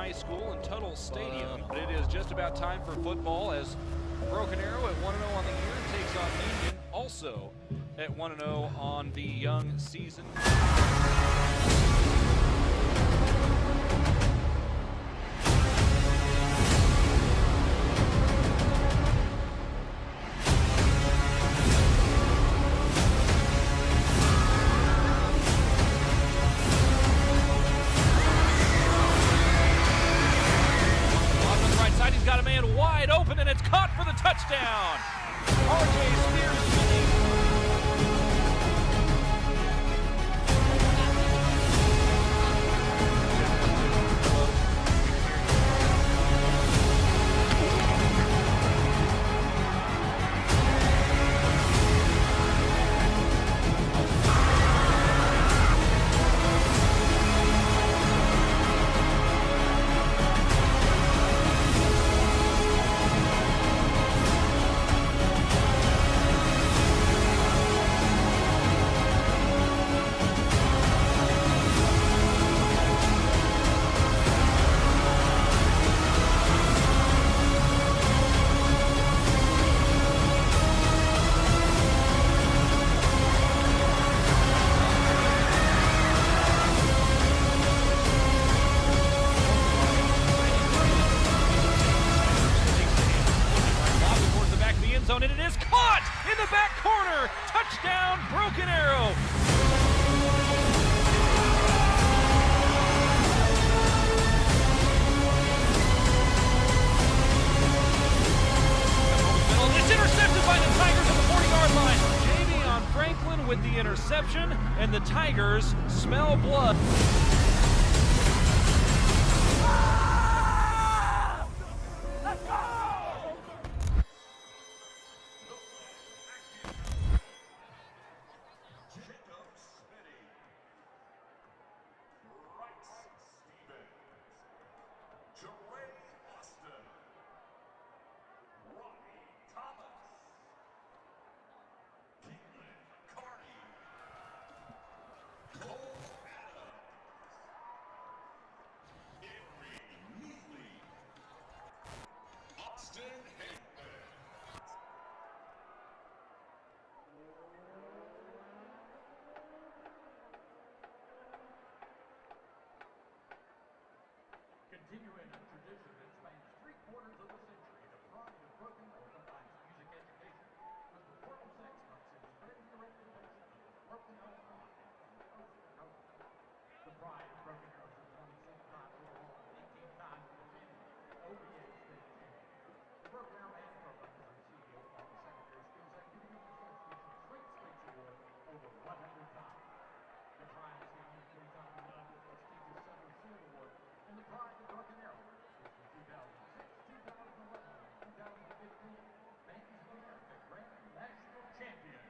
High School and Tuttle Stadium. But it is just about time for football as Broken Arrow at 1-0 on the year takes on Union, also at 1-0 on the young season. He's got a man wide open, and it's caught for the touchdown. R.J. Spears. And it is caught in the back corner. Touchdown, Broken Arrow. It's intercepted by the Tigers at the 40-yard line. Javion Franklin with the interception, and the Tigers smell blood. Let's go! Continuing a tradition that spans 3/4 of a century, the pride of Broken Arrow combines music education with the portable sex months and spreading the reputation of the Broken Arrow line from coast to coast. The pride of Broken Arrow is 26-time overall, 18-time defending OBA state champion. The Broken Arrow band program has received the Oklahoma Secondary Schools Activity Association Straight States Award over 100 times. The pride is the only three-time winner of the prestigious Southern Field Award. And the pride of Broken Arrow is the 2006, 2011, and 2015 Bands of America Grand National Champion.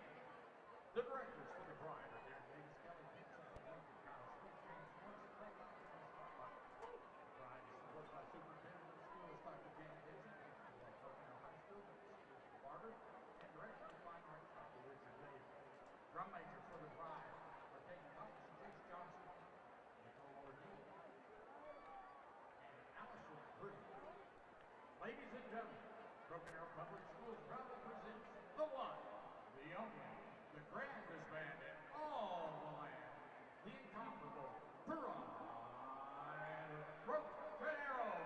The directors for the pride are Derek Davis, Kelly Pinson, Lincoln, Kyle Smith, James Morris, Craig Hopkins, and Scott Martin. The pride is supported by Superintendent of the School, Dr. Janet Dixon, Principal of Broken Arrow High School, Mr. Barber, and Director of Fine Arts, Dr. Richard Davis. Drum majors for the pride are Dayton Thomas and Chase Johnson, Nicole Ordeal. Ladies and gentlemen, Broken Arrow Public Schools proudly presents the one, the only, the grandest band in all the land, the incomparable Pride Broken Arrow.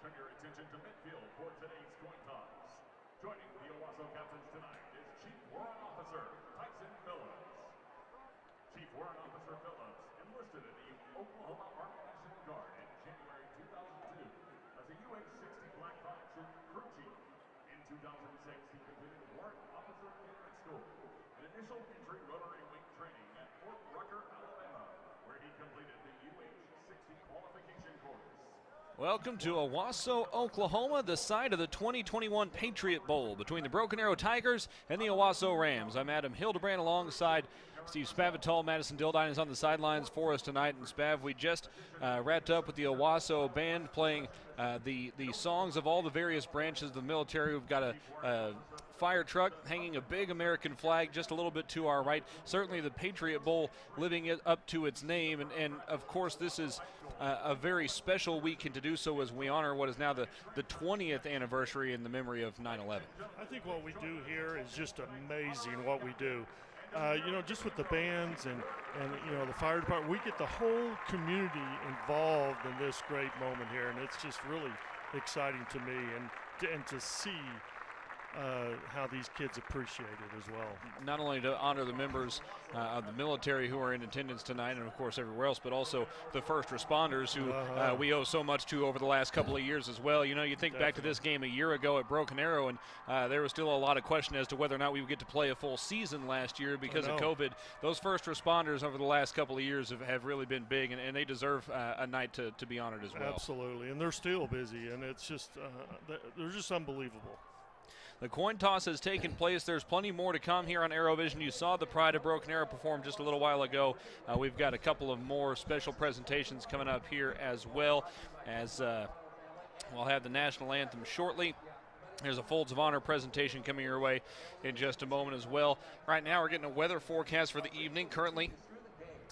turn your attention to midfield for today's coin toss. Joining the Owasso captains tonight is Chief Warrant Officer Tyson Phillips. Chief Warrant Officer Phillips enlisted in the Oklahoma Army National Guard in January 2002 as a UH-60 Black Hawk Troop crew chief. In 2006, he completed Warrant Officer Candidate School, an initial entry rotary wing training at Fort Rucker, Alabama, where he completed the UH-60 qualification course. Welcome to Owasso, Oklahoma, the site of the 2021 Patriot Bowl between the Broken Arrow Tigers and the Owasso Rams. I'm Adam Hildebrand alongside Steve Spavital. Madison Dildine is on the sidelines for us tonight. And Spav, we just wrapped up with the Owasso band playing the songs of all the various branches of the military. We've got a fire truck hanging a big American flag just a little bit to our right. Certainly the Patriot Bowl living it up to its name. And of course, this is a very special weekend to do so as we honor what is now the 20th anniversary in the memory of 9/11. I think what we do here is just amazing what we do. Just with the bands and the fire department, we get the whole community involved in this great moment here, and it's just really exciting to me and to see how these kids appreciate it as well. Not only to honor the members of the military who are in attendance tonight and, of course, everywhere else, but also the first responders who we owe so much to over the last couple of years as well. You know, you think back to this game a year ago at Broken Arrow, and there was still a lot of question as to whether or not we would get to play a full season last year because of COVID. Those first responders over the last couple of years have really been big, and they deserve a night to be honored as well. Absolutely, and they're still busy, and it's just they're just unbelievable. The coin toss has taken place. There's plenty more to come here on ArrowVision. You saw the Pride of Broken Arrow perform just a little while ago. We've got a couple of more special presentations coming up here as well, as we'll have the national anthem shortly. There's a Folds of Honor presentation coming your way in just a moment as well. Right now we're getting a weather forecast for the evening. Currently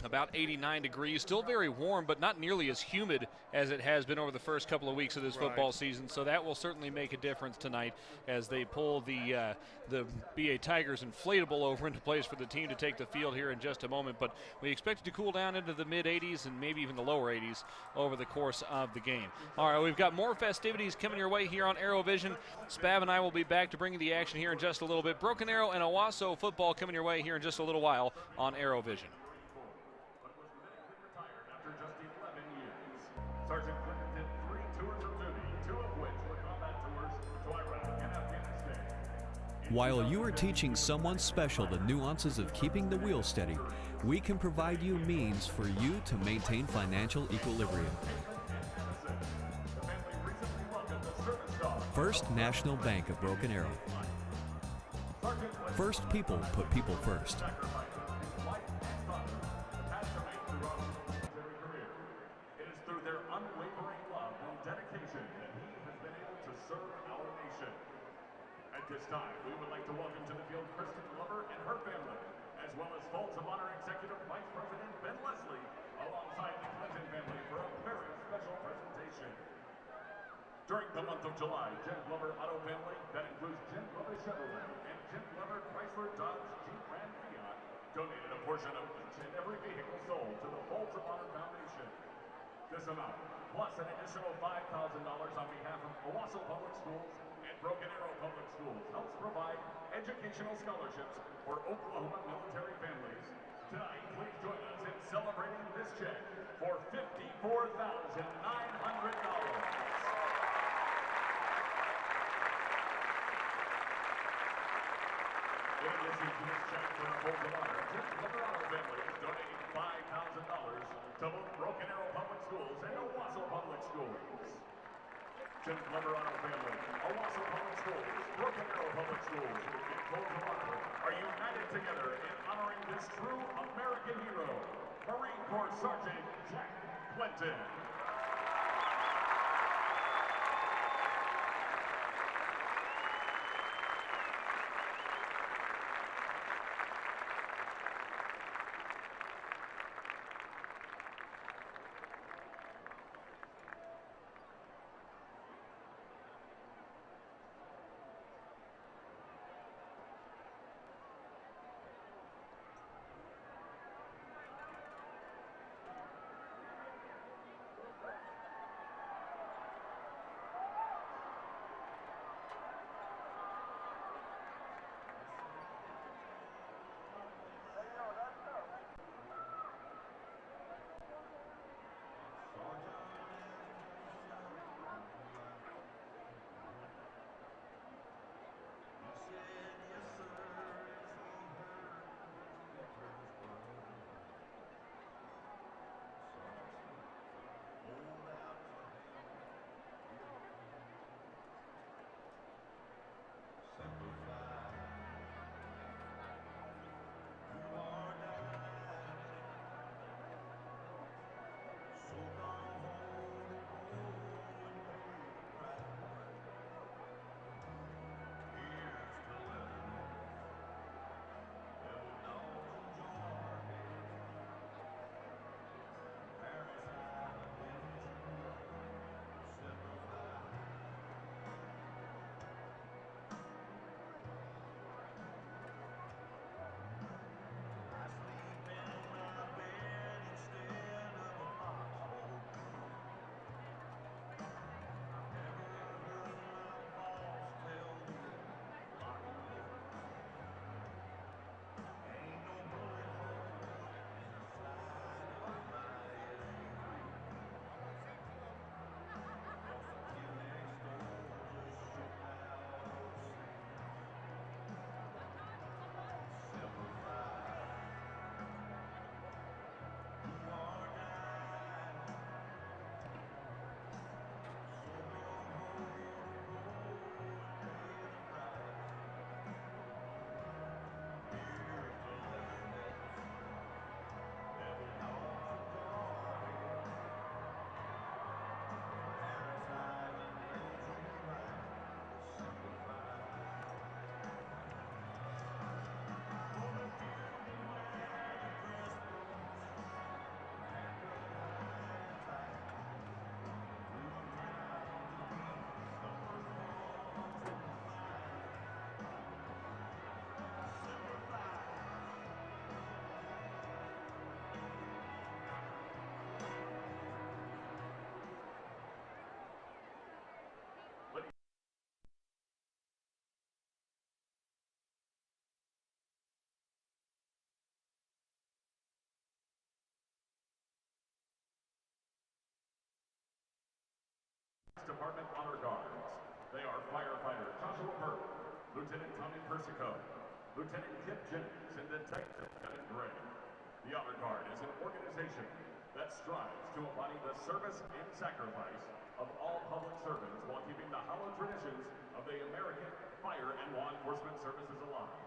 about 89 degrees, still very warm, but not nearly as humid as it has been over the first couple of weeks of this football season. So that will certainly make a difference tonight as they pull the BA Tigers inflatable over into place for the team to take the field here in just a moment. But we expect it to cool down into the mid-80s and maybe even the lower 80s over the course of the game. All right, we've got more festivities coming your way here on ArrowVision. Spav and I will be back to bring you the action here in just a little bit. Broken Arrow and Owasso football coming your way here in just a little while on ArrowVision. Sergeant Clinton did 3 tours of duty, 2 of which were combat tours to Iraq and Afghanistan. While you are teaching someone special the nuances of keeping the wheel steady, we can provide you means for you to maintain financial equilibrium. First National Bank of Broken Arrow. First people put people first. At this time, we would like to welcome to the field Kristen Glover and her family, as well as Folds of Honor Executive Vice President Ben Leslie, alongside the Clinton family for a very special presentation. During the month of July, Jim Glover Auto Family, that includes Jim Glover Chevrolet and Jim Glover Chrysler Dodge Jeep Ram Fiat, donated a portion of each and every vehicle sold to the Folds of Honor Foundation. This amount, plus an additional $5,000 on behalf of Owasso Public Schools and Broken Arrow Public Schools, helps provide educational scholarships for Oklahoma military families. Tonight, please join us in celebrating this check for $54,900. In addition to this check for the Folds of Honor, Jim Glover Auto Family is donating $5,000 to both Broken Arrow Public Schools and Owasso Public Schools. Jim Glover Auto Family, Owasso Public Schools, Broken Arrow Public Schools, and Folds of Honor are united together in honoring this true American hero, Marine Corps Sergeant Jack Clinton. Lieutenant Tommy Persico, Lieutenant Kip Jennings, and Detective Kevin Gray. The Honor Guard is an organization that strives to embody the service and sacrifice of all public servants while keeping the hallowed traditions of the American fire and law enforcement services alive.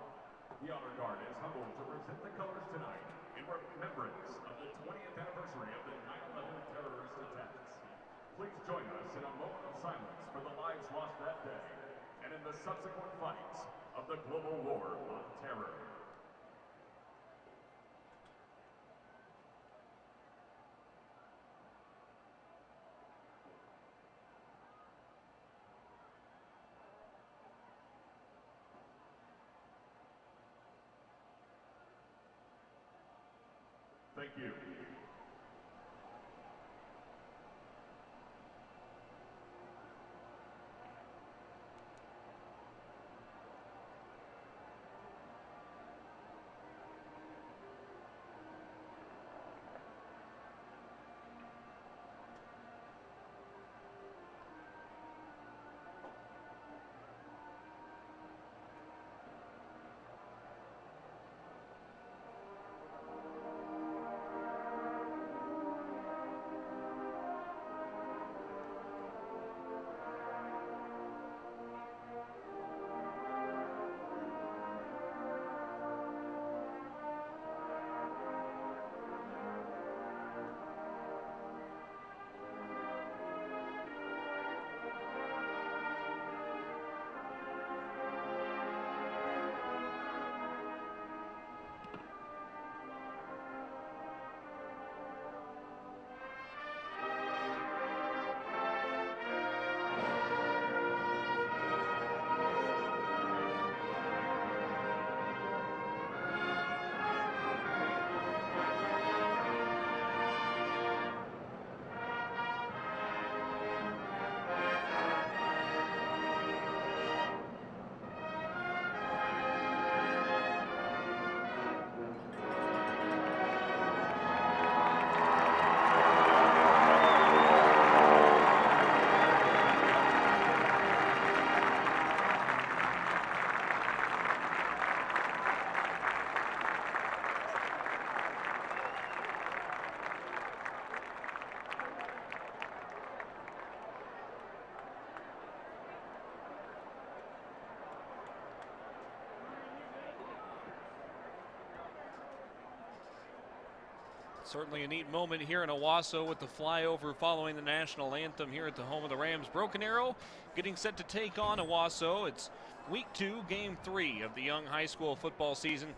The Honor Guard is humbled to present the colors tonight in remembrance of the 20th anniversary of the 9/11 terrorist attacks. Please join us in a moment of silence for the lives lost that day and in the subsequent fights of the global war on terror. Thank you. Certainly a neat moment here in Owasso with the flyover following the national anthem here at the home of the Rams. Broken Arrow getting set to take on Owasso. It's week 2, game 3 of the young high school football season.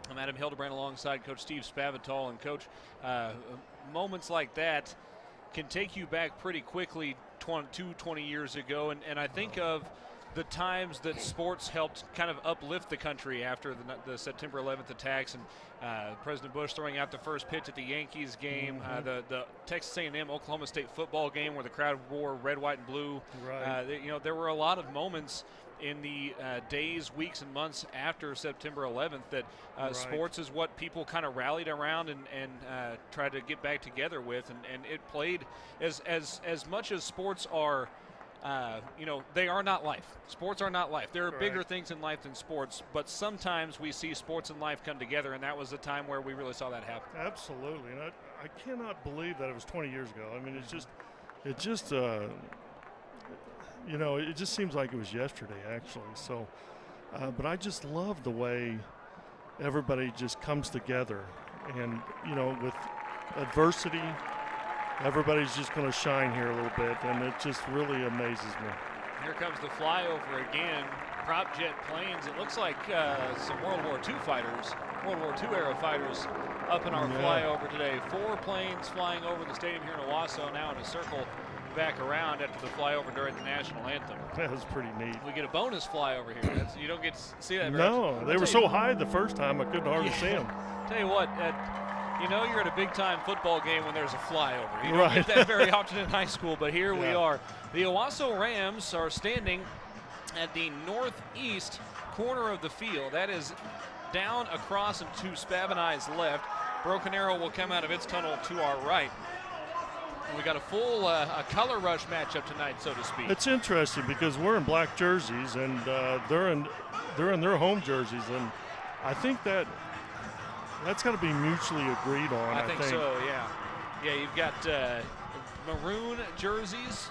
I'm Adam Hildebrand alongside Coach Steve Spavital. And Coach, moments like that can take you back pretty quickly 20 years ago. And I think of the times that sports helped kind of uplift the country after the September 11th attacks, and President Bush throwing out the first pitch at the Yankees game, the Texas A&M Oklahoma State football game where the crowd wore red, white, and blue. Right. There were a lot of moments in the days, weeks, and months after September 11th that sports is what people kind of rallied around and tried to get back together with, and it played as much as sports are. They are not life. Sports are not life. There are bigger things in life than sports, but sometimes we see sports and life come together, and that was the time where we really saw that happen. Absolutely, and I cannot believe that it was 20 years ago. I mean, it just seems like it was yesterday, actually. So, but I just love the way everybody just comes together, and with adversity, everybody's just going to shine here a little bit, and it just really amazes me. Here comes the flyover again. Prop jet planes. It looks like some World War II fighters, World War II era fighters up in our flyover today. 4 planes flying over the stadium here in Owasso, now in a circle back around after the flyover during the national anthem. That was pretty neat. We get a bonus flyover here. You don't get to see that very No, often. they were so high the first time I couldn't hardly see them. Tell you what, you're at a big-time football game when there's a flyover. You don't get that very often in high school, but here we are. The Owasso Rams are standing at the northeast corner of the field. That is down across and to Spav and I's left. Broken Arrow will come out of its tunnel to our right. And we got a full a color rush matchup tonight, so to speak. It's interesting because we're in black jerseys and they're in they're in their home jerseys, and I think that's got to be mutually agreed on. I think so. Yeah. Yeah, you've got maroon jerseys,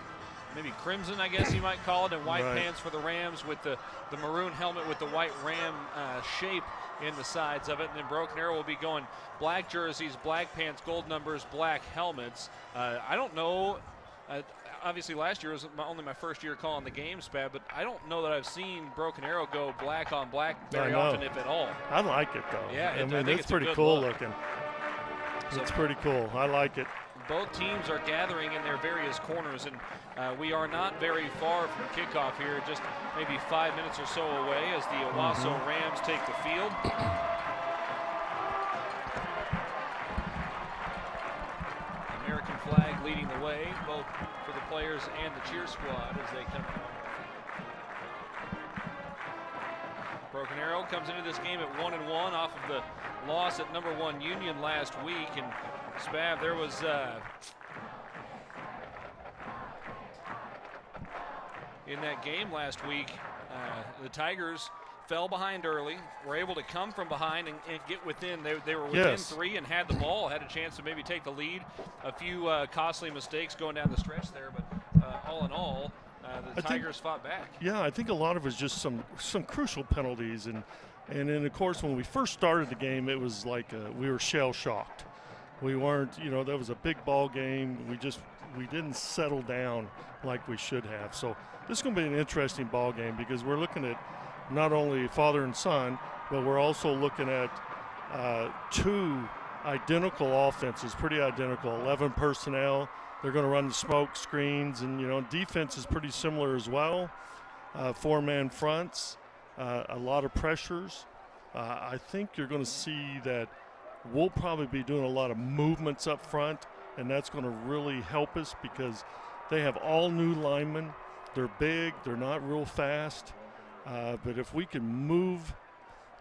maybe crimson, I guess you might call it, and white pants for the Rams with the maroon helmet with the white ram shape in the sides of it. And then Broken Arrow will be going black jerseys, black pants, gold numbers, black helmets. I don't know. Obviously, last year was only my first year calling the games, Pat, but I don't know that I've seen Broken Arrow go black on black very often, if at all. I like it, though. Yeah, I mean, it's pretty cool looking. So it's pretty cool. I like it. Both teams are gathering in their various corners, and we are not very far from kickoff here, just maybe 5 minutes or so away as the Owasso Rams take the field. American flag leading the way, both for the players and the cheer squad as they come on. Broken Arrow comes into this game at 1-1 off of the loss at number 1 Union last week. And Spav, there was in that game last week, the Tigers fell behind early, were able to come from behind and get within. They were within 3 and had the ball, had a chance to maybe take the lead. A few costly mistakes going down the stretch there, but all in all, the Tigers fought back. Yeah, I think a lot of it was just some crucial penalties, and then of course when we first started the game, it was like we were shell shocked. We weren't, that was a big ball game. We didn't settle down like we should have. So this is going to be an interesting ball game because we're looking at not only father and son, but we're also looking at 2 identical offenses, pretty identical, 11 personnel. They're going to run the smoke screens, and defense is pretty similar as well. 4-man fronts, a lot of pressures. I think you're going to see that we'll probably be doing a lot of movements up front, and that's going to really help us because they have all new linemen. They're big, they're not real fast, but if we can move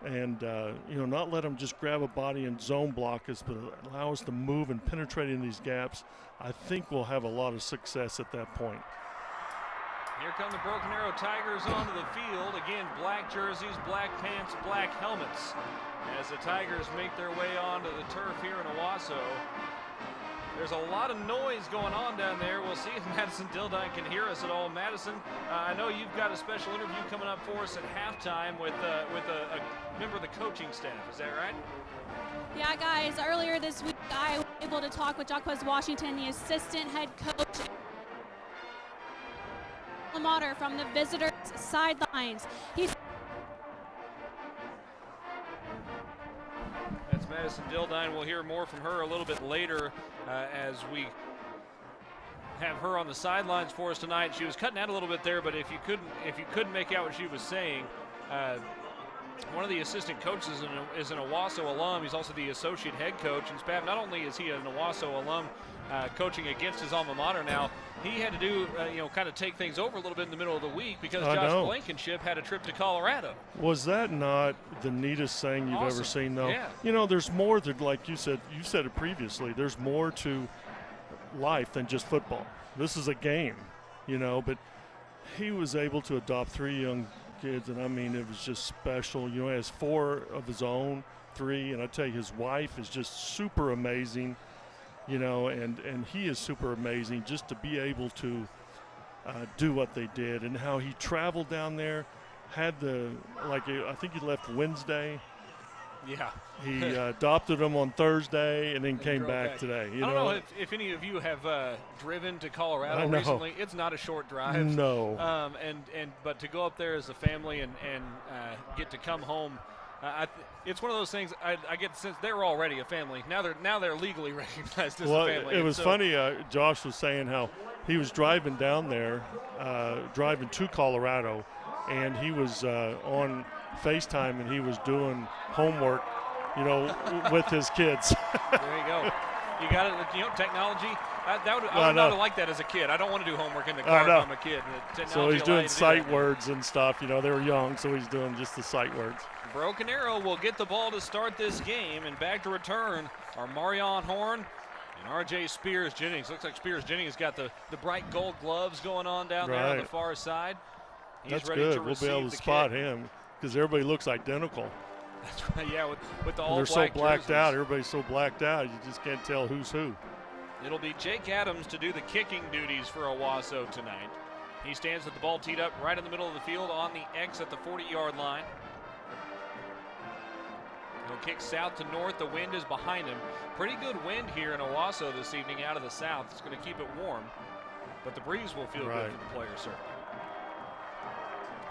and not let them just grab a body and zone block us, but allow us to move and penetrate in these gaps, I think we'll have a lot of success at that point. Here come the Broken Arrow Tigers onto the field. Again, black jerseys, black pants, black helmets. As the Tigers make their way onto the turf here in Owasso. There's a lot of noise going on down there. We'll see if Madison Dildine can hear us at all. Madison, I know you've got a special interview coming up for us at halftime with a member of the coaching staff. Is that right? Yeah, guys. Earlier this week, I was able to talk with Jacquez Washington, the assistant head coach Mater from the visitors' sidelines. That's Madison Dildine. We'll hear more from her a little bit later as we have her on the sidelines for us tonight. She was cutting out a little bit there, but if you couldn't make out what she was saying, one of the assistant coaches is an Owasso alum. He's also the associate head coach. And Spav, not only is he an Owasso alum coaching against his alma mater now, he had to do, kind of take things over a little bit in the middle of the week because Josh Blankenship had a trip to Colorado. Was that not the neatest thing you've ever seen, though? Yeah. There's more that, like you said it previously, there's more to life than just football. This is a game, but he was able to adopt 3 young kids, and I mean, it was just special. He has 4 of his own, 3, and I tell you, his wife is just super amazing. And he is super amazing just to be able to do what they did and how he traveled down there, I think he left Wednesday. Yeah. He adopted them on Thursday and then came back today. I don't know if any of you have driven to Colorado recently. It's not a short drive. No. But to go up there as a family and get to come home, it's one of those things. I get the sense they're already a family. Now they're legally recognized as a family. It was funny. Josh was saying how he was driving down there, driving to Colorado, and he was on FaceTime and he was doing homework, with his kids. There you go. You got it. Technology. I would not have liked that as a kid. I don't want to do homework in the car if I'm a kid. So he's doing sight words and stuff. They were young, so he's doing just the sight words. Broken Arrow will get the ball to start this game, and back to return are Marion Horn and R.J. Spears-Jennings. Looks like Spears-Jennings got the bright gold gloves going on down there on the far side. He's That's ready good. to We'll receive be able to spot him. because everybody looks identical. That's right, yeah, with the all they're black so blacked jerseys. out. Everybody's so blacked out, you just can't tell who's who. It'll be Jake Adams to do the kicking duties for Owasso tonight. He stands with the ball teed up right in the middle of the field on the X at the 40-yard line. He'll kick south to north. The wind is behind him. Pretty good wind here in Owasso this evening out of the south. It's going to keep it warm, but the breeze will feel good for the players, certainly.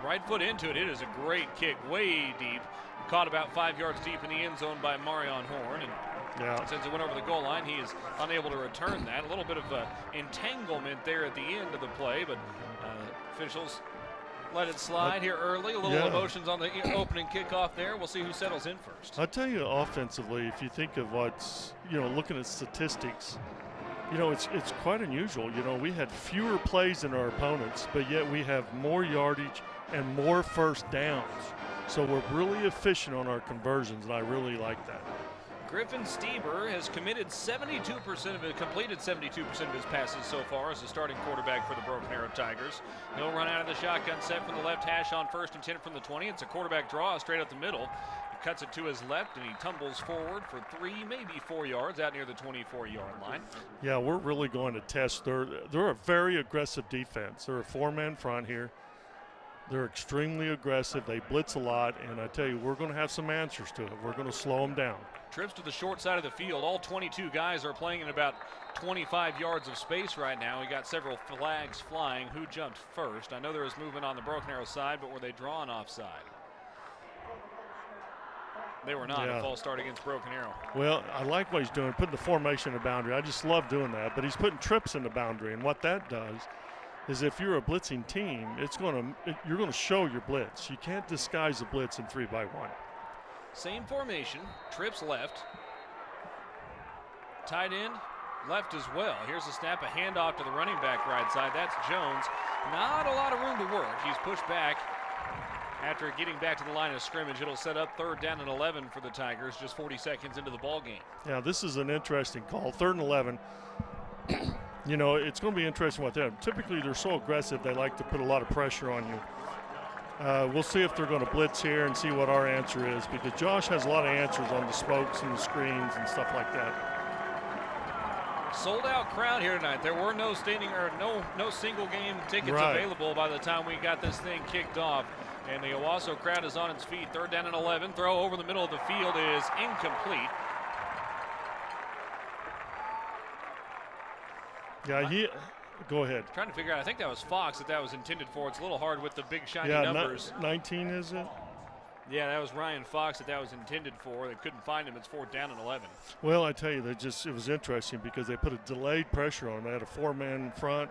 Right foot into it. It is a great kick, way deep. Caught about 5 yards deep in the end zone by Marion Horn. And since it went over the goal line, he is unable to return that. A little bit of entanglement there at the end of the play, but officials let it slide here early. A little emotions on the opening kickoff there. We'll see who settles in first. I'll tell you, offensively, if you think of what's, looking at statistics, it's quite unusual. We had fewer plays than our opponents, but yet we have more yardage and more first downs. So we're really efficient on our conversions, and I really like that. Griffin Stieber has completed 72% of his passes so far as the starting quarterback for the Broken Arrow Tigers. He'll run out of the shotgun set from the left hash on 1st and 10 from the 20. It's a quarterback draw straight up the middle. He cuts it to his left and he tumbles forward for 3, maybe 4 yards out near the 24-yard line. Yeah, we're really going to test. They're a very aggressive defense. They're a 4-man front here. They're extremely aggressive. They blitz a lot, and I tell you, we're going to have some answers to it. We're going to slow them down. Trips to the short side of the field. All 22 guys are playing in about 25 yards of space right now. We got several flags flying. Who jumped first? I know there was movement on the Broken Arrow side, but were they drawn offside? They were not. A false start against Broken Arrow. Well, I like what he's doing, putting the formation in the boundary. I just love doing that, but he's putting trips in the boundary, and what that does is if you're a blitzing team, you're going to show your blitz. You can't disguise a blitz in 3-by-1. Same formation, trips left. Tight end left as well. Here's a snap, a handoff to the running back right side. That's Jones. Not a lot of room to work. He's pushed back after getting back to the line of scrimmage. It'll set up 3rd down and 11 for the Tigers just 40 seconds into the ball game. Yeah, this is an interesting call. 3rd and 11. It's going to be interesting with them. Typically, they're so aggressive, they like to put a lot of pressure on you. We'll see if they're going to blitz here and see what our answer is, because Josh has a lot of answers on the smokes and the screens and stuff like that. Sold out crowd here tonight. There were no single game tickets available by the time we got this thing kicked off. And the Owasso crowd is on its feet. 3rd down and 11. Throw over the middle of the field is incomplete. Yeah, go ahead. Trying to figure out, I think that was Fox that was intended for. It's a little hard with the big shiny numbers. 19 is it? Yeah, that was Ryan Fox that was intended for. They couldn't find him. It's 4th down and 11. Well, I tell you, it was interesting because they put a delayed pressure on him. They had a 4-man in front,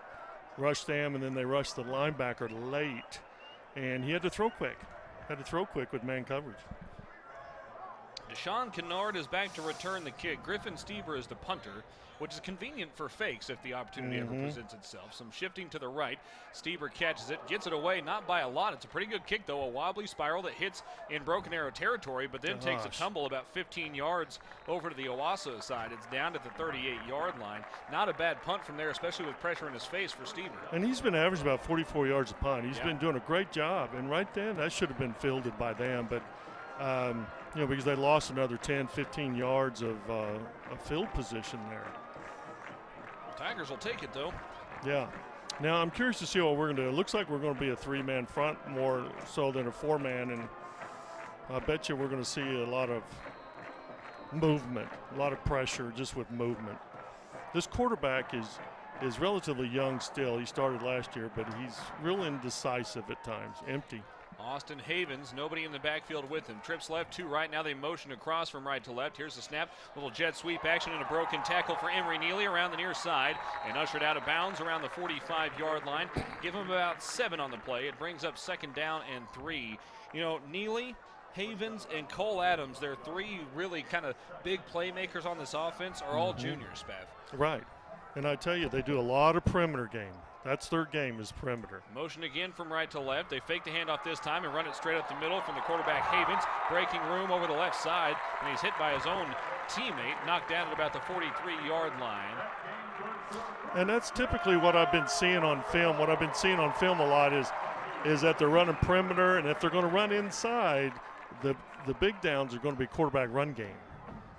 rushed them, and then they rushed the linebacker late. And he had to throw quick. With man coverage. Deshaun Kennard is back to return the kick. Griffin Stieber is the punter, which is convenient for fakes if the opportunity ever presents itself. Some shifting to the right. Stieber catches it, gets it away, not by a lot. It's a pretty good kick, though. A wobbly spiral that hits in Broken Arrow territory, but then takes a tumble about 15 yards over to the Owasso side. It's down at the 38-yard line. Not a bad punt from there, especially with pressure in his face for Stieber. And he's been averaging about 44 yards a punt. He's been doing a great job. And right then, that should have been fielded by them. But because they lost another 10, 15 yards of field position there. Tigers will take it, though. Yeah. Now, I'm curious to see what we're going to do. It looks like we're going to be a 3-man front more so than a 4-man, and I bet you we're going to see a lot of movement, a lot of pressure just with movement. This quarterback is relatively young still. He started last year, but he's real indecisive at times, empty. Austin Havens, nobody in the backfield with him. Trips left, 2 right. Now they motion across from right to left. Here's the snap. Little jet sweep action and a broken tackle for Emery Neely around the near side and ushered out of bounds around the 45-yard line. Give him about 7 on the play. It brings up 2nd down and 3. Neely, Havens, and Cole Adams, their 3 really kind of big playmakers on this offense, are all juniors, Spav. Right. And I tell you, they do a lot of perimeter game. That's their game, is perimeter. Motion again from right to left. They fake the handoff this time and run it straight up the middle from the quarterback Havens. Breaking room over the left side, and he's hit by his own teammate, knocked down at about the 43-yard line. And that's typically what I've been seeing on film. What I've been seeing on film a lot is is that they're running perimeter, and if they're going to run inside, the big downs are going to be quarterback run game.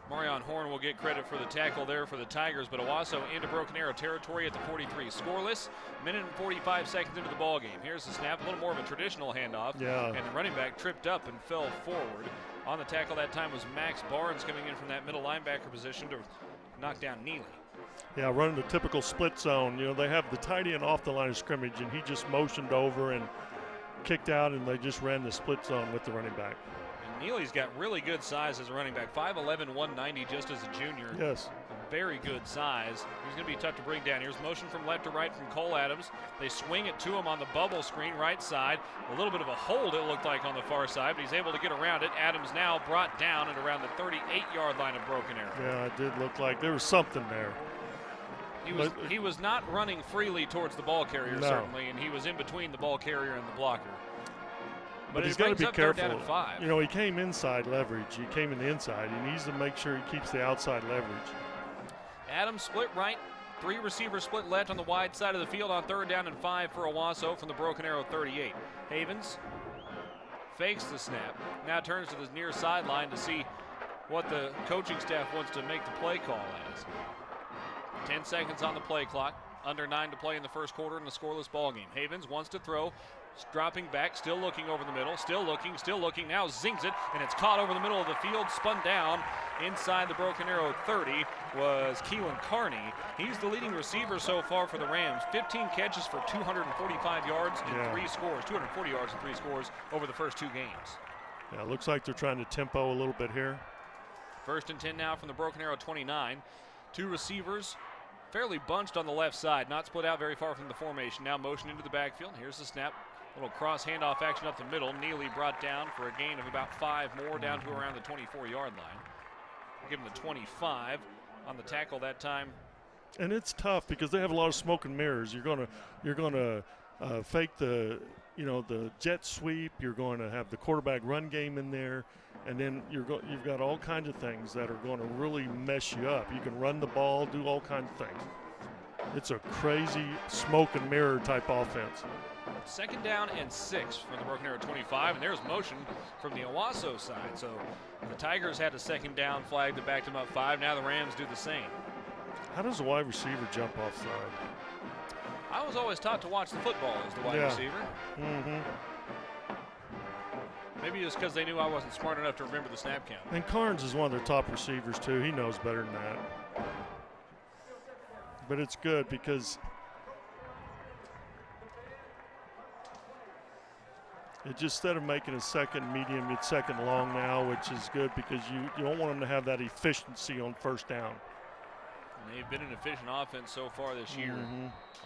Marion Horn will get credit for the tackle there for the Tigers, but Owasso into Broken Arrow territory at the 43. Scoreless, minute and 45 seconds into the ball game. Here's the snap, a little more of a traditional handoff. Yeah. And the running back tripped up and fell forward. On the tackle that time was Max Barnes coming in from that middle linebacker position to knock down Neely. Yeah, running the typical split zone. You know, they have the tight end off the line of scrimmage, and he just motioned over and kicked out, and they just ran the split zone with the running back. Neely's got really good size as a running back, 5'11", 190 just as a junior. Yes. Very good size. He's going to be tough to bring down. Here's motion from left to right from Cole Adams. They swing it to him on the bubble screen right side. A little bit of a hold it looked like on the far side, but he's able to get around it. Adams now brought down at around the 38-yard line of Broken Arrow. Yeah, it did look like there was something there. He was not running freely towards the ball carrier, No. certainly, and he was in between the ball carrier and the blocker. But he's got to be careful. You know, he came inside leverage. He came in the inside. He needs to make sure he keeps the outside leverage. Adams split right, 3 receivers split left on the wide side of the field on 3rd down and 5 for Owasso from the Broken Arrow 38. Havens fakes the snap, now turns to the near sideline to see what the coaching staff wants to make the play call as. 10 seconds on the play clock, under 9 to play in the first quarter in the scoreless ball game. Havens wants to throw, dropping back, still looking over the middle, still looking, now zings it, and it's caught over the middle of the field, spun down. Inside the Broken Arrow 30 was Keelan Carney. He's the leading receiver so far for the Rams. 15 catches for 245 yards and 3 scores, 240 yards and 3 scores over the first 2 games. Yeah, it looks like they're trying to tempo a little bit here. 1st and 10 now from the Broken Arrow 29. 2 receivers fairly bunched on the left side, not split out very far from the formation. Now motion into the backfield. Here's the snap. Little cross handoff action up the middle. Neely brought down for a gain of about 5 more, down to around the 24-yard line. Give him the 25 on the tackle that time. And it's tough because they have a lot of smoke and mirrors. You're gonna fake the jet sweep. You're going to have the quarterback run game in there, and then you've got all kinds of things that are going to really mess you up. You can run the ball, do all kinds of things. It's a crazy smoke and mirror type offense. 2nd down and 6 from the Broken Arrow 25, and there's motion from the Owasso side. So the Tigers had a 2nd down flag that backed them up 5. Now the Rams do the same. How does a wide receiver jump offside? I was always taught to watch the football as the wide receiver. Mm-hmm. Maybe just because they knew I wasn't smart enough to remember the snap count. And Carnes is one of their top receivers too. He knows better than that. But it's good because instead of making a 2nd medium, it's 2nd long now, which is good because you don't want them to have that efficiency on 1st down. And they've been an efficient offense so far this year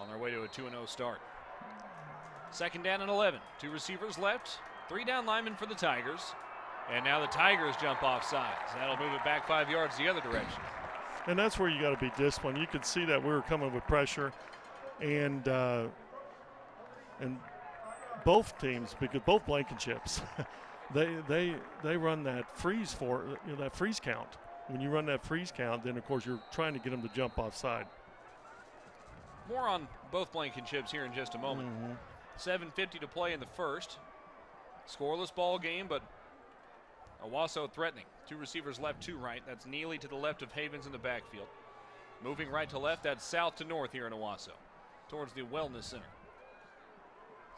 on their way to a 2-0 start. 2nd down and 11. 2 receivers left. 3 down linemen for the Tigers. And now the Tigers jump off sides. That'll move it back 5 yards the other direction. And that's where you got to be disciplined. You could see that we were coming with pressure, and both teams, because both Blankenships, they run that freeze that freeze count. When you run that freeze count, then of course you're trying to get them to jump offside. More on both Blankenships here in just a moment. 7:50 to play in the first. Scoreless ball game, but Owasso threatening. 2 receivers left, 2 right. That's Neely to the left of Havens in the backfield. Moving right to left, that's south to north here in Owasso, towards the Wellness Center.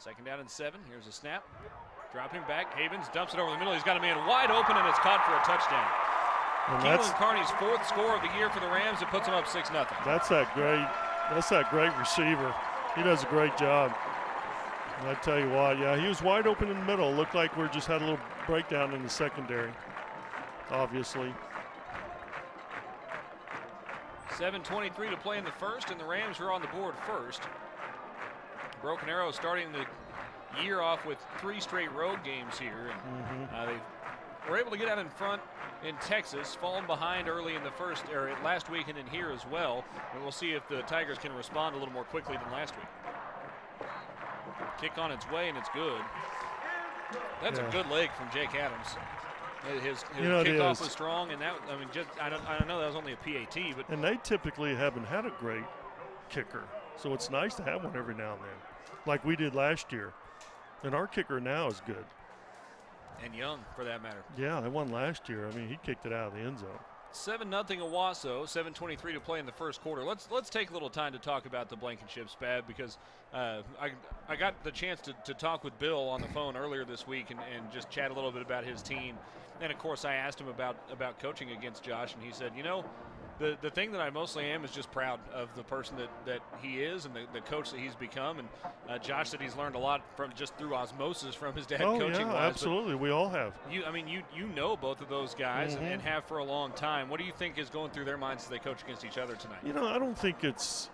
2nd down and 7. Here's a snap. Dropping back. Havens dumps it over the middle. He's got a man wide open, and it's caught for a touchdown. Keelan Carney's 4th score of the year for the Rams. It puts them up 6-0. That's that great receiver. He does a great job. And I tell you what, he was wide open in the middle. Looked like we just had a little breakdown in the secondary, obviously. 7:23 to play in the first, and the Rams are on the board first. Broken Arrow starting the year off with 3 straight road games here. And they were able to get out in front in Texas, falling behind early in the first, or last week, and then here as well. And we'll see if the Tigers can respond a little more quickly than last week. Kick on its way, and it's good. That's a good leg from Jake Adams. His kickoff was strong, and I don't know that was only a PAT, but and they typically haven't had a great kicker, so it's nice to have one every now and then, like we did last year. And our kicker now is good. And young, for that matter. Yeah, they won last year. I mean, he kicked it out of the end zone. 7-0 Owasso, 7:23 to play in the first quarter. Let's take a little time to talk about the Blankenship Spad, because I got the chance to talk with Bill on the phone earlier this week and just chat a little bit about his team. And of course I asked him about coaching against Josh, and he said, you know, the thing that I mostly am is just proud of the person that he is and the coach that he's become. And Josh said he's learned a lot from just through osmosis from his dad coaching. Oh, yeah, absolutely. We all have. You know both of those guys and have for a long time. What do you think is going through their minds as they coach against each other tonight? You know, I don't think it's,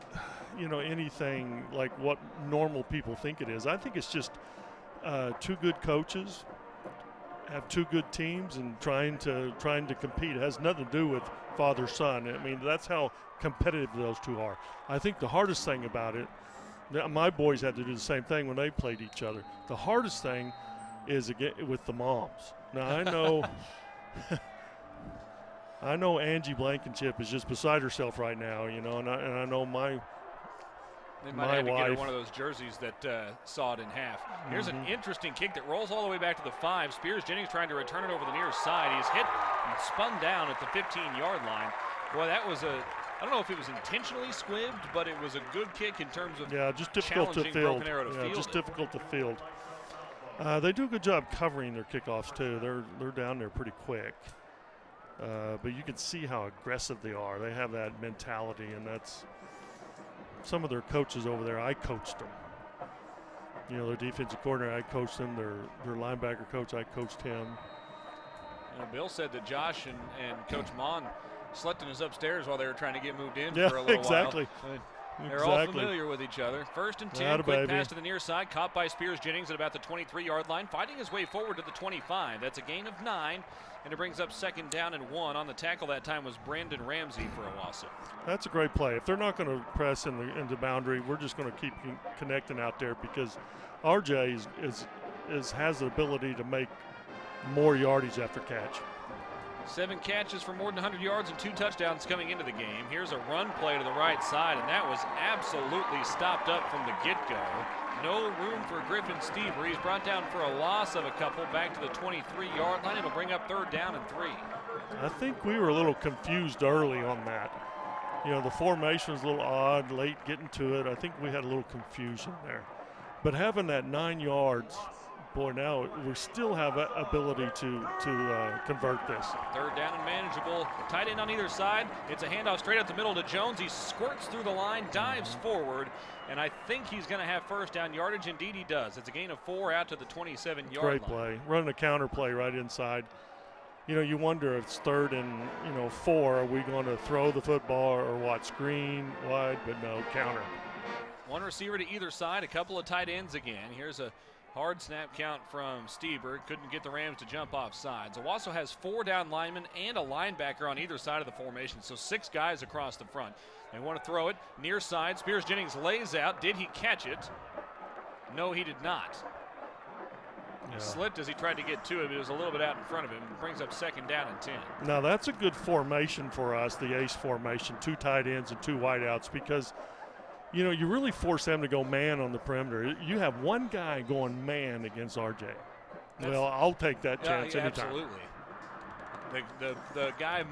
anything like what normal people think it is. I think it's just two good coaches have two good teams and trying to compete. It has nothing to do with father-son. I mean, that's how competitive those two are. I think the hardest thing about it, my boys had to do the same thing when they played each other. The hardest thing is with the moms. Now, I know Angie Blankenship is just beside herself right now, and I know my They might have to get her one of those jerseys that saw it in half. Here's an interesting kick that rolls all the way back to the 5. Spears Jennings trying to return it over the near side. He's hit and spun down at the 15-yard line. Boy, that was I don't know if it was intentionally squibbed, but it was a good kick in terms of just difficult to field. Broken Arrow to field. Just difficult to field. They do a good job covering their kickoffs too. They're down there pretty quick. But you can see how aggressive they are. They have that mentality, and that's some of their coaches over there. I coached them. Their defensive coordinator, I coached them. Their linebacker coach, I coached him. Bill said that Josh and Coach Mon slept in his upstairs while they were trying to get moved in yeah, for a little exactly. while. They're all familiar with each other. 1st and 10, Atta quick baby. pass to the near side, caught by Spears Jennings at about the 23-yard line, fighting his way forward to the 25. That's a gain of 9, and it brings up 2nd down and 1. On the tackle that time was Brandon Ramsey for Owasso. That's a great play. If they're not going to press in the boundary, we're just going to keep connecting out there, because RJ has the ability to make more yardage after catch. 7 catches for more than 100 yards and 2 touchdowns coming into the game. Here's a run play to the right side, and that was absolutely stopped up from the get-go. No room for Griffin Stever. He's brought down for a loss of a couple back to the 23-yard line. It'll bring up 3rd down and 3. I think we were a little confused early on that. The formation was a little odd, late getting to it. I think we had a little confusion there. But having that 9 yards, boy, now we still have an ability to convert this. 3rd down and manageable. Tight end on either side. It's a handoff straight up the middle to Jones. He squirts through the line, dives forward, and I think he's going to have 1st down yardage. Indeed, he does. It's a gain of 4 out to the 27-yard line. Great play. Running a counter play right inside. You wonder if it's 3rd and 4. Are we going to throw the football or what? Screen wide, but no, counter. One receiver to either side. A couple of tight ends again. Here's a hard snap count from Steber. Couldn't get the Rams to jump off sides. Owasso has 4 down linemen and a linebacker on either side of the formation, so 6 guys across the front. They want to throw it near side. Spears Jennings lays out. Did he catch it? No, he did not. He slipped as he tried to get to it, but it was a little bit out in front of him. It brings up 2nd down and 10. Now that's a good formation for us, the ace formation, 2 tight ends and 2 wideouts, because you really force them to go man on the perimeter. You have one guy going man against RJ. Well, I'll take that chance anytime. Absolutely. The guy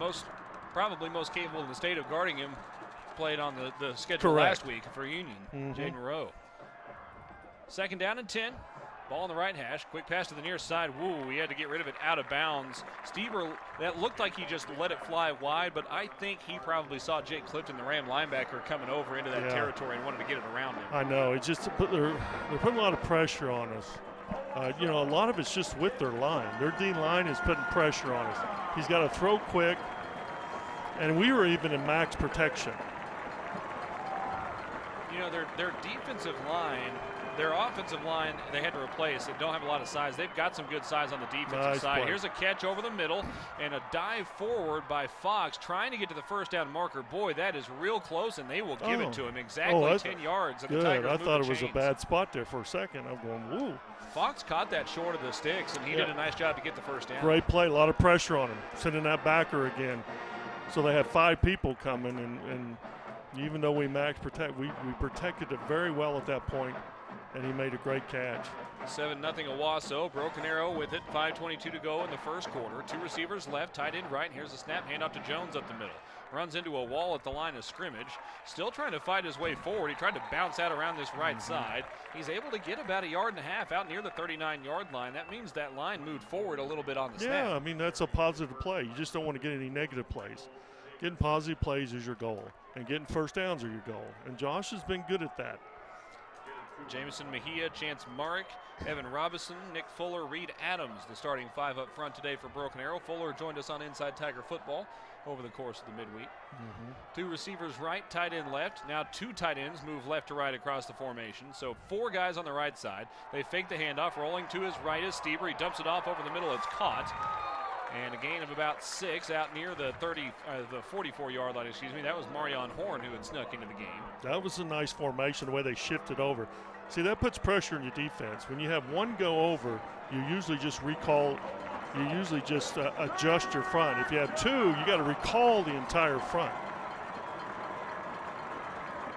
probably most capable in the state of guarding him played on the schedule last week for Union, Jaden Rowe. 2nd down and 10. Ball on the right hash. Quick pass to the near side. Woo, he had to get rid of it out of bounds. Stever, that looked like he just let it fly wide, but I think he probably saw Jake Clifton, the Ram linebacker, coming over into that territory and wanted to get it around him. I know. It's just they're putting a lot of pressure on us. A lot of it's just with their line. Their D line is putting pressure on us. He's got to throw quick, and we were even in max protection. Their defensive line, their offensive line, they had to replace. They don't have a lot of size. They've got some good size on the defensive side. Play. Here's a catch over the middle and a dive forward by Fox trying to get to the 1st down marker. Boy, that is real close, and they will give it to him exactly 10 yards. And good. The Tigers I thought it was chains. a bad spot there for a second. I'm going, woo. Fox caught that short of the sticks, and he did a nice job to get the 1st down. Great play. A lot of pressure on him. Sending that backer again. So they had 5 people coming, and even though we max protect, we protected it very well at that point. and he made a great catch. 7-0 Owasso. Broken Arrow with it. 5:22 to go in the first quarter. 2 receivers left, tight end right. Here's the snap, handoff to Jones up the middle. Runs into a wall at the line of scrimmage. Still trying to fight his way forward. He tried to bounce out around this right side. He's able to get about 1.5 yards out near the 39-yard line. That means that line moved forward a little bit on the snap. Yeah, I mean, that's a positive play. You just don't want to get any negative plays. Getting positive plays is your goal, and getting first downs are your goal. And Josh has been good at that. Jamison Mejia, Chance Marek, Evan Robinson, Nick Fuller, Reed Adams, the starting 5 up front today for Broken Arrow. Fuller joined us on Inside Tiger Football over the course of the midweek. 2 receivers right, tight end left. Now 2 tight ends move left to right across the formation. So 4 guys on the right side. They fake the handoff, rolling to his right is Stever. He dumps it off over the middle. It's caught. And a gain of about 6 out near the 44-yard line, excuse me. That was Marion Horn who had snuck into the game. That was a nice formation, the way they shifted over. See, that puts pressure on your defense. When you have one go over, you usually just adjust your front. If you have 2, you got to recall the entire front.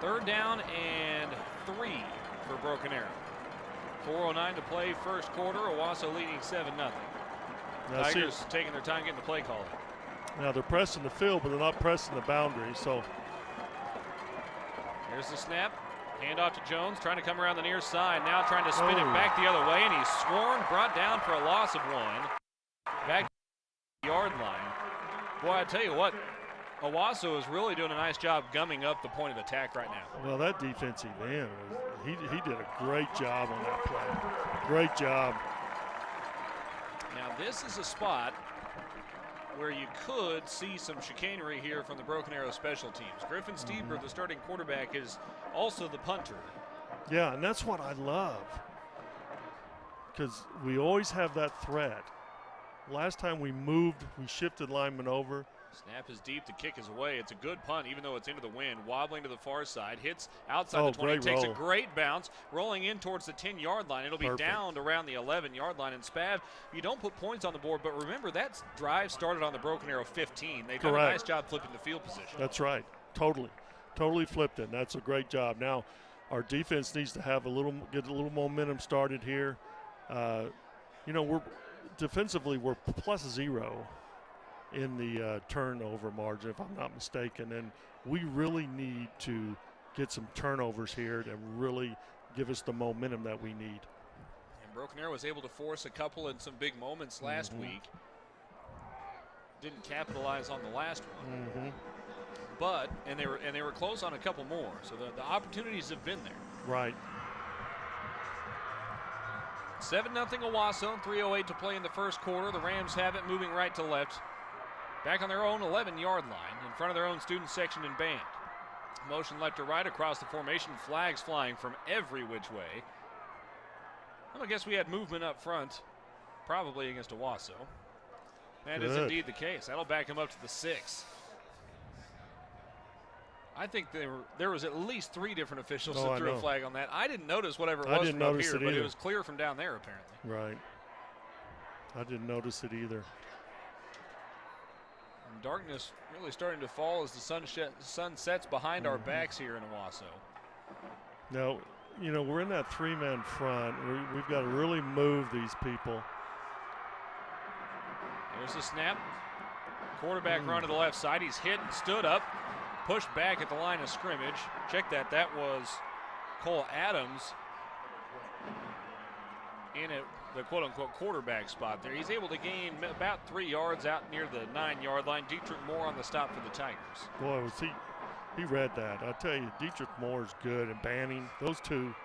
3rd down and 3 for Broken Arrow. 4:09 to play first quarter. Owasso leading 7-0. Tigers taking their time getting the play call. Now they're pressing the field, but they're not pressing the boundary. So here's the snap. Handoff to Jones, trying to come around the near side. Now trying to spin it back the other way, and he's sworn, brought down for a loss of 1. Back to the yard line. Boy, I tell you what, Owasso is really doing a nice job gumming up the point of attack right now. Well, that defensive end, he did a great job on that play. Great job. Now this is a spot where you could see some chicanery here from the Broken Arrow special teams. Griffin Stever, the starting quarterback, is also the punter. Yeah, and that's what I love, because we always have that threat. Last time we shifted linemen over. Snap is deep, the kick is away. It's a good punt, even though it's into the wind. Wobbling to the far side, hits outside the 20, takes a great bounce, rolling in towards the 10-yard line. It'll be downed around the 11-yard line. And Spav, you don't put points on the board, but remember, that drive started on the Broken Arrow 15. They've done a nice job flipping the field position. That's right, totally flipped it. That's a great job. Now, our defense needs to have get a little momentum started here. Defensively, we're +0 in the turnover margin, if I'm not mistaken, and we really need to get some turnovers here to really give us the momentum that we need. And Broken Arrow was able to force a couple in some big moments last week. Didn't capitalize on the last one, but they were close on a couple more. So the opportunities have been there. Right. 7-0 Owasso, 3:08 to play in the first quarter. The Rams have it, moving right to left. Back on their own 11-yard line, in front of their own student section and band. Motion left to right across the formation, flags flying from every which way. I guess we had movement up front, probably against Owasso. That is indeed the case. That'll back him up to the 6. I think there was at least 3 different officials that threw a flag on that. I didn't notice whatever it was from up here, but it was clear from down there apparently. Right. I didn't notice it either. And darkness really starting to fall as the sun sets behind our backs here in Owasso. Now, we're in that 3-man front. We've got to really move these people. There's the snap. Quarterback run to the left side. He's hit and stood up. Pushed back at the line of scrimmage. Check that. That was Cole Adams in the quote-unquote quarterback spot there. He's able to gain about 3 yards out near the 9-yard line. Dietrich Moore on the stop for the Tigers. Boy, he read that. I tell you, Dietrich Moore is good, and Banning, those two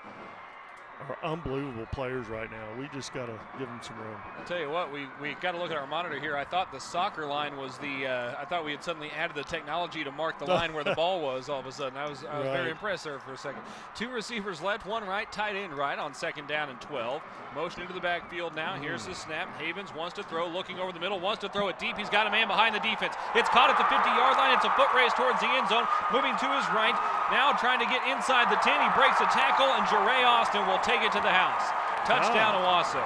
are unbelievable players right now. We just got to give them some room. I'll tell you what, we got to look at our monitor here. I thought the soccer line was I thought we had suddenly added the technology to mark the line where the ball was all of a sudden. I was very impressed there for a second. 2 receivers left, 1 right, tight end right on 2nd down and 12. Motion into the backfield now. Here's the snap. Havens wants to throw, looking over the middle, wants to throw it deep. He's got a man behind the defense. It's caught at the 50-yard line. It's a foot race towards the end zone. Moving to his right. Now trying to get inside the 10. He breaks a tackle, and Jeray Austin will take it to the house. Touchdown, Owasso.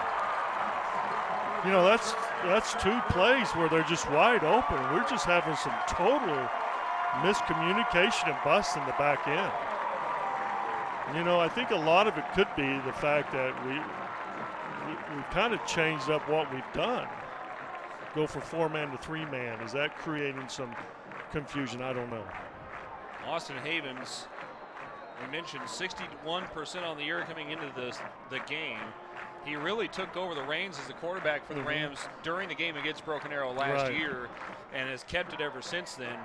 That's 2 plays where they're just wide open. We're just having some total miscommunication and bust in the back end. You know, I think a lot of it could be the fact that we've kind of changed up what we've done. Go for 4-man to 3-man. Is that creating some confusion? I don't know. Austin Havens, we mentioned 61% on the year coming into the game. He really took over the reins as the quarterback for the Rams during the game against Broken Arrow last year and has kept it ever since then.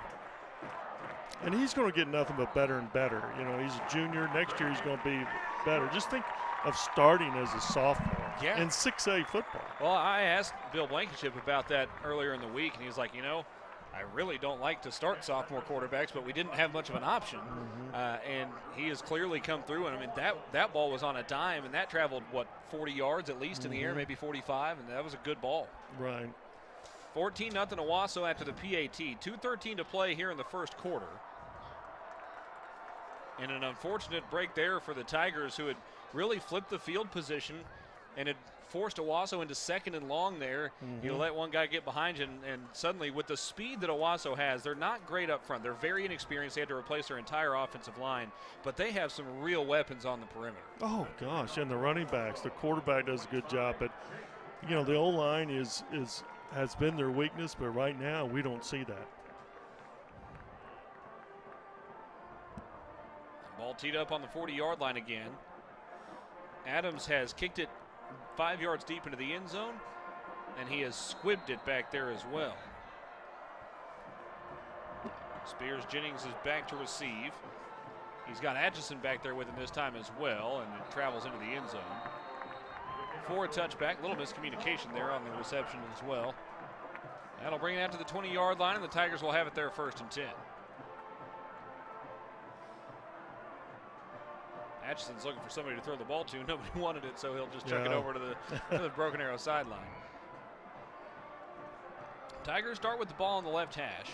And he's going to get nothing but better and better. You know, he's a junior. Next year he's going to be better. Just think of starting as a sophomore in 6A football. Well, I asked Bill Blankenship about that earlier in the week, and he's like, you know, I really don't like to start sophomore quarterbacks, but we didn't have much of an option. And he has clearly come through. And I mean, that ball was on a dime, and that traveled, 40 yards at least in the air, maybe 45, and that was a good ball. Right. 14-0 Owasso after the PAT. 2:13 to play here in the first quarter. And an unfortunate break there for the Tigers, who had really flipped the field position and had forced Owasso into 2nd and long there. You let one guy get behind you, and suddenly with the speed that Owasso has, they're not great up front. They're very inexperienced. They had to replace their entire offensive line, but they have some real weapons on the perimeter. Oh, gosh, and the running backs. The quarterback does a good job, but, you know, the O-line has been their weakness, but right now we don't see that. Ball teed up on the 40-yard line again. Adams has kicked it 5 yards deep into the end zone, and he has squibbed it back there as well. Spears Jennings is back to receive. He's got Atchison back there with him this time as well, and it travels into the end zone. For a touchback, little miscommunication there on the reception as well. That'll bring it out to the 20-yard line, and the Tigers will have it there 1st and 10. Atchison's looking for somebody to throw the ball to. Nobody wanted it, so he'll just chuck it over to the Broken Arrow sideline. Tigers start with the ball on the left hash.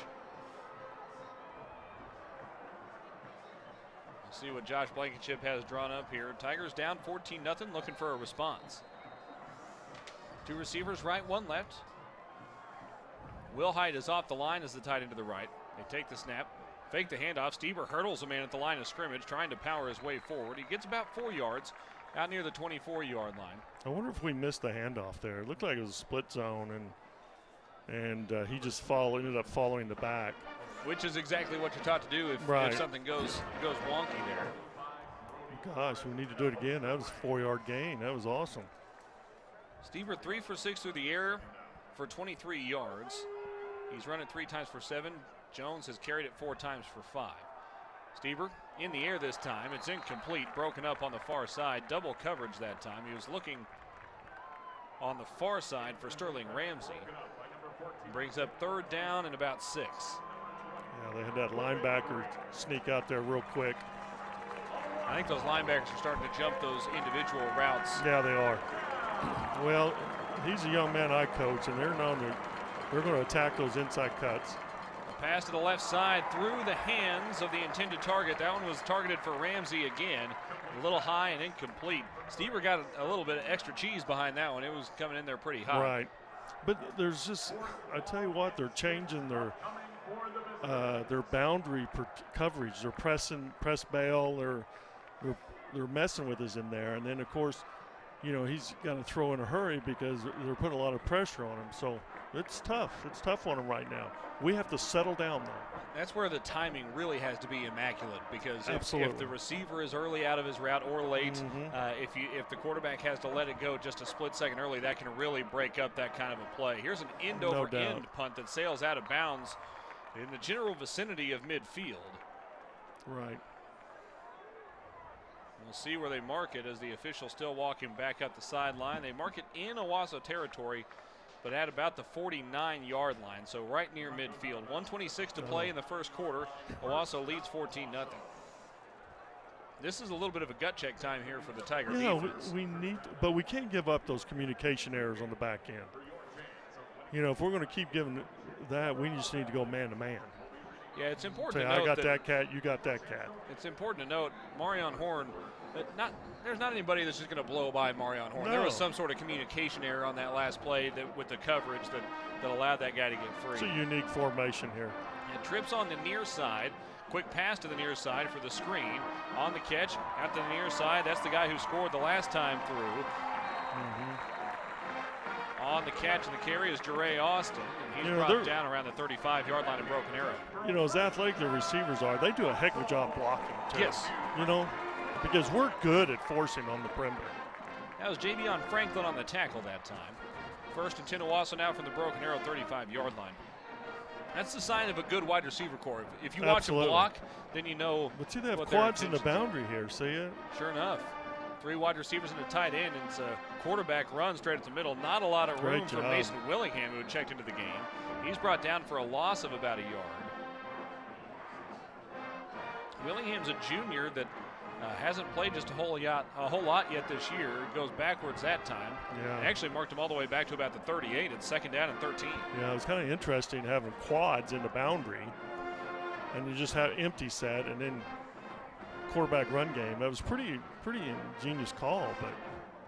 We'll see what Josh Blankenship has drawn up here. Tigers down 14-0, looking for a response. 2 receivers right, 1 left. Will Hyde is off the line as the tight end to the right. They take the snap. Fake the handoff. Stieber hurdles a man at the line of scrimmage, trying to power his way forward. He gets about 4 yards out near the 24-yard line. I wonder if we missed the handoff there. It looked like it was a split zone, and he just ended up following the back. Which is exactly what you're taught to do if something goes wonky there. Gosh, we need to do it again. That was a 4-yard gain. That was awesome. Stieber 3 for 6 through the air for 23 yards. He's run it 3 times for 7. Jones has carried it 4 times for 5. Stieber in the air this time. It's incomplete, broken up on the far side. Double coverage that time. He was looking on the far side for Sterling Ramsey. Brings up 3rd down and about 6. Yeah, they had that linebacker sneak out there real quick. I think those linebackers are starting to jump those individual routes. Yeah, they are. Well, he's a young man I coach, and they're going to attack those inside cuts. Pass to the left side through the hands of the intended target. That one was targeted for Ramsey again. A little high and incomplete. Stieber got a little bit of extra cheese behind that one. It was coming in there pretty high. Right. But there's just, I tell you what, they're changing their boundary coverage. They're press bail. They're messing with us in there. And then, of course, you know, he's got to throw in a hurry because they're putting a lot of pressure on him. So it's tough. It's tough on him right now. We have to settle down, though. That's where the timing really has to be immaculate, because if the receiver is early out of his route or late, if the quarterback has to let it go just a split second early, that can really break up that kind of a play. Here's an end-over-end punt that sails out of bounds in the general vicinity of midfield. Right. We'll see where they mark it as the official still walking back up the sideline. They mark it in Owasso territory, but at about the 49-yard line, so right near midfield. 1:26 to play in the first quarter. Owasso leads 14-0. This is a little bit of a gut check time here for the Tiger defense. We need, but we can't give up those communication errors on the back end. You know, if we're going to keep giving that, we just need to go man to man. Yeah, it's important to note I got that cat, you got that cat. It's important to note Marion Horn, there's not anybody that's just going to blow by Marion Horn. No. There was some sort of communication error on that last play with the coverage that allowed that guy to get free. It's a unique formation here. It trips on the near side. Quick pass to the near side for the screen. On the catch, out to the near side. That's the guy who scored the last time through. On the catch and the carry is Jere Austin, and he's brought down around the 35-yard line of Broken Arrow. You know, as athletic the receivers are, they do a heck of a job blocking, too. Yes. You know, because we're good at forcing on the perimeter. That was Javion Franklin on the tackle that time. 1st and 10 Owasso now from the Broken Arrow 35-yard line. That's the sign of a good wide receiver core. If you watch a block, then you know. But see, they have quads in the boundary here. See it? Sure enough. 3 wide receivers and a tight end, and it's a quarterback run straight at the middle. Not a lot of room for Mason Willingham, who had checked into the game. He's brought down for a loss of about a yard. Willingham's a junior that hasn't played just a whole lot yet this year. It goes backwards that time. Yeah. It actually marked him all the way back to about the 38. It's 2nd down and 13. Yeah, it was kind of interesting having quads in the boundary, and you just have empty set, and then quarterback run game. That was pretty ingenious call, but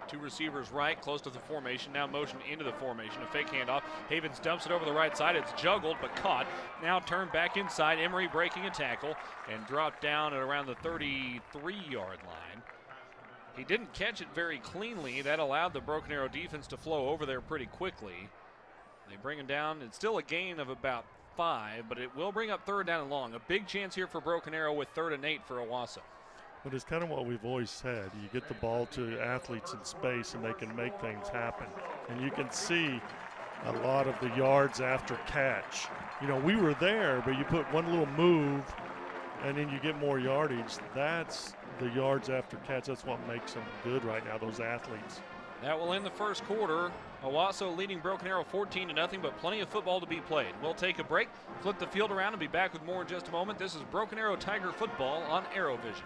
2 receivers right, close to the formation. Now motion into the formation. A fake handoff. Havens dumps it over the right side. It's juggled but caught. Now turned back inside. Emery breaking a tackle and dropped down at around the 33-yard line. He didn't catch it very cleanly. That allowed the Broken Arrow defense to flow over there pretty quickly. They bring him down. It's still a gain of about 5, but it will bring up 3rd down and long. A big chance here for Broken Arrow with 3rd and 8 for Owasso. But it's kind of what we've always said. You get the ball to athletes in space and they can make things happen. And you can see a lot of the yards after catch. You know, we were there, but you put one little move and then you get more yardage. That's the yards after catch. That's what makes them good right now, those athletes. That will end the first quarter. Owasso leading Broken Arrow 14-0, but plenty of football to be played. We'll take a break, flip the field around, and be back with more in just a moment. This is Broken Arrow Tiger football on ArrowVision.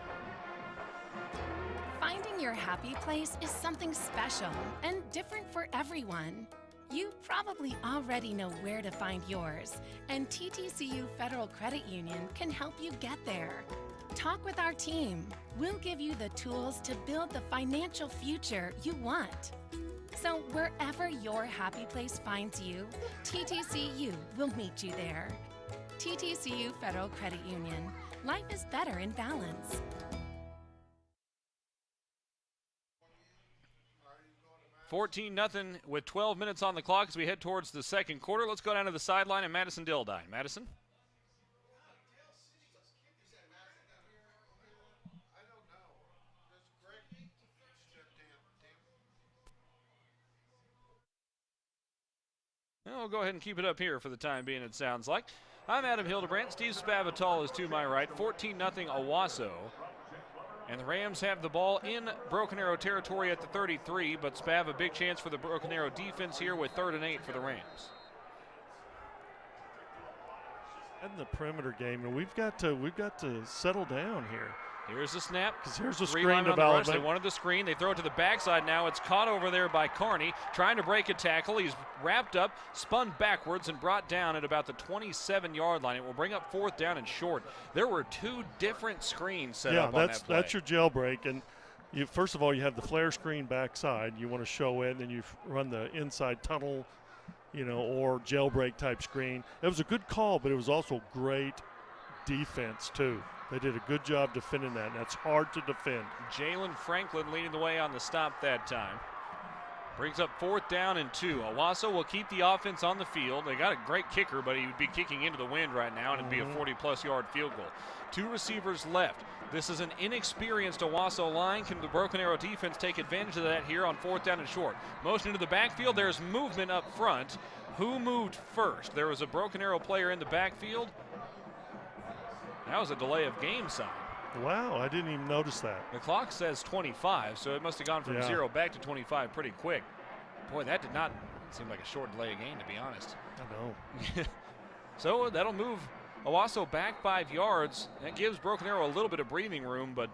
Finding your happy place is something special and different for everyone. You probably already know where to find yours, and TTCU Federal Credit Union can help you get there. Talk with our team. We'll give you the tools to build the financial future you want. So wherever your happy place finds you, TTCU will meet you there. TTCU Federal Credit Union. Life is better in balance. $14-0 with 12 minutes on the clock as we head towards the second quarter. Let's go down to the sideline and Madison Dildine. Madison? We'll go ahead and keep it up here for the time being, it sounds like. I'm Adam Hildebrandt. Steve Spavital is to my right. 14-0 Owasso. And the Rams have the ball in Broken Arrow territory at the 33, but Spav a big chance for the Broken Arrow defense here with 3rd and 8 for the Rams. In the perimeter game, and we've got to settle down here. Here's the snap. Because here's a 3 screen development. They wanted the screen. They throw it to the backside now. It's caught over there by Carney, trying to break a tackle. He's wrapped up, spun backwards, and brought down at about the 27-yard line. It will bring up 4th down and short. There were 2 different screens set up on that play. That's your jailbreak. And you, first of all, you have the flare screen backside. You want to show it, and then you run the inside tunnel, you know, or jailbreak type screen. It was a good call, but it was also great defense too. They did a good job defending that, and that's hard to defend. Jalen Franklin leading the way on the stop that time. Brings up 4th down and 2. Owasso will keep the offense on the field. They got a great kicker, but he would be kicking into the wind right now, and it'd be a 40-plus yard field goal. 2 receivers left. This is an inexperienced Owasso line. Can the Broken Arrow defense take advantage of that here on 4th down and short? Motion into the backfield. There's movement up front. Who moved first? There was a Broken Arrow player in the backfield. That was a delay of game sign. Wow, I didn't even notice that. The clock says 25, so it must have gone from 0 back to 25 pretty quick. Boy, that did not seem like a short delay of game, to be honest. I know. So that'll move Owasso back 5 yards. That gives Broken Arrow a little bit of breathing room, but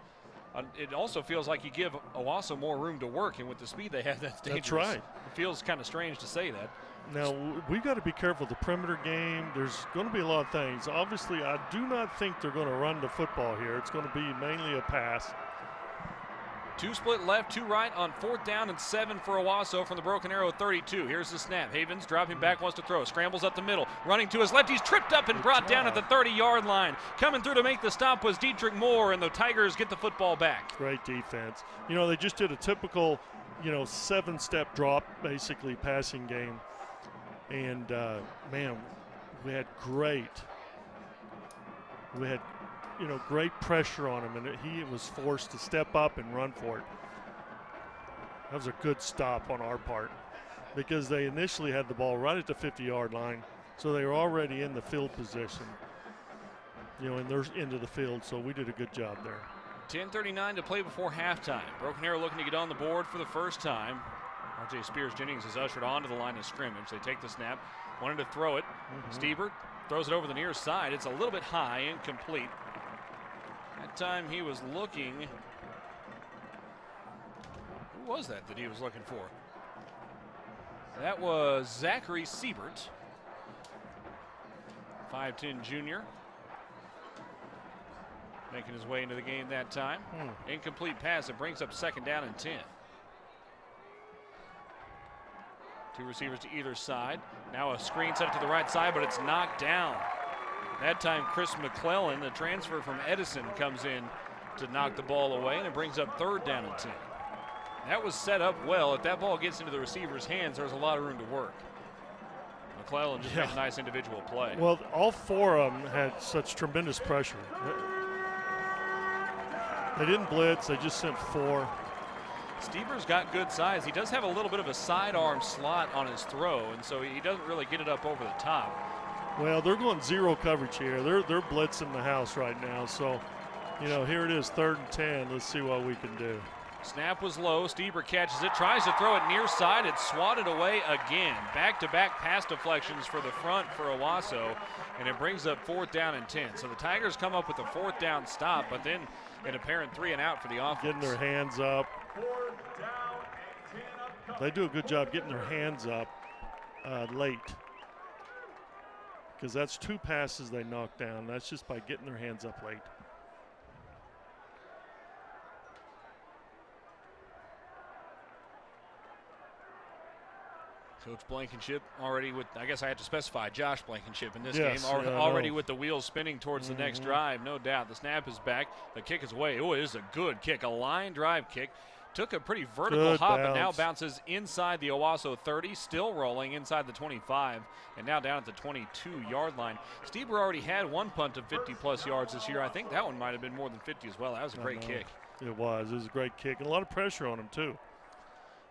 it also feels like you give Owasso more room to work, and with the speed they have, that's dangerous. That's right. It feels kind of strange to say that. Now, we've got to be careful. The perimeter game, there's going to be a lot of things. Obviously, I do not think they're going to run the football here. It's going to be mainly a pass. Two split left, two right on 4th down and 7 for Owasso from the Broken Arrow 32. Here's the snap. Havens dropping back, wants to throw. Scrambles up the middle. Running to his left. He's tripped up and brought down at the 30-yard line. Coming through to make the stop was Dietrich Moore, and the Tigers get the football back. Great defense. You know, they just did a typical, 7-step drop, basically, passing game. And, man, we had great pressure on him, and he was forced to step up and run for it. That was a good stop on our part because they initially had the ball right at the 50-yard line, so they were already in the field position, and they're into the field, so we did a good job there. 10:39 to play before halftime. Broken Arrow looking to get on the board for the first time. R.J. Spears-Jennings is ushered onto the line of scrimmage. They take the snap, wanted to throw it. Stiebert throws it over the near side. It's a little bit high, incomplete. That time he was looking. Who was that he was looking for? That was Zachary Siebert, 5'10" junior. Making his way into the game that time. Incomplete pass. It brings up 2nd down and 10. Two receivers to either side. Now a screen set to the right side, but it's knocked down. That time Chris McClellan, the transfer from Edison, comes in to knock the ball away, and it brings up 3rd down and 10. That was set up well. If that ball gets into the receiver's hands, there's a lot of room to work. McClellan just made a nice individual play. Well, all 4 of them had such tremendous pressure. They didn't blitz. They just sent 4. Stieber's got good size. He does have a little bit of a sidearm slot on his throw, and so he doesn't really get it up over the top. Well, they're going zero coverage here. They're blitzing the house right now. So, here it is, 3rd and 10. Let's see what we can do. Snap was low. Stieber catches it, tries to throw it near side. It's swatted away again. Back-to-back pass deflections for the front for Owasso, and it brings up 4th down and 10. So the Tigers come up with a 4th down stop, but then an apparent 3 and out for the offense. Getting their hands up. They do a good job getting their hands up late, because that's 2 passes they knocked down. That's just by getting their hands up late. Coach Blankenship already with, I guess I have to specify, Josh Blankenship in this Yes, game, already with the wheels spinning towards the next drive, no doubt. The snap is back. The kick is away. Oh, it is a good kick, a line drive kick. Took a pretty vertical hop and now bounces inside the Owasso 30, still rolling inside the 25, and now down at the 22-yard line. Stieber already had 1 punt of 50-plus yards this year. I think that one might have been more than 50 as well. That was a great kick. It was a great kick, and a lot of pressure on him, too.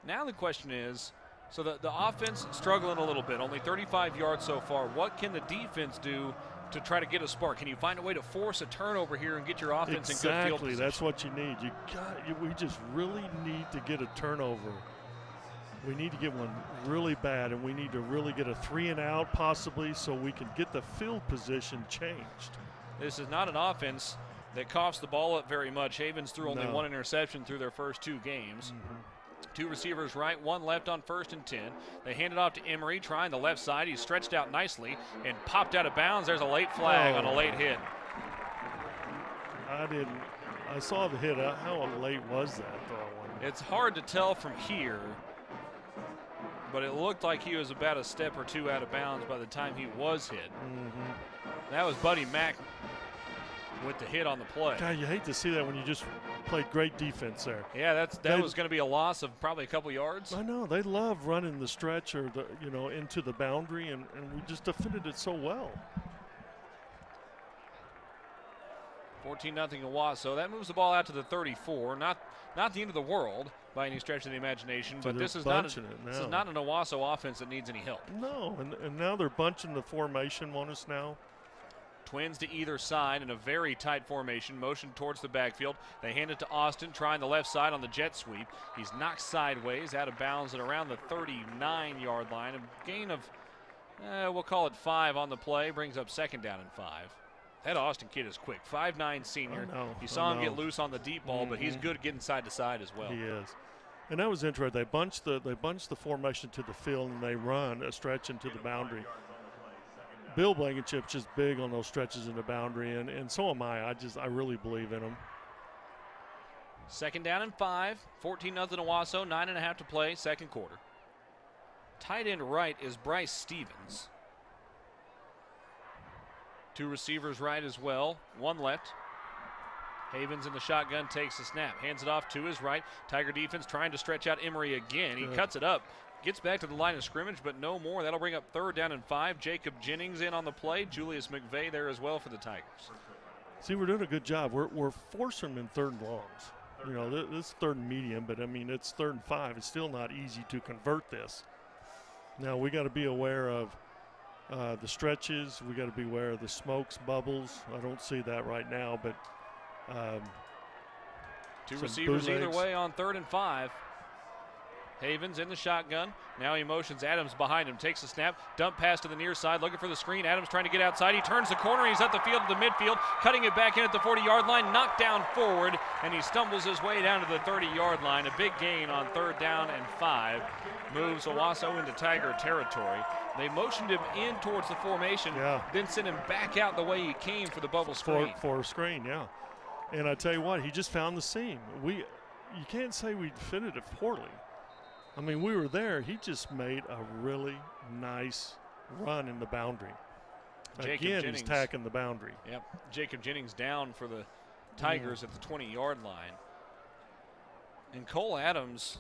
Now the question is, so the offense struggling a little bit, only 35 yards so far. What can the defense do to try to get a spark? Can you find a way to force a turnover here and get your offense in good field position? That's what you need. We just really need to get a turnover. We need to get one really bad, and we need to really get a 3 and out possibly, so we can get the field position changed. This is not an offense that coughs the ball up very much. Havens threw only 1 interception through their first 2 games. 2 receivers right, 1 left on 1st and 10. They hand it off to Emery, trying the left side. He's stretched out nicely and popped out of bounds. There's a late flag on a late hit. I saw the hit. How late was that throw? It's hard to tell from here, but it looked like he was about a step or 2 out of bounds by the time he was hit. That was Buddy Mack with the hit on the play. God, you hate to see that when you just played great defense there. Yeah, that was going to be a loss of probably a couple yards. I know. They love running the stretch or into the boundary, and we just defended it so well. 14-0 Owasso. That moves the ball out to the 34. Not the end of the world by any stretch of the imagination, but this is not an Owasso offense that needs any help. No, and now they're bunching the formation on us now. Twins to either side in a very tight formation, motion towards the backfield. They hand it to Austin, trying the left side on the jet sweep. He's knocked sideways, out of bounds at around the 39-yard line. A gain of, we'll call it 5 on the play, brings up 2nd down and 5. That Austin kid is quick, 5'9" senior. You saw him get loose on the deep ball, but he's good getting side to side as well. He is. And that was interesting. They bunched the formation to the field, and they run a stretch into the boundary. Bill Blankenship's just big on those stretches in the boundary, and so am I. I really believe in him. Second down and 5. 14-0 Owasso. 9.5 to play. Second quarter. Tight end right is Bryce Stevens. 2 receivers right as well. 1 left. Havens in the shotgun, takes the snap, hands it off to his right. Tiger defense trying to stretch out Emery again. He cuts it up, gets back to the line of scrimmage, but no more. That'll bring up third down and 5. Jacob Jennings in on the play. Julius McVeigh there as well for the Tigers. See, we're doing a good job. We're forcing them in third and longs. You know, this is third and medium, but I mean, it's 3rd and 5. It's still not easy to convert this. Now, we got to be aware of the stretches. We got to be aware of the smokes, bubbles. I don't see that right now, but 2 receivers either way on 3rd and 5. Havens in the shotgun. Now he motions Adams behind him. Takes the snap. Dump pass to the near side. Looking for the screen. Adams trying to get outside. He turns the corner. He's at the field to the midfield. Cutting it back in at the 40-yard line. Knocked down forward. And he stumbles his way down to the 30-yard line. A big gain on 3rd down and 5. Moves Owasso into Tiger territory. They motioned him in towards the formation. Then sent him back out the way he came for the bubble screen. For a screen, yeah. And I tell you what, he just found the seam. You can't say we defended it poorly. I mean, we were there. He just made a really nice run in the boundary. Again, he's tacking the boundary. Yep. Jacob Jennings down for the Tigers at the 20-yard line. And Cole Adams,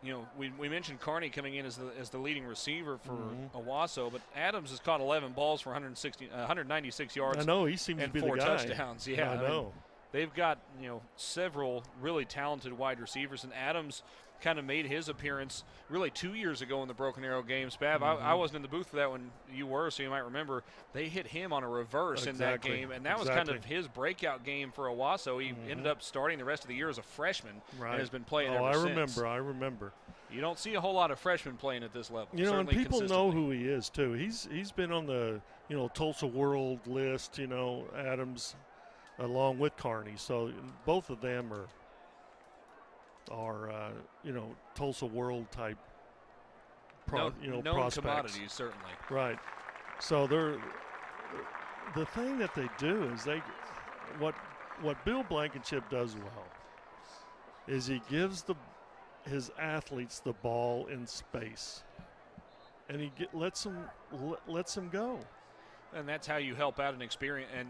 you know, we mentioned Carney coming in as the leading receiver for Owasso, but Adams has caught 11 balls for 196 yards. I know, he seems to be the guy. And 4 touchdowns. Yeah, I know. They've got, you know, several really talented wide receivers, and Adams kind of made his appearance really 2 years ago in the Broken Arrow game. Spav, I wasn't in the booth for that when you were, so you might remember. They hit him on a reverse in that game, and that was kind of his breakout game for Owasso. He ended up starting the rest of the year as a freshman and has been playing ever since. I remember. You don't see a whole lot of freshmen playing at this level. You know, and people know who he is, too. He's been on the, you know, Tulsa World list, you know, Adams, along with Carney. So both of them are you know, Tulsa World type known prospects. Commodities, certainly. Right. So the thing that they do is what Bill Blankenship does well is he gives his athletes the ball in space, and he lets them go. And that's how you help out an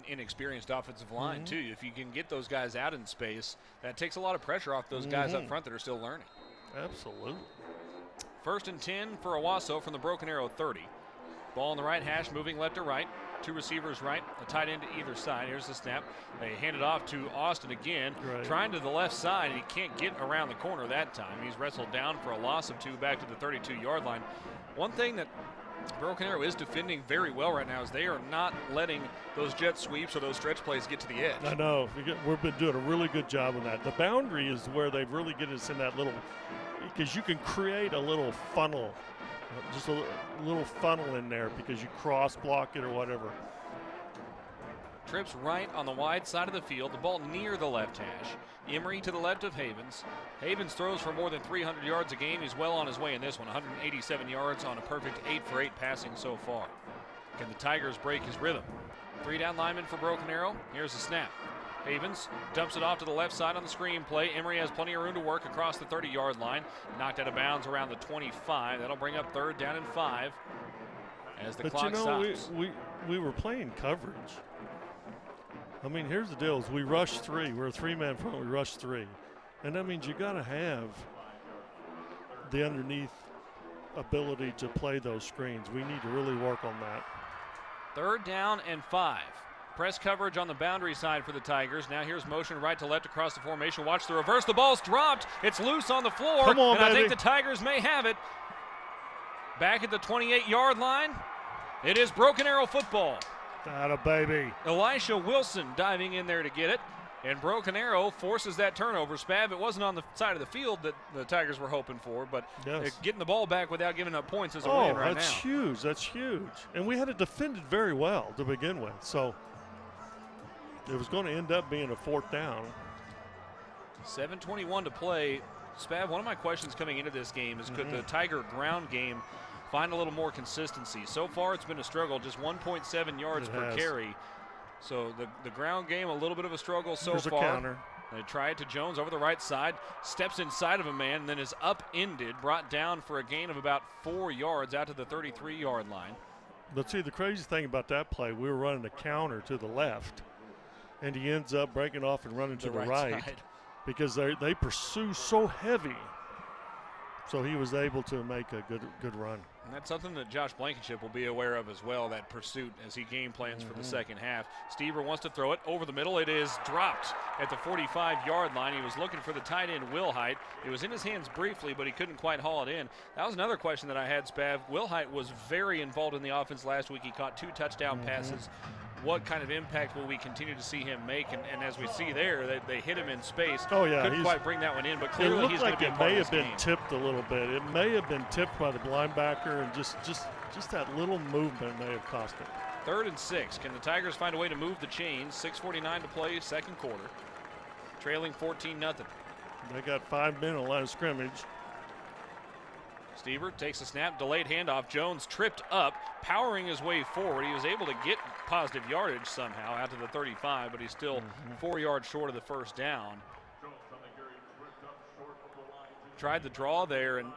inexperienced offensive line, too. If you can get those guys out in space, that takes a lot of pressure off those guys up front that are still learning. Absolutely. 1st and 10 for Owasso from the Broken Arrow 30. Ball on the right hash, moving left to right. 2 receivers right, a tight end to either side. Here's the snap. They hand it off to Austin again, trying to the left side, and he can't get around the corner that time. He's wrestled down for a loss of 2 back to the 32-yard line. One thing that Broken Arrow is defending very well right now is they are not letting those jet sweeps or those stretch plays get to the edge. I know. We've been doing a really good job on that. The boundary is where they really get us in that little, because you can create a little funnel, just a little funnel in there because you cross block it or whatever. Trips right on the wide side of the field, the ball near the left hash. Emery to the left of Havens. Havens throws for more than 300 yards a game. He's well on his way in this one, 187 yards on a perfect 8 for 8 passing so far. Can the Tigers break his rhythm? 3 down lineman for Broken Arrow. Here's the snap. Havens dumps it off to the left side on the screen play. Emery has plenty of room to work across the 30-yard line. Knocked out of bounds around the 25. That'll bring up 3rd down and 5 as the clock stops. We were playing coverage. I mean, here's the deal: is we rush 3. We're a 3-man front. We rush 3, and that means you got to have the underneath ability to play those screens. We need to really work on that. 3rd down and 5. Press coverage on the boundary side for the Tigers. Now here's motion right to left across the formation. Watch the reverse. The ball's dropped. It's loose on the floor. Come on, and baby. I think the Tigers may have it. Back at the 28-yard line. It is Broken Arrow football. Atta baby. Elisha Wilson diving in there to get it. And Broken Arrow forces that turnover. Spav, it wasn't on the side of the field that the Tigers were hoping for, but getting the ball back without giving up points is a win right now. That's huge. That's huge. And we had it defended very well to begin with. So it was going to end up being a 4th down. 7:21 to play. Spav, one of my questions coming into this game is could the Tiger ground game find a little more consistency? So far it's been a struggle, just 1.7 yards per carry. So the ground game, a little bit of a struggle so far. There's a counter. They try it to Jones over the right side, steps inside of a man, and then is upended, brought down for a gain of about 4 yards out to the 33-yard line. But see, the crazy thing about that play, we were running a counter to the left, and he ends up breaking off and running to the right because they pursue so heavy. So he was able to make a good run. And that's something that Josh Blankenship will be aware of as well, that pursuit as he game plans for the second half. Stever wants to throw it over the middle. It is dropped at the 45-yard line. He was looking for the tight end, Wilhite. It was in his hands briefly, but he couldn't quite haul it in. That was another question that I had, Spav. Wilhite was very involved in the offense last week. He caught 2 touchdown passes. What kind of impact will we continue to see him make? And as we see there, they hit him in space. Oh, yeah. Couldn't quite bring that one in, but clearly he's going to be a part of this game. It looked like it may have been tipped a little bit. It may have been tipped by the linebacker, and just that little movement may have cost him. 3rd and 6. Can the Tigers find a way to move the chains? 6:49 to play, second quarter. Trailing 14-0. They got 5 men on the line of scrimmage. Stever takes a snap, delayed handoff. Jones tripped up, powering his way forward. He was able to get positive yardage somehow out to the 35, but he's still 4 yards short of the first down. Tried the draw there, and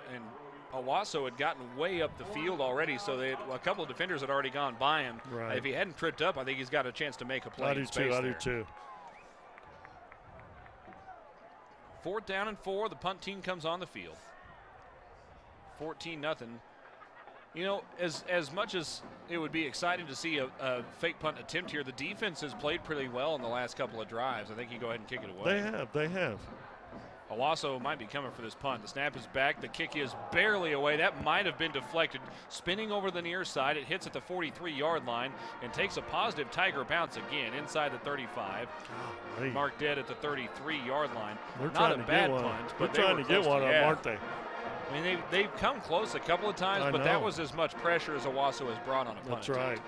Owasso had gotten way up the field already, so a couple of defenders had already gone by him. Right. If he hadn't tripped up, I think he's got a chance to make a play in space. I do too. 4th down and 4. The punt team comes on the field. 14-0. You know, as much as it would be exciting to see a fake punt attempt here, the defense has played pretty well in the last couple of drives. I think you go ahead and kick it away. They have. Owasso might be coming for this punt. The snap is back. The kick is barely away. That might have been deflected. Spinning over the near side. It hits at the 43-yard line and takes a positive Tiger bounce again inside the 35. Golly. Marked dead at the 33-yard line. They're Not a bad punt, but they're trying to get one up, aren't they? I mean, they've come close a couple of times, but that was as much pressure as Owasso has brought on a punt. That's right.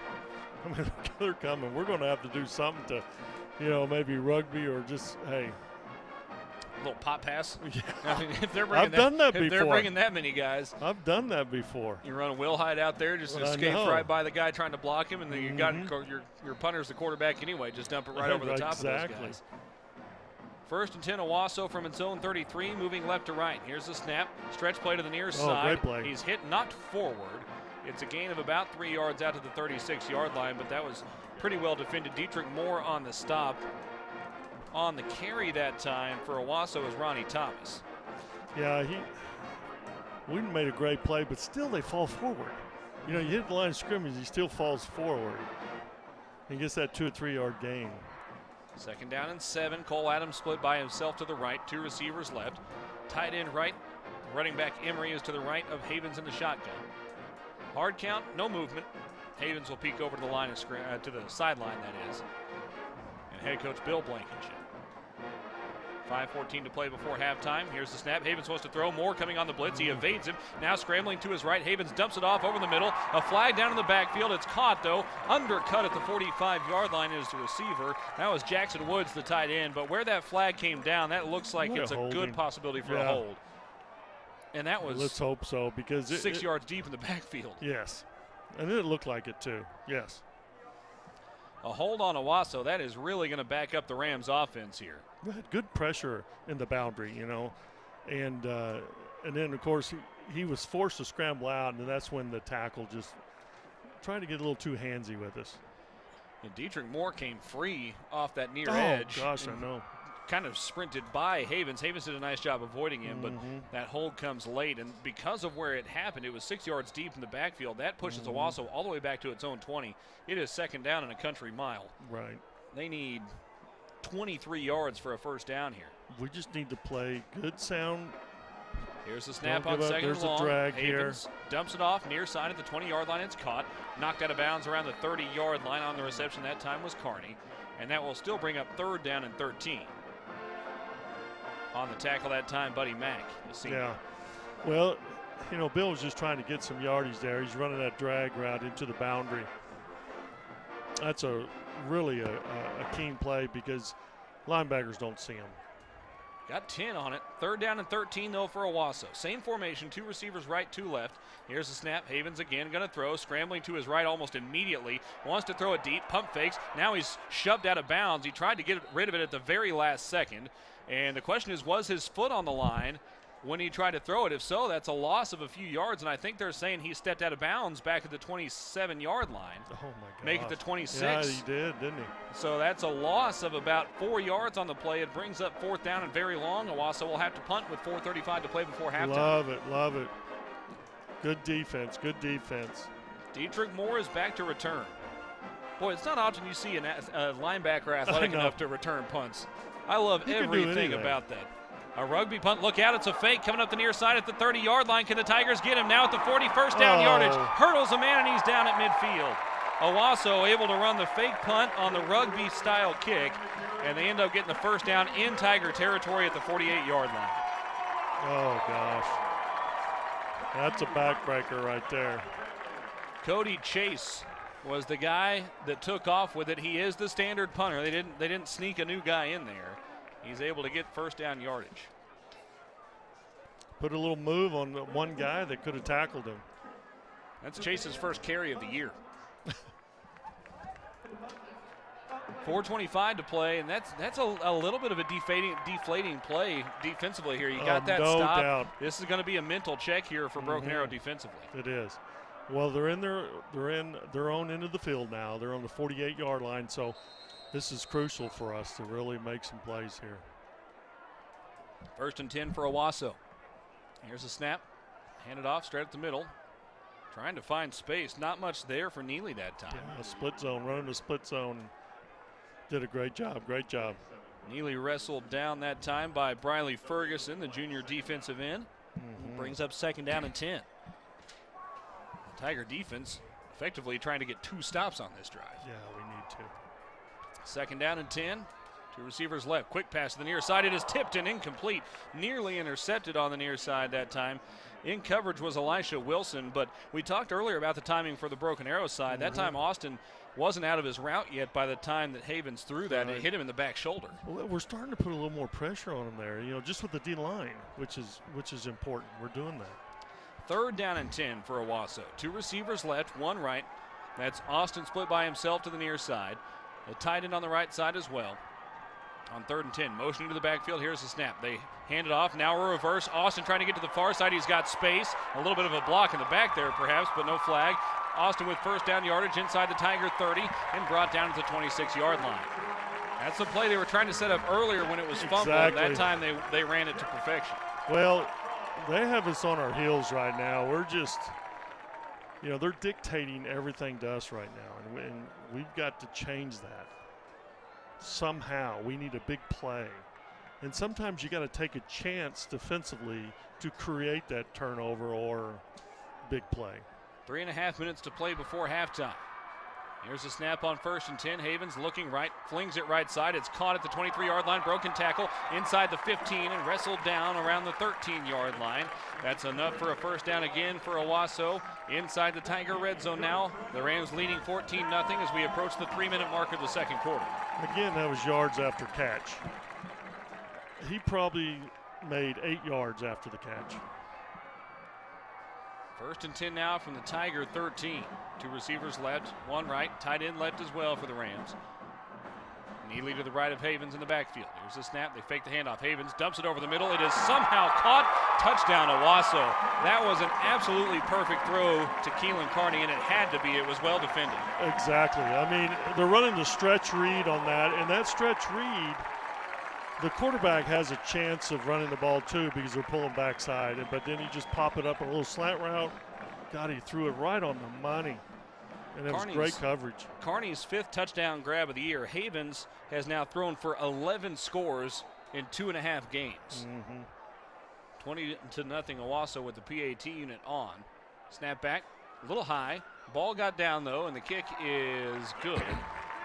I mean, they're coming. We're going to have to do something to, maybe rugby or just, hey. A little pop pass. Yeah. I mean, if they're I've done that before. If they're bringing that many guys. I've done that before. You run a Wilhite out there, just escapes right by the guy trying to block him, and then you got your punter's the quarterback anyway. Just dump it right over the top of those guys. 1st and 10, Owasso from its own 33, moving left to right. Here's the snap. Stretch play to the near side. Great play. He's hit knocked forward. It's a gain of about 3 yards out to the 36-yard line, but that was pretty well defended. Dietrich Moore on the stop. On the carry that time for Owasso is Ronnie Thomas. Yeah, we made a great play, but still they fall forward. You hit the line of scrimmage, he still falls forward. He gets that 2 or 3 yard gain. 2nd down and 7. Cole Adams split by himself to the right. 2 receivers left. Tight end right. Running back Emery is to the right of Havens in the shotgun. Hard count, no movement. Havens will peek over to the line of to the sideline, that is. And head coach Bill Blankenship. 5:14 to play before halftime. Here's the snap. Havens wants to throw. Moore coming on the blitz. He evades him. Now scrambling to his right. Havens dumps it off over the middle. A flag down in the backfield. It's caught, though. Undercut at the 45-yard line is the receiver. That was Jackson Woods, the tight end. But where that flag came down, that looks like it's a good possibility for a hold. And that was, let's hope so, because 6 yards deep in the backfield. Yes. And it looked like it, too. Yes. A hold on Owasso. That is really going to back up the Rams' offense here. Good pressure in the boundary, and then of course he was forced to scramble out, and that's when the tackle just tried to get a little too handsy with us. And Dietrich Moore came free off that near edge. Oh gosh, I know. Kind of sprinted by Havens. Havens did a nice job avoiding him, but that hold comes late, and because of where it happened, it was 6 yards deep in the backfield. That pushes Owasso all the way back to its own 20. It is 2nd down and a country mile. Right. They need 23 yards for a first down here. We just need to play good sound. Here's the snap on 2nd and long. There's a drag Havens here. Dumps it off near side at the 20-yard line. It's caught. Knocked out of bounds around the 30-yard line. On the reception that time was Carney. And that will still bring up 3rd down and 13. On the tackle that time, Buddy Mack. Yeah. Well, Bill was just trying to get some yardage there. He's running that drag route into the boundary. That's really a keen play because linebackers don't see him. Got 10 on it. 3rd down and 13, though, for Owasso. Same formation, 2 receivers right, 2 left. Here's the snap. Havens again going to throw, scrambling to his right almost immediately. Wants to throw it deep, pump fakes. Now he's shoved out of bounds. He tried to get rid of it at the very last second. And the question is, was his foot on the line when he tried to throw it? If so, that's a loss of a few yards, and I think they're saying he stepped out of bounds back at the 27-yard line. Oh, my God. Make it the 26. Yeah, he did, didn't he? So that's a loss of about 4 yards on the play. It brings up 4th down and very long. Owasso will have to punt with 4:35 to play before halftime. Love it, love it. Good defense, good defense. Dietrich Moore is back to return. Boy, it's not often you see a linebacker athletic enough to return punts. I love everything about that. A rugby punt, look out, it's a fake coming up the near side at the 30-yard line. Can the Tigers get him now at the 41st down yardage? Hurdles a man and he's down at midfield. Owasso able to run the fake punt on the rugby-style kick, and they end up getting the 1st down in Tiger territory at the 48-yard line. Oh, gosh. That's a backbreaker right there. Cody Chase was the guy that took off with it. He is the standard punter. They didn't sneak a new guy in there. He's able to get 1st down yardage. Put a little move on the one guy that could have tackled him. That's Chase's 1st carry of the year. 4:25 to play, and that's a little bit of a deflating play defensively here. You got that no stop. doubt. This is going to be a mental check here for Broken Arrow defensively. It is. Well, they're in their own end of the field now. They're on the 48-yard line, so this is crucial for us to really make some plays here. 1st and 10 for Owasso. Here's a snap. Hand it off straight up the middle. Trying to find space. Not much there for Neely that time. Yeah, a split zone, running a split zone. Did a great job, great job. Neely wrestled down that time by Briley Ferguson, the junior defensive end. Brings up 2nd down and 10. Tiger defense effectively trying to get 2 stops on this drive. Yeah, we need to. 2nd down and 10. 2 receivers left. Quick pass to the near side. It is tipped and incomplete. Nearly intercepted on the near side that time. In coverage was Elisha Wilson, but we talked earlier about the timing for the Broken Arrow side. That time Austin wasn't out of his route yet by the time that Havens threw that. It hit him in the back shoulder. Well, we're starting to put a little more pressure on him there, just with the D-line, which is important. We're doing that. 3rd down and 10 for Owasso. 2 receivers left, 1 right. That's Austin split by himself to the near side. A tight end on the right side as well. On 3rd and 10, motioning to the backfield. Here's the snap. They hand it off. Now a reverse. Austin trying to get to the far side. He's got space. A little bit of a block in the back there perhaps, but no flag. Austin with 1st down yardage inside the Tiger 30 and brought down to the 26-yard line. That's the play they were trying to set up earlier when it was fumbled. Exactly. That time they ran it to perfection. Well, they have us on our heels right now. We're just, they're dictating everything to us right now, and we've got to change that. Somehow, we need a big play. And sometimes you got to take a chance defensively to create that turnover or big play. 3.5 minutes to play before halftime. Here's a snap on 1st and 10. Havens looking right, flings it right side. It's caught at the 23-yard line. Broken tackle inside the 15 and wrestled down around the 13-yard line. That's enough for a 1st down again for Owasso. Inside the Tiger red zone now. The Rams leading 14-0 as we approach the 3-minute mark of the 2nd quarter. Again, that was yards after catch. He probably made 8 yards after the catch. 1st and 10 now from the Tiger 13. 2 receivers left, 1 right, tight end left as well for the Rams. Neely to the right of Havens in the backfield. Here's the snap. They fake the handoff. Havens dumps it over the middle. It is somehow caught. Touchdown Owasso. That was an absolutely perfect throw to Keelan Carney, and it had to be. It was well defended. Exactly. I mean, they're running the stretch read on that, and that stretch read, the quarterback has a chance of running the ball too because they're pulling backside, but then you just pop it up a little slant route. God, he threw it right on the money. And it was great coverage. Carney's 5th touchdown grab of the year. Havens has now thrown for 11 scores in 2.5 games. 20-0 Owasso with the PAT unit on. Snap back, a little high. Ball got down though, and the kick is good.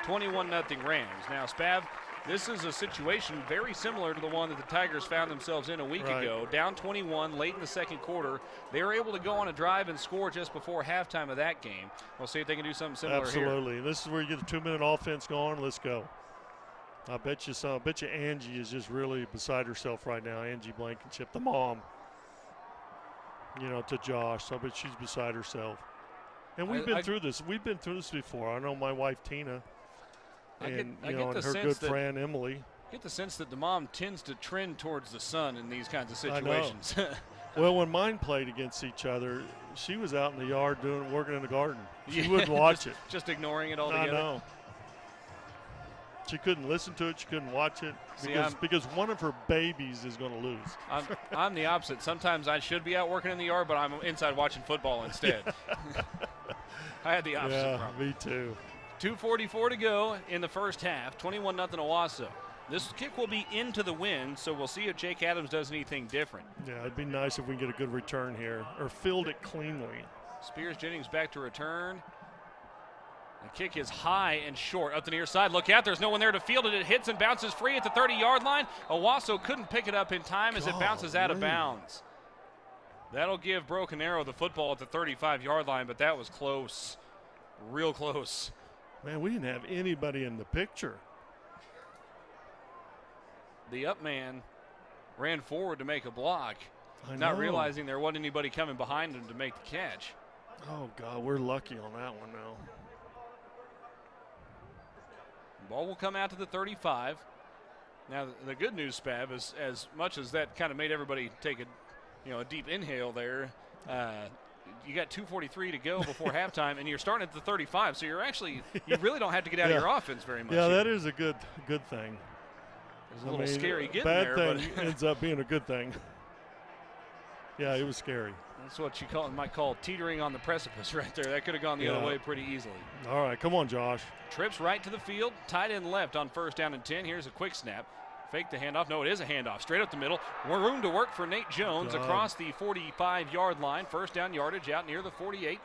21-0 Rams. Now, Spav, this is a situation very similar to the one that the Tigers found themselves in a week ago. Down 21 late in the 2nd quarter. They were able to go on a drive and score just before halftime of that game. We'll see if they can do something similar here. Absolutely. This is where you get the 2-minute offense going. Let's go. I bet you Angie is just really beside herself right now. Angie Blankenship, the mom, to Josh. So I bet she's beside herself. And we've been through this. We've been through this before. I know my wife Tina, and her good friend Emily. I get the sense that the mom tends to trend towards the son in these kinds of situations. I know. Well, when mine played against each other, she was out in the yard working in the garden. She wouldn't watch it. Just ignoring it altogether. I know. She couldn't listen to it. She couldn't watch it because one of her babies is going to lose. I'm the opposite. Sometimes I should be out working in the yard, but I'm inside watching football instead. I had the opposite problem. Me too. 2:44 to go in the first half. 21-0 Owasso. This kick will be into the wind, so we'll see if Jake Adams does anything different. Yeah, it'd be nice if we can get a good return here or field it cleanly. Spears Jennings back to return. The kick is high and short up the near side. Look out, there's no one there to field it. It hits and bounces free at the 30-yard line. Owasso couldn't pick it up in time as it bounces out of bounds. That'll give Broken Arrow the football at the 35-yard line, but that was close, real close. Man, we didn't have anybody in the picture. The up man ran forward to make a block, not realizing there wasn't anybody coming behind him to make the catch. Oh, God, we're lucky on that one now. Ball will come out to the 35. Now, the good news, Spav, is as much as that kind of made everybody take a deep inhale there, you got 2:43 to go before halftime, and you're starting at the 35, so you really don't have to get out of your offense very much. Yeah, that is a good thing. It was a little scary getting there. Bad thing ends up being a good thing. Yeah, it was scary. That's what you might call teetering on the precipice right there. That could have gone the other way pretty easily. All right, come on, Josh. Trips right to the field, tight end left on 1st down and 10. Here's a quick snap. Fake the handoff. No, it is a handoff. Straight up the middle. More room to work for Nate Jones across the 45-yard line. 1st down yardage out near the 48.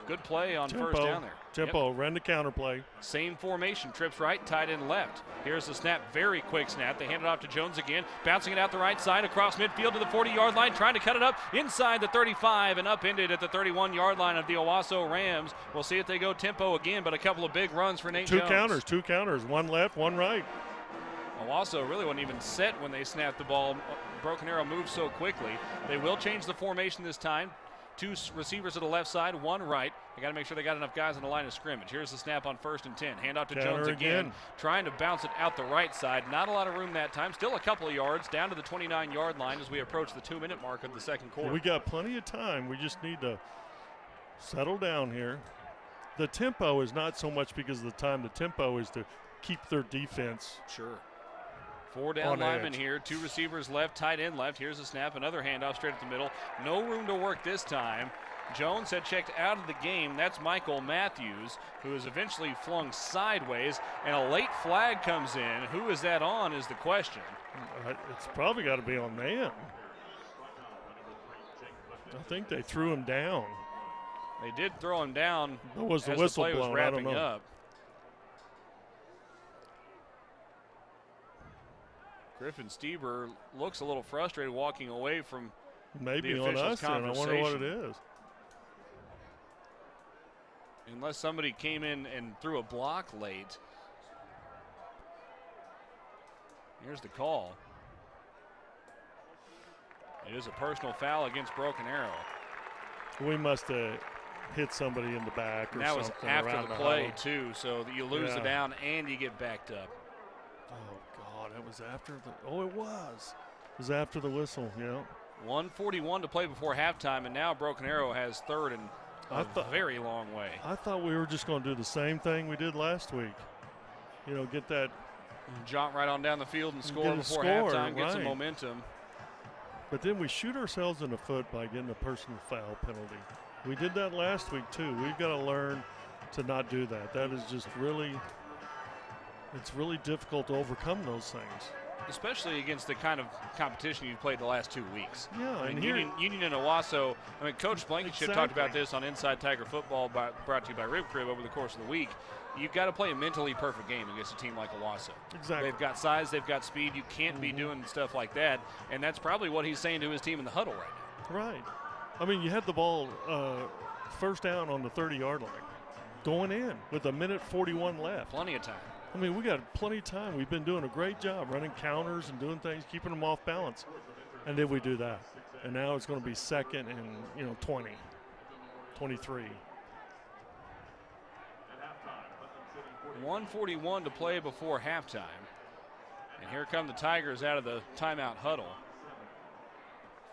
Good play on 1st down there. Tempo, ran the counter play. Same formation, trips right, tight end left. Here's the snap, very quick snap. They hand it off to Jones again, bouncing it out the right side across midfield to the 40-yard line, trying to cut it up inside the 35 and upended at the 31-yard line of the Owasso Rams. We'll see if they go tempo again, but a couple of big runs for Nate Jones. Two counters, one left, one right. Owasso really wasn't even set when they snapped the ball. Broken Arrow moved so quickly. They will change the formation this time. 2 receivers to the left side, 1 right. They got to make sure they got enough guys on the line of scrimmage. Here's the snap on 1st and 10. Hand off to Jones again. Trying to bounce it out the right side. Not a lot of room that time. Still a couple of yards down to the 29-yard line as we approach the 2-minute mark of the second quarter. We got plenty of time. We just need to settle down here. The tempo is not so much because of the time. The tempo is to keep their defense. Sure. 4 down linemen here, 2 receivers left, tight end left. Here's a snap, another handoff straight at the middle. No room to work this time. Jones had checked out of the game. That's Michael Matthews, who is eventually flung sideways, and a late flag comes in. Who is that on is the question. It's probably got to be on them. I think they threw him down. They did throw him down was the as whistle the play was blown? wrapping I don't know. up. Griffin Stieber looks a little frustrated walking away from maybe the on officials' us, and I wonder what it is. Unless somebody came in and threw a block late. Here's the call. It is a personal foul against Broken Arrow. We must have hit somebody in the back or that something. That was after around the play, huddle. too, so that you lose the down and you get backed up. Oh, God, it was after the – oh, it was. It was after the whistle, yeah. 1:41 to play before halftime, and now Broken Arrow has 3rd and a very long way. I thought we were just going to do the same thing we did last week. You know, get that – jaunt right on down the field and score before halftime, get some momentum. But then we shoot ourselves in the foot by getting a personal foul penalty. We did that last week, too. We've got to learn to not do that. That is just really – it's really difficult to overcome those things. Especially against the kind of competition you've played the last 2 weeks. Yeah, I mean, Union and Owasso. I mean, Coach Blankenship talked about this on Inside Tiger Football, brought to you by Rib Crib over the course of the week. You've got to play a mentally perfect game against a team like Owasso. Exactly. They've got size, they've got speed. You can't be doing stuff like that, and that's probably what he's saying to his team in the huddle right now. Right. I mean, you had the ball 1st down on the 30-yard line, going in with 1:41 left. Plenty of time. I mean, we got plenty of time. We've been doing a great job running counters and doing things, keeping them off balance. And then we do that. And now it's going to be 2nd and, 20, 23. 1:41 to play before halftime. And here come the Tigers out of the timeout huddle.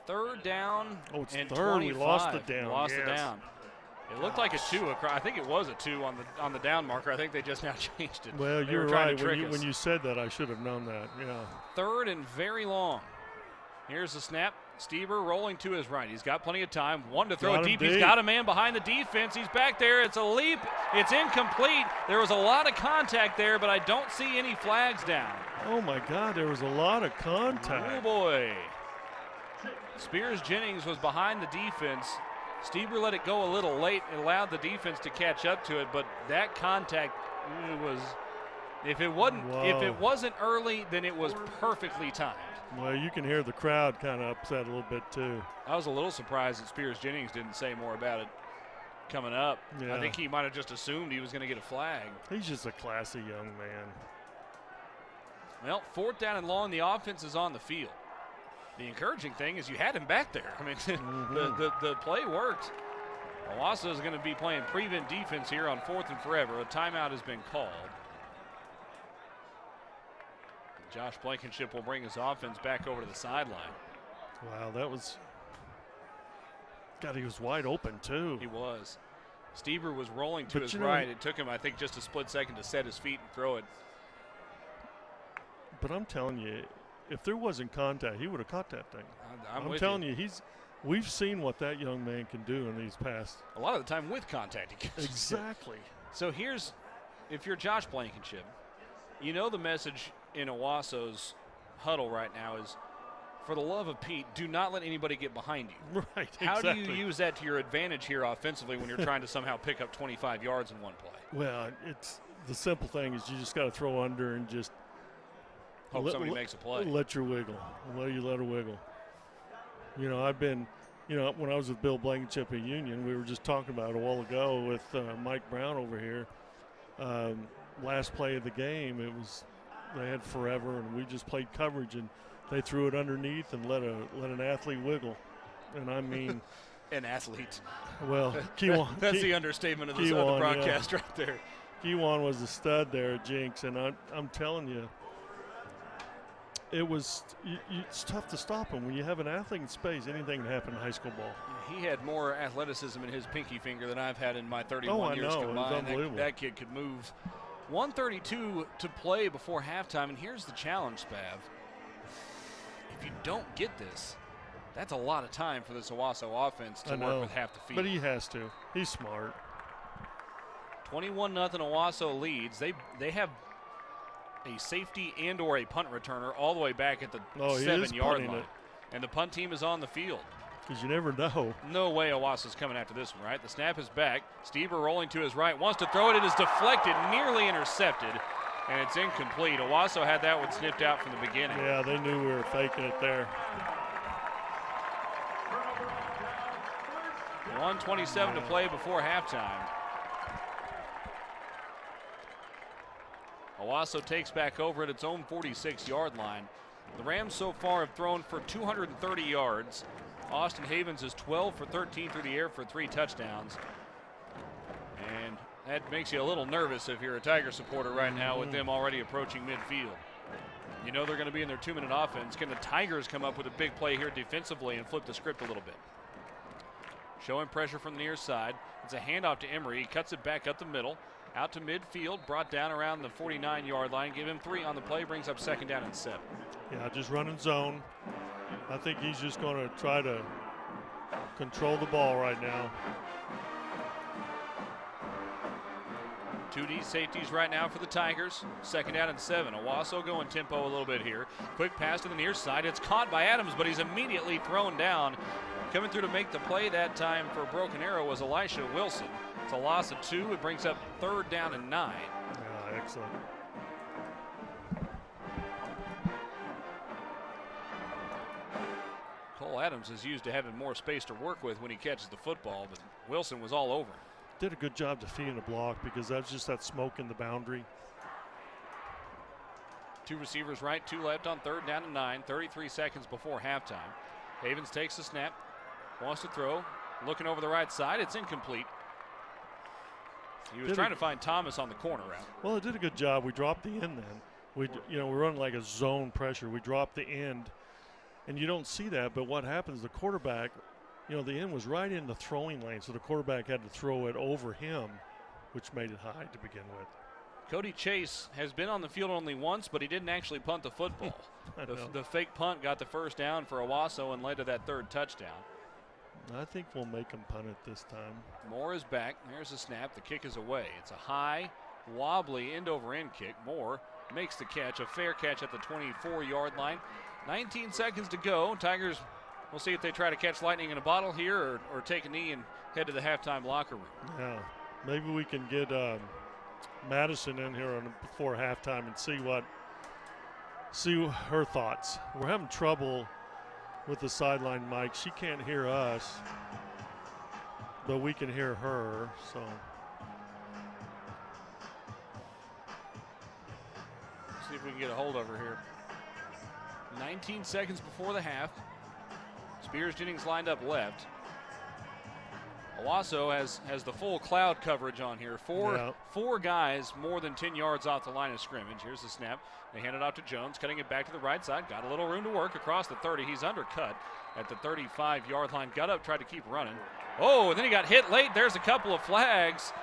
3rd down it's and 3rd. 25. We lost the down. Lost the down. It looked like a 2 across. I think it was a 2 on the down marker. I think they just now changed it. Well, They you're were trying right. to trick When us. you said that, I should have known that. Yeah. 3rd and very long. Here's the snap. Stieber rolling to his right. He's got plenty of time. One to throw Got it him deep. He's deep. got a man behind the defense. He's back there. It's a leap. It's incomplete. There was a lot of contact there, but I don't see any flags down. Oh, my God. There was a lot of Oh, contact. boy. Spears Jennings was behind the defense. Stieber let it go a little late. It allowed the defense to catch up to it, but that contact was, if it wasn't early, then it was perfectly timed. Well, you can hear the crowd kind of upset a little bit, too. I was a little surprised that Spears Jennings didn't say more about it coming up. Yeah. I think he might have just assumed he was going to get a flag. He's just a classy young man. Well, 4th down and long, the offense is on the field. The encouraging thing is you had him back there. I mean, the play worked. Owasso is going to be playing prevent defense here on 4th and forever. A timeout has been called. Josh Blankenship will bring his offense back over to the sideline. Wow, that was – God, he was wide open, too. He was. Stieber was rolling to But his you know, right. It took him, I think, just a split second to set his feet and throw it. But I'm telling you, if there wasn't contact, he would have caught that thing. I'm I'm with telling you, we've seen what that young man can do in these past. A lot of the time with contact. He catches it. Exactly. So here's, if you're Josh Blankenship, you know the message in Owasso's huddle right now is, for the love of Pete, do not let anybody get behind you. Right, How exactly. do you use that to your advantage here offensively when you're trying to somehow pick up 25 yards in one play? Well, it's the simple thing is you just got to throw under and just Hope somebody makes a play. Let her wiggle. Let her wiggle. You know, I've been, when I was with Bill Blankenship at Union, we were just talking about it a while ago with Mike Brown over here. Last play of the game, they had forever, and we just played coverage, and they threw it underneath and let an athlete wiggle. And I mean, An athlete. well, Keywan. That's the understatement of the Keywan, broadcast right there. Keywan was a stud there at Jinx, and I'm telling you, it's tough to stop him. When you have an athlete in space, anything can happen in high school ball. He had more athleticism in his pinky finger than I've had in my 31 years know. It was combined. unbelievable. That kid could move. 1:32 to play before halftime, and here's the challenge, Spav. If you don't get this, that's a lot of time for this Owasso offense to work with half the field. But he has to. He's smart. 21-0 Owasso leads. They have a safety and or a punt returner all the way back at the 7-yard line. And the punt team is on the field. Because you never know. No way Owasso's coming after this one, right? The snap is back. Stieber rolling to his right, wants to throw it. It is deflected, nearly intercepted, and it's incomplete. Owasso had that one snipped out from the beginning. Yeah, they knew we were faking it there. 1:27 to play before halftime. Owasso takes back over at its own 46-yard line. The Rams so far have thrown for 230 yards. Austin Havens is 12 for 13 through the air for 3 touchdowns. And that makes you a little nervous if you're a Tiger supporter right now with them already approaching midfield. You know they're going to be in their 2-minute offense. Can the Tigers come up with a big play here defensively and flip the script a little bit? Showing pressure from the near side. It's a handoff to Emery. He cuts it back up the middle. Out to midfield, brought down around the 49-yard line. Give him 3 on the play, brings up 2nd down and 7. Yeah, just running zone. I think he's just going to try to control the ball right now. 2D safeties right now for the Tigers. 2nd down and 7. Owasso going tempo a little bit here. Quick pass to the near side. It's caught by Adams, but he's immediately thrown down. Coming through to make the play that time for Broken Arrow was Elisha Wilson. It's a loss of 2. It brings up 3rd down and 9. Yeah, excellent. Cole Adams is used to having more space to work with when he catches the football, but Wilson was all over. Did a good job defeating the block because that's just that smoke in the boundary. Two receivers right, two left on 3rd down and 9, 33 seconds before halftime. Havens takes the snap, wants to throw, looking over the right side. It's incomplete. He was trying to find Thomas on the corner route. Well, it did a good job. We dropped the end then. We run like a zone pressure. We dropped the end, and you don't see that. But what happens, the quarterback, the end was right in the throwing lane, so the quarterback had to throw it over him, which made it high to begin with. Cody Chase has been on the field only once, but he didn't actually punt the football. The fake punt got the first down for Owasso and led to that 3rd touchdown. I think we'll make him punt it this time. Moore is back. There's the snap. The kick is away. It's a high, wobbly end-over-end kick. Moore makes the catch, a fair catch at the 24-yard line. 19 seconds to go. Tigers, we'll see if they try to catch lightning in a bottle here or take a knee and head to the halftime locker room. Yeah, maybe we can get Madison in here before halftime and see her thoughts. We're having trouble with the sideline mic. She can't hear us, but we can hear her. So see if we can get a hold of her here. 19 seconds before the half. Spears Jennings lined up left. Owasso has the full cloud coverage on here. Four guys more than 10 yards off the line of scrimmage. Here's the snap. They hand it off to Jones, cutting it back to the right side. Got a little room to work across the 30. He's undercut at the 35-yard line. Got up, tried to keep running. Oh, and then he got hit late. There's a couple of flags.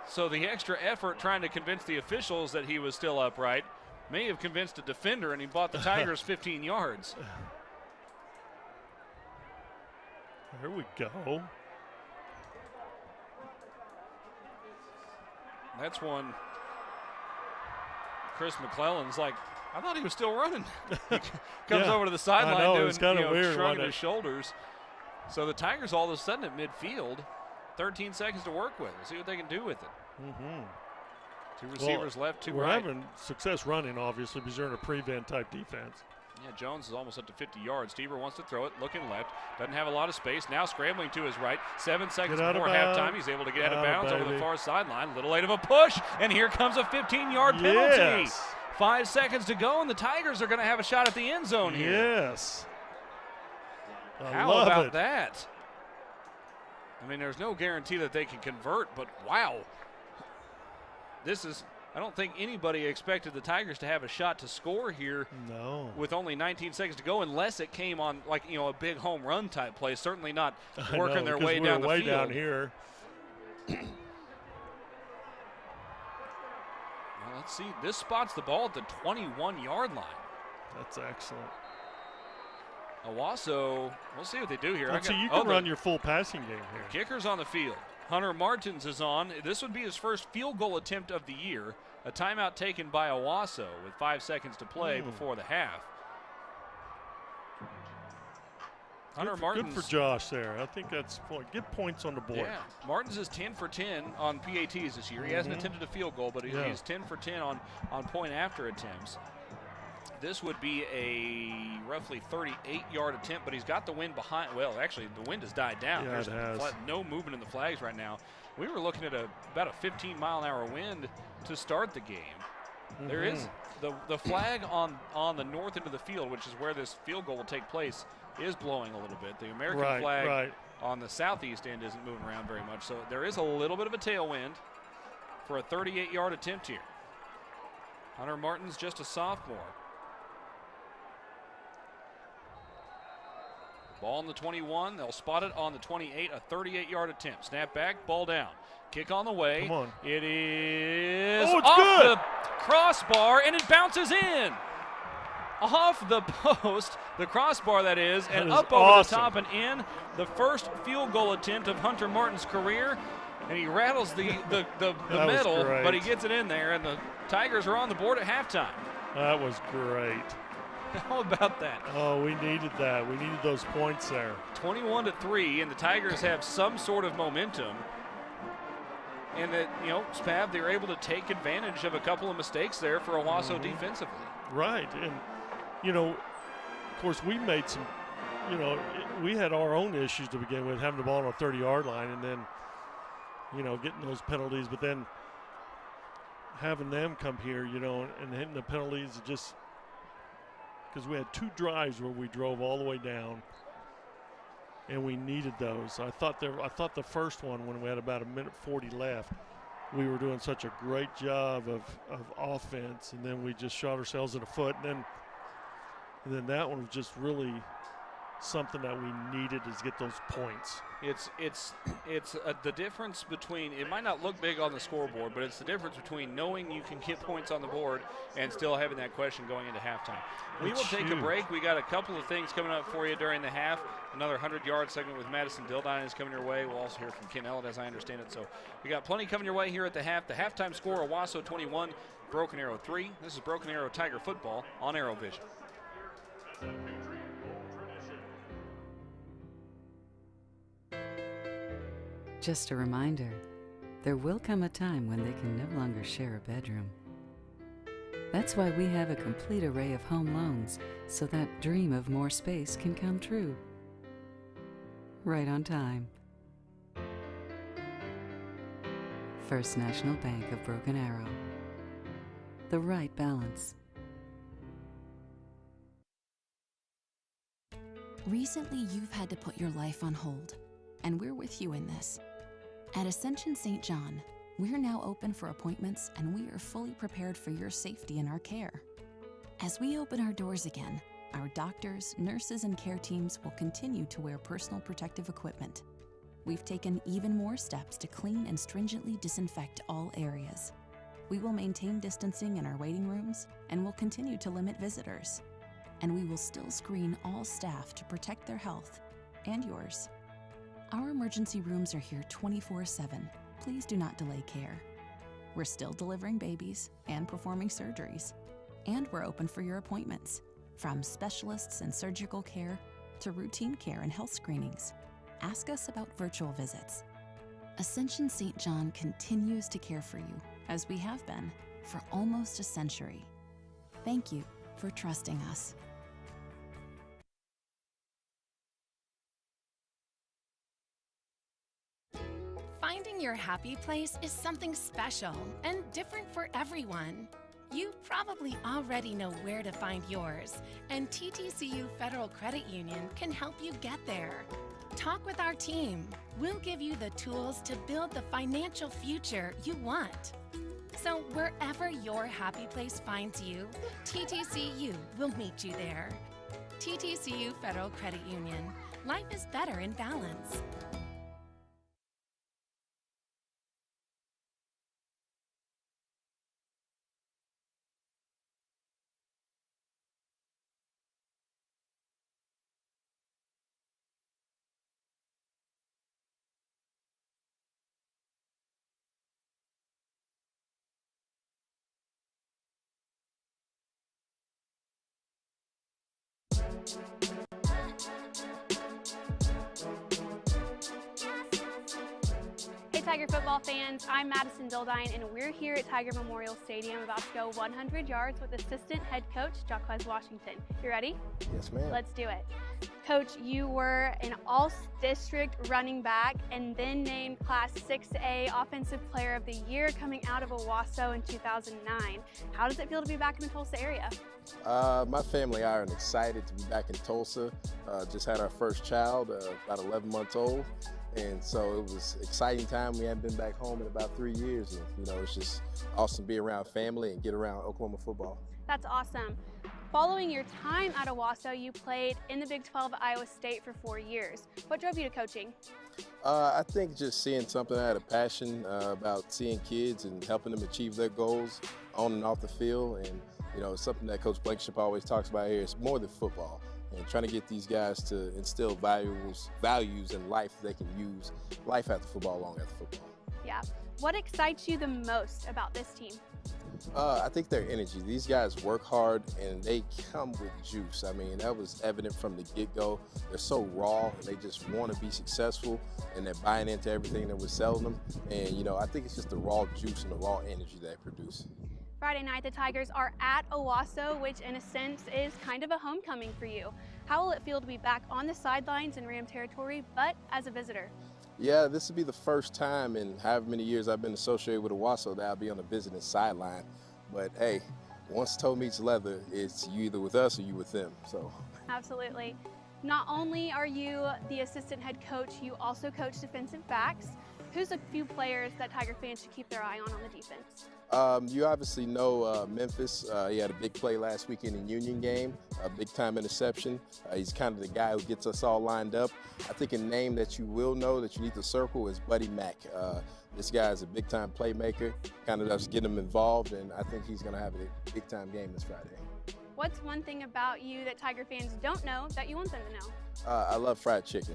So the extra effort trying to convince the officials that he was still upright may have convinced a defender, and he bought the Tigers 15 yards. Here we go. That's one. Chris McClellan's like, I thought he was still running. He comes over to the sideline doing, weird, shrugging his shoulders. So the Tigers all of a sudden at midfield, 13 seconds to work with. We'll see what they can do with it. Mm-hmm. Two receivers left, two we're right. We're having success running, obviously, because you're in a prevent type defense. Yeah, Jones is almost up to 50 yards. Stever wants to throw it, looking left. Doesn't have a lot of space. Now scrambling to his right. 7 seconds before halftime. He's able to get out of bounds over the far sideline. Little late of a push, and here comes a 15-yard penalty. 5 seconds to go, and the Tigers are going to have a shot at the end zone here. Yes. How about that? I mean, there's no guarantee that they can convert, but wow. I don't think anybody expected the Tigers to have a shot to score here. No. With only 19 seconds to go, unless it came on a big home run type play. Certainly not working their way down the field. Down here. Well, let's see. This spots the ball at the 21-yard line. That's excellent. Owasso, we'll see what they do here. So you can run your full passing game here. Kicker's on the field. Hunter Martins is on. This would be his first field goal attempt of the year. A timeout taken by Owasso with 5 seconds to play before the half. Hunter Martins. Good for Josh there. I think that's point. Get points on the board. Yeah, Martins is 10 for 10 on PATs this year. He hasn't attempted a field goal, but he's 10 for 10 on point after attempts. This would be a roughly 38-yard attempt, but he's got the wind behind. Well, actually, the wind has died down. Yeah, There's it has. no movement in the flags right now. We were looking at about a 15-mile-an-hour wind to start the game. There is the flag on the north end of the field, which is where this field goal will take place, is blowing a little bit. The American flag on the southeast end isn't moving around very much, so there is a little bit of a tailwind for a 38-yard attempt here. Hunter Martin's just a sophomore. Ball on the 21. They'll spot it on the 28. A 38-yard attempt. Snap back, ball down. Kick on the way. Come on. It is off the crossbar, and it bounces in. Off the post, the crossbar that is, and up over the top and in. The first field goal attempt of Hunter Martin's career, and he rattles the metal, but he gets it in there, and the Tigers are on the board at halftime. That was great. How about that? Oh, we needed that. We needed those points there. 21-3, and the Tigers have some sort of momentum. And that, Spav, they were able to take advantage of a couple of mistakes there for Owasso defensively. Right. And, of course, we made some, we had our own issues to begin with, having the ball on a 30-yard line and then, getting those penalties. But then having them come here, you know, and hitting the penalties, just because we had 2 drives where we drove all the way down, and we needed those. I thought the first one, when we had about 1:40 left, we were doing such a great job of offense, and then we just shot ourselves in the foot, and then that one was just really something that we needed to get those points. It's the difference between, it might not look big on the scoreboard, but it's the difference between knowing you can get points on the board and still having that question going into halftime. We will take a break. We got a couple of things coming up for you during the half. Another 100-yard segment with Madison Dildine is coming your way. We'll also hear from Ken Ellett, as I understand it. So we got plenty coming your way here at the half. The halftime score, Owasso 21, Broken Arrow 3. This is Broken Arrow Tiger football on ArrowVision. Just a reminder, there will come a time when they can no longer share a bedroom. That's why we have a complete array of home loans, so that dream of more space can come true. Right on time. First National Bank of Broken Arrow. The right balance. Recently, you've had to put your life on hold, and we're with you in this. At Ascension St. John, we're now open for appointments, and we are fully prepared for your safety and our care. As we open our doors again, our doctors, nurses, and care teams will continue to wear personal protective equipment. We've taken even more steps to clean and stringently disinfect all areas. We will maintain distancing in our waiting rooms, and will continue to limit visitors. And we will still screen all staff to protect their health and yours. Our emergency rooms are here 24/7. Please do not delay care. We're still delivering babies and performing surgeries. And we're open for your appointments, from specialists and surgical care to routine care and health screenings. Ask us about virtual visits. Ascension St. John continues to care for you, as we have been for almost a century. Thank you for trusting us. Finding your happy place is something special and different for everyone. You probably already know where to find yours, and TTCU Federal Credit Union can help you get there. Talk with our team. We'll give you the tools to build the financial future you want. So wherever your happy place finds you, TTCU will meet you there. TTCU Federal Credit Union. Life is better in balance. Hey Tiger football fans, I'm Madison Dildine, and we're here at Tiger Memorial Stadium about to go 100 yards with assistant head coach Josh Washington. You ready? Yes, ma'am. Let's do it. Coach, you were an all-district running back and then named Class 6A Offensive Player of the Year coming out of Owasso in 2009. How does it feel to be back in the Tulsa area? My family and I are excited to be back in Tulsa. Just had our first child, about 11 months old. And so it was an exciting time. We hadn't been back home in about 3 years. And, you know, it's just awesome to be around family and get around Oklahoma football. That's awesome. Following your time at Owasso, you played in the Big 12 at Iowa State for 4 years. What drove you to coaching? I think just seeing something I had a passion about seeing kids and helping them achieve their goals on and off the field. And, you know, it's something that Coach Blankenship always talks about here. It's more than football. And trying to get these guys to instill values in life they can use life after football, long after football. Yeah. What excites you the most about this team? I think their energy. These guys work hard and they come with juice. I mean, that was evident from the get-go. They're so raw and they just want to be successful and they're buying into everything that we're selling them. And, you know, I think it's just the raw juice and the raw energy they produce. Friday night, the Tigers are at Owasso, which in a sense is kind of a homecoming for you. How will it feel to be back on the sidelines in Ram territory, but as a visitor? Yeah, this will be the first time in however many years I've been associated with Owasso that I'll be on the visiting sideline. But hey, once toe meets leather, it's you either with us or you with them. So. Absolutely. Not only are you the assistant head coach, you also coach defensive backs. Who's a few players that Tiger fans should keep their eye on the defense? You obviously know Memphis. He had a big play last week in the Union game, a big-time interception. He's kind of the guy who gets us all lined up. I think a name that you will know that you need to circle is Buddy Mack. This guy is a big-time playmaker, kind of just get him involved, and I think he's going to have a big-time game this Friday. What's one thing about you that Tiger fans don't know that you want them to know? I love fried chicken.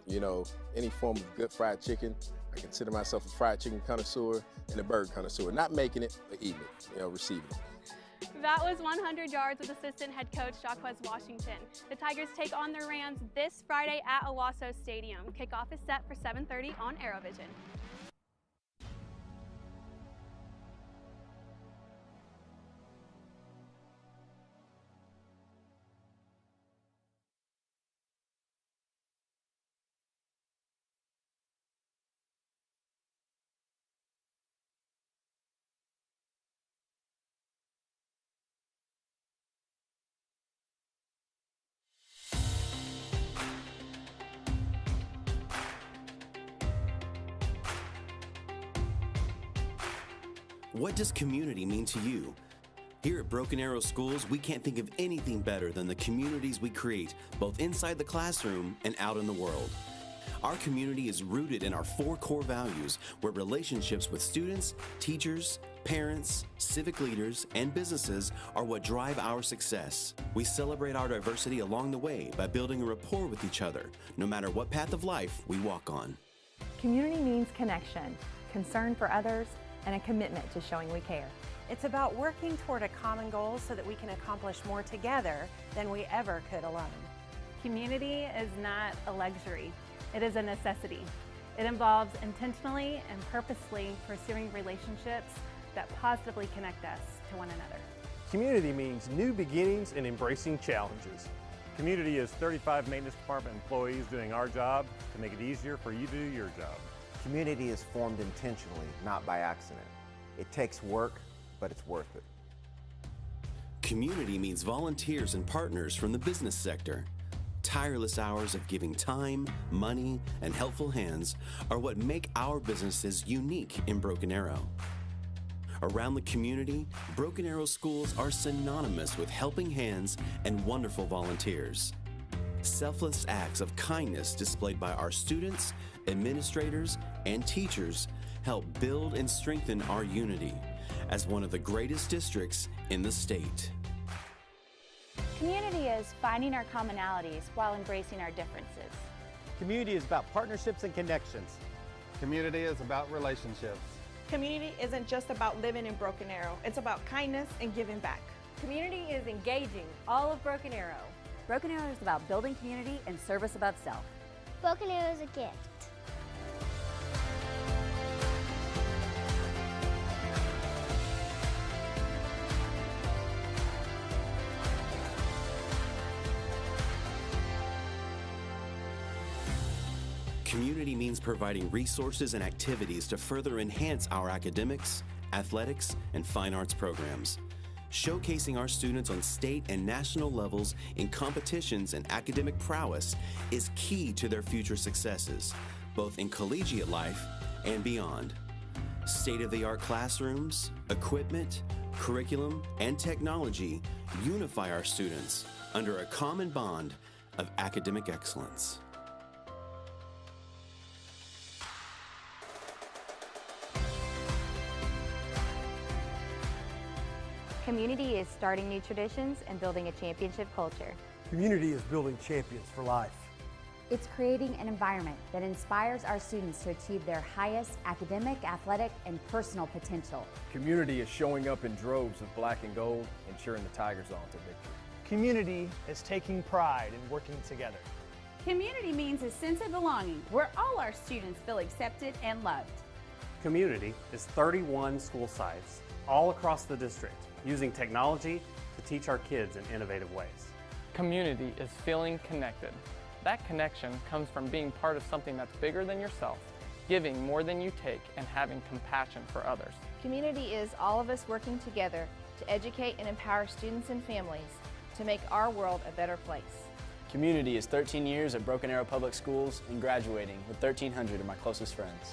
You know, any form of good fried chicken. I consider myself a fried chicken connoisseur and a burger connoisseur. Not making it, but eating it, you know, receiving it. That was 100 yards with assistant head coach Josh Washington. The Tigers take on the Rams this Friday at Owasso Stadium. Kickoff is set for 7:30 on ArrowVision. What does community mean to you? Here at Broken Arrow Schools, we can't think of anything better than the communities we create, both inside the classroom and out in the world. Our community is rooted in our 4 core values, where relationships with students, teachers, parents, civic leaders, and businesses are what drive our success. We celebrate our diversity along the way by building a rapport with each other, no matter what path of life we walk on. Community means connection, concern for others, and a commitment to showing we care. It's about working toward a common goal so that we can accomplish more together than we ever could alone. Community is not a luxury, it is a necessity. It involves intentionally and purposely pursuing relationships that positively connect us to one another. Community means new beginnings and embracing challenges. Community is 35 maintenance department employees doing our job to make it easier for you to do your job. Community is formed intentionally, not by accident. It takes work, but it's worth it. Community means volunteers and partners from the business sector. Tireless hours of giving time, money, and helpful hands are what make our businesses unique in Broken Arrow. Around the community, Broken Arrow schools are synonymous with helping hands and wonderful volunteers. Selfless acts of kindness displayed by our students, administrators, and teachers help build and strengthen our unity as one of the greatest districts in the state. Community is finding our commonalities while embracing our differences. Community is about partnerships and connections. Community is about relationships. Community isn't just about living in Broken Arrow, it's about kindness and giving back. Community is engaging all of Broken Arrow. Broken Arrow is about building community and service above self. Broken Arrow is a gift. Community means providing resources and activities to further enhance our academics, athletics, and fine arts programs. Showcasing our students on state and national levels in competitions and academic prowess is key to their future successes, both in collegiate life and beyond. State-of-the-art classrooms, equipment, curriculum, and technology unify our students under a common bond of academic excellence. Community is starting new traditions and building a championship culture. Community is building champions for life. It's creating an environment that inspires our students to achieve their highest academic, athletic, and personal potential. Community is showing up in droves of black and gold and cheering the Tigers on to victory. Community is taking pride in working together. Community means a sense of belonging where all our students feel accepted and loved. Community is 31 school sites all across the district, using technology to teach our kids in innovative ways. Community is feeling connected. That connection comes from being part of something that's bigger than yourself, giving more than you take, and having compassion for others. Community is all of us working together to educate and empower students and families to make our world a better place. Community is 13 years at Broken Arrow Public Schools and graduating with 1,300 of my closest friends.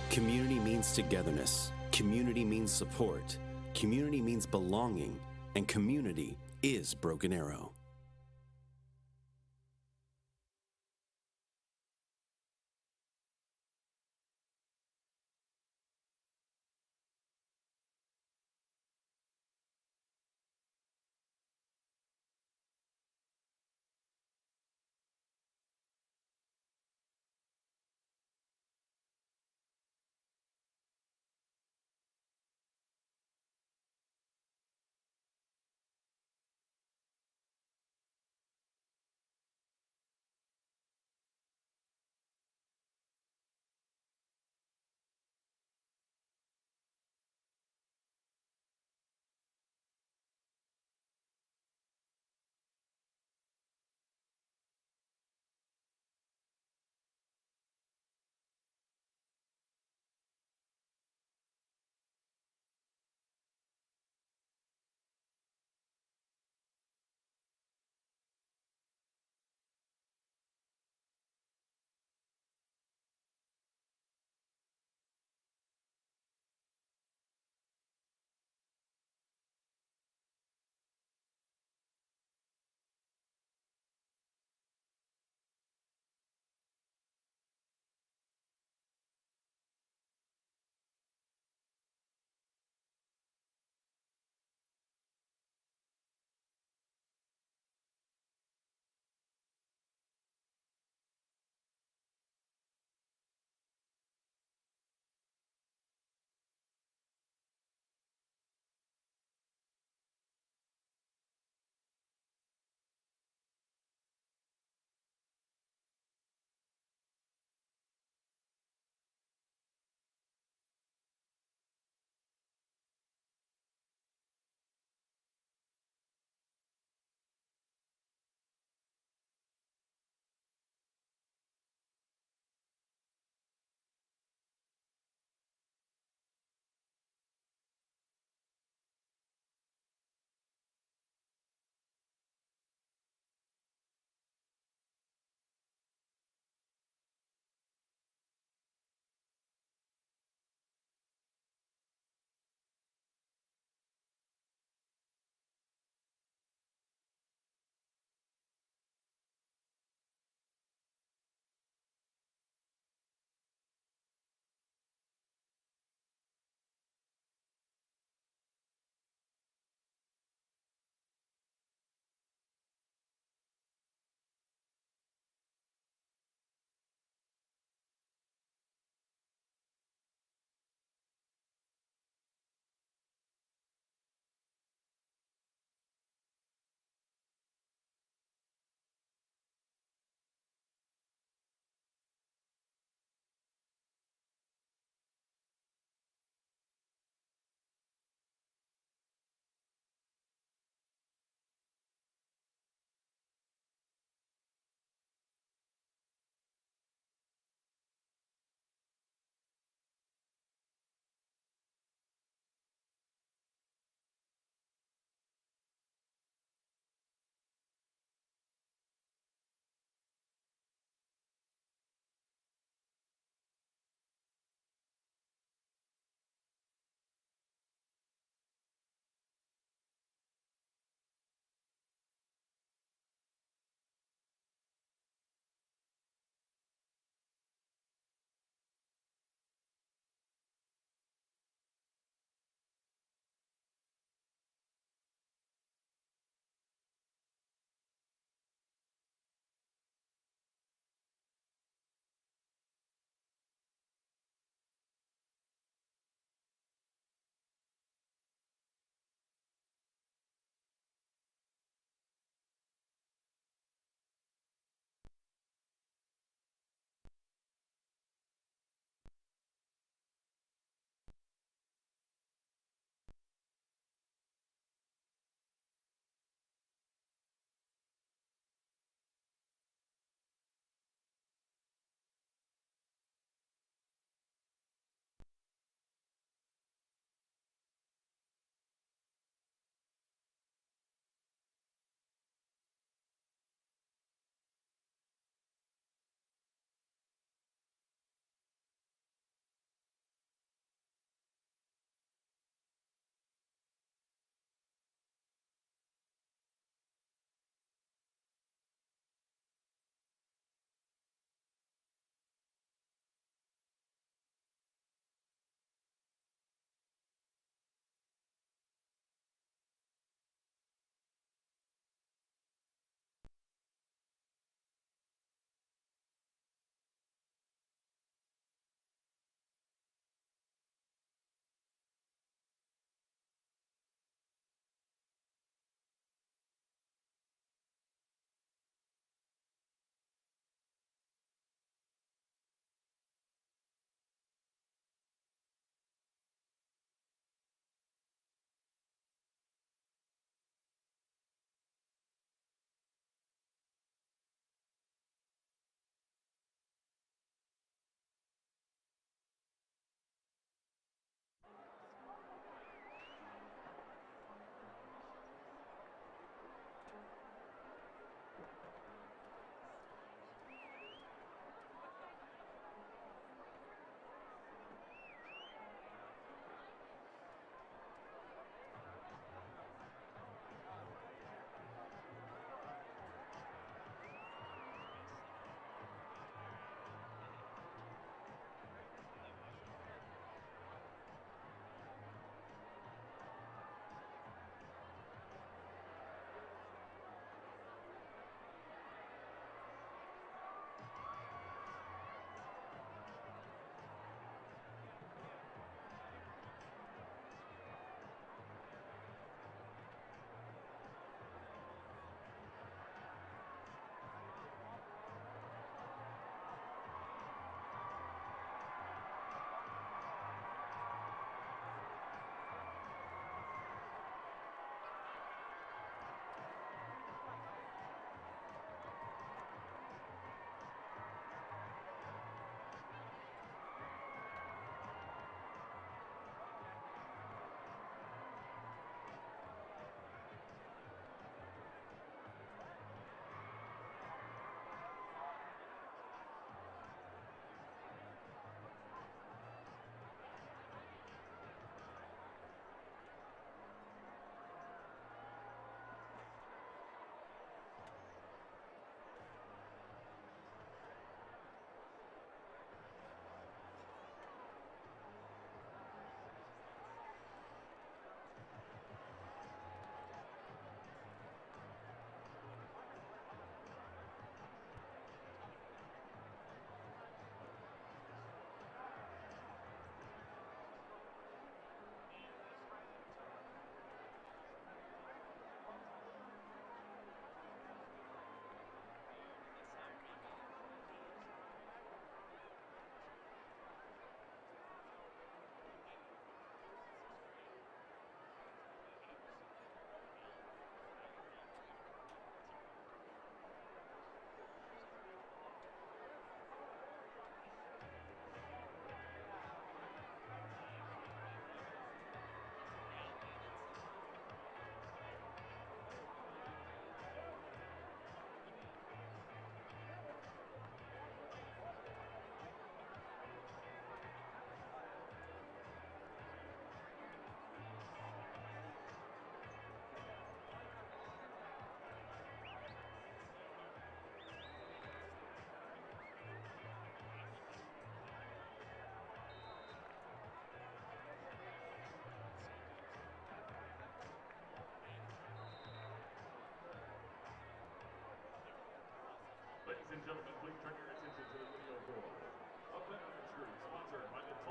Community means togetherness. Community means support. Community means belonging. And community is Broken Arrow.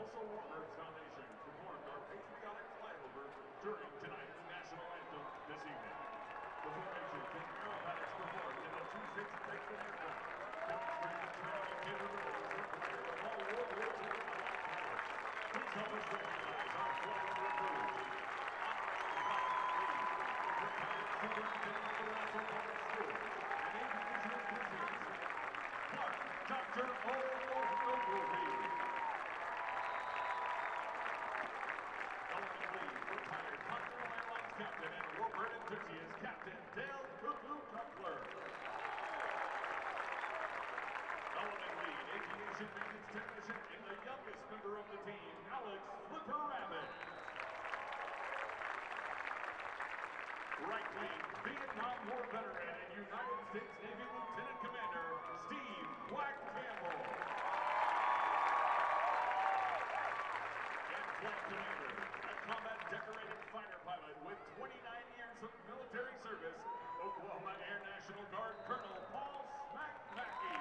Owasso Rams Foundation performed our patriotic flyover during tonight's national anthem this evening. The formation from Arrowvision performed in the 2-6 breakaway aircraft, demonstrating the training and capabilities required of all World War II fighters. Please help us recognize our flyover crew. Retired superintendent of Owasso Public School and ArrowVision enthusiast, Dr. Ogilvie. Retired Continental Airlines captain and warbird enthusiast, Captain Dale Cuckoo Cutler. Element lead, aviation maintenance technician and the youngest member of the team, Alex Flipper Rabbit. Right wing, Vietnam War veteran and United States Navy Lieutenant Commander, Steve Black Campbell. And flight commander, a combat decorated fighter pilot with 29 years of military service, Oklahoma Air National Guard Colonel Paul Smack Mackey.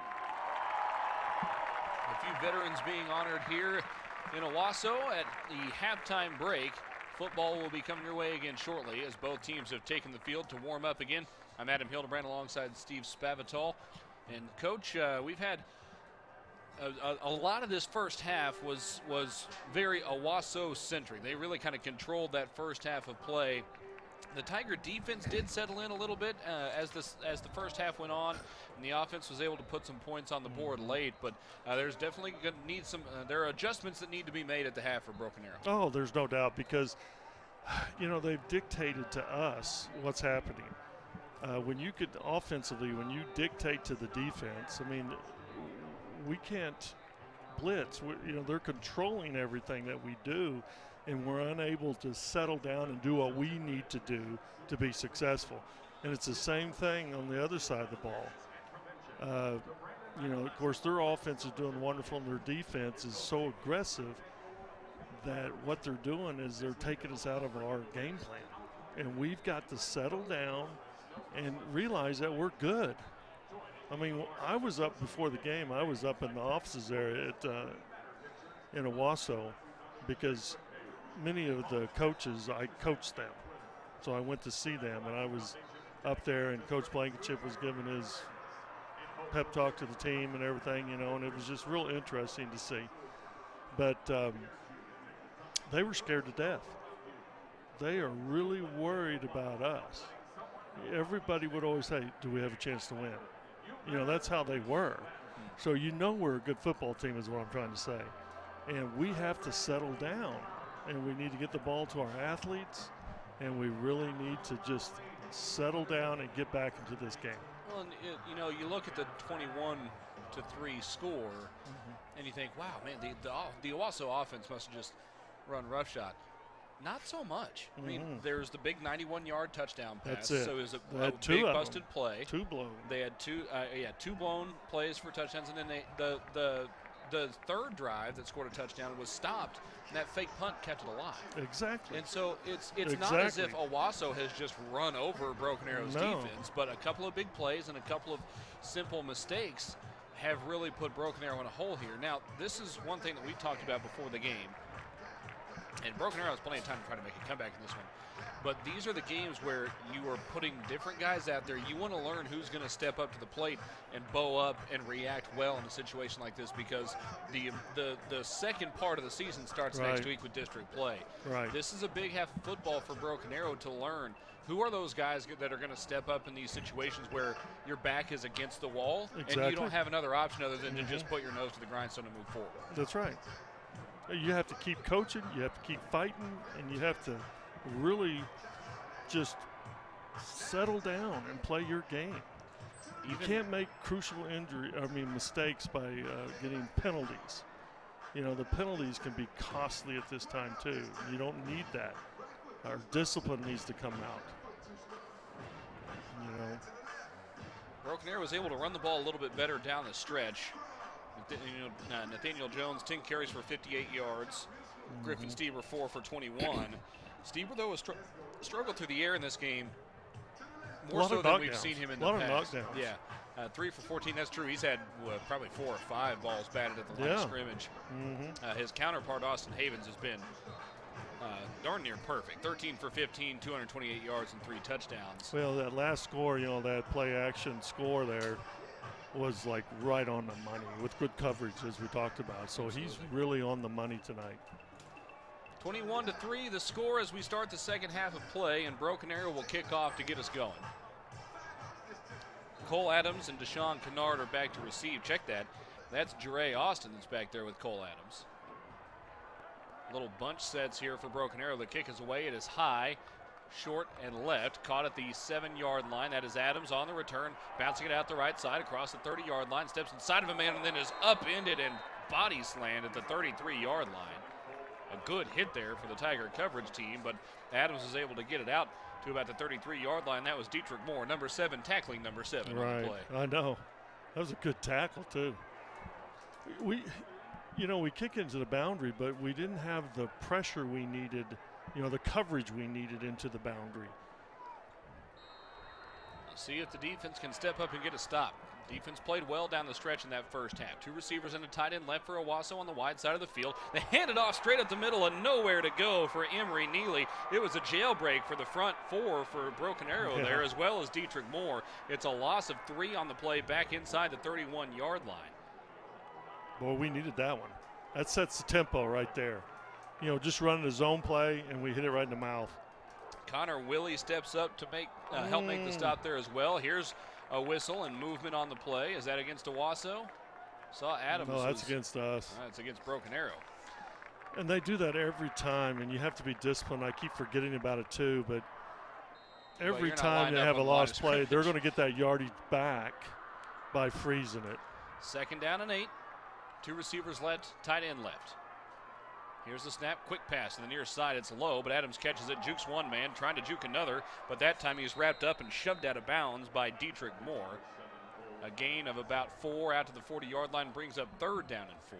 A few veterans being honored here in Owasso at the halftime break. Football will be coming your way again shortly as both teams have taken the field to warm up again. I'm Adam Hildebrand alongside Steve Spavital. And Coach, we've had a lot of this first half was very Owasso-centric. They really kind of controlled that first half of play. The Tiger defense did settle in a little bit as the first half went on, and the offense was able to put some points on the board late. But there's definitely going to need some. There are adjustments that need to be made at the half for Broken Arrow. Oh, there's no doubt, because they've dictated to us what's happening. When you could offensively, when you dictate to the defense, I mean, we can't blitz. They're controlling everything that we do, and we're unable to settle down and do what we need to do to be successful. And it's the same thing on the other side of the ball. Of course, their offense is doing wonderful, and their defense is so aggressive that what they're doing is they're taking us out of our game plan. And we've got to settle down and realize that we're good. I mean, I was up before the game. I was up in the offices there in Owasso, because many of the coaches, I coached them. So I went to see them, and I was up there, and Coach Blankenship was giving his pep talk to the team and everything, and it was just real interesting to see. But they were scared to death. They are really worried about us. Everybody would always say, do we have a chance to win? That's how they were. So we're a good football team is what I'm trying to say. And we have to settle down, and we need to get the ball to our athletes, and we really need to just settle down and get back into this game. Well, and you look at the 21-3 score, and you think, wow, man, the Owasso offense must have just run roughshot. Not so much. I mean, there's the big 91-yard touchdown pass. That's it. So it was a big busted play. Two blown. They had two blown plays for touchdowns, and then the third drive that scored a touchdown was stopped, and that fake punt kept it alive. Exactly. And so it's not as if Owasso has just run over Broken Arrow's defense, but a couple of big plays and a couple of simple mistakes have really put Broken Arrow in a hole here. Now, this is one thing that we talked about before the game. And Broken Arrow has plenty of time to try to make a comeback in this one. But these are the games where you are putting different guys out there. You want to learn who's going to step up to the plate and bow up and react well in a situation like this, because the second part of the season starts next week with district play. Right. This is a big half of football for Broken Arrow to learn. Who are those guys that are going to step up in these situations where your back is against the wall and you don't have another option other than to just put your nose to the grindstone and move forward? That's right. You have to keep coaching, you have to keep fighting, and you have to really just settle down and play your game. You can't make crucial mistakes by getting penalties. The penalties can be costly at this time too. You don't need that. Our discipline needs to come out. Broken Arrow was able to run the ball a little bit better down the stretch. Nathaniel Jones, 10 carries for 58 yards. Griffin Stieber, 4 for 21. Stieber, though, has struggled through the air in this game more so than we've seen him in the past. Knockdowns. Yeah. 3 for 14, that's true. He's had probably 4 or 5 balls batted at the line of scrimmage. His counterpart, Austin Havens, has been darn near perfect. 13 for 15, 228 yards and 3 touchdowns. Well, that last score, that play action score there was like right on the money with good coverage, as we talked about. So he's really on the money tonight. 21-3 the score as we start the second half of play, and Broken Arrow will kick off to get us going. Cole Adams and Deshaun Kennard are back to receive. Check that. That's Jere Austin that's back there with Cole Adams. Little bunch sets here for Broken Arrow. The kick is away. It is high, short, and left. Caught at the 7-yard line. That is Adams on the return, bouncing it out the right side across the 30-yard line. Steps inside of a man and then is upended and body slammed at the 33-yard line. A good hit there for the Tiger coverage team, but Adams was able to get it out to about the 33-yard line. That was Dietrich Moore, number 7, tackling number 7 on the play. I know. That was a good tackle, too. We kick into the boundary, but we didn't have the pressure we needed, the coverage we needed into the boundary. Let's see if the defense can step up and get a stop. Defense played well down the stretch in that first half. 2 receivers and a tight end left for Owasso on the wide side of the field. They hand it off straight up the middle and nowhere to go for Emery Neely. It was a jailbreak for the front 4 for Broken Arrow there, as well as Dietrich Moore. It's a loss of 3 on the play back inside the 31-yard line. Boy, we needed that one. That sets the tempo right there. Just running a zone play, and we hit it right in the mouth. Connor Willie steps up to help make the stop there as well. Here's a whistle and movement on the play. Is that against Owasso? Saw Adams. No, that's against us. That's against Broken Arrow. And they do that every time, and you have to be disciplined. I keep forgetting about it too, but every time they have a lost play, they're going to get that yardage back by freezing it. 2nd down and 8. 2 receivers left, tight end left. Here's the snap, quick pass to the near side. It's low, but Adams catches it, jukes one man, trying to juke another, but that time he's wrapped up and shoved out of bounds by Dietrich Moore. A gain of about 4 out to the 40-yard line brings up 3rd down and 4.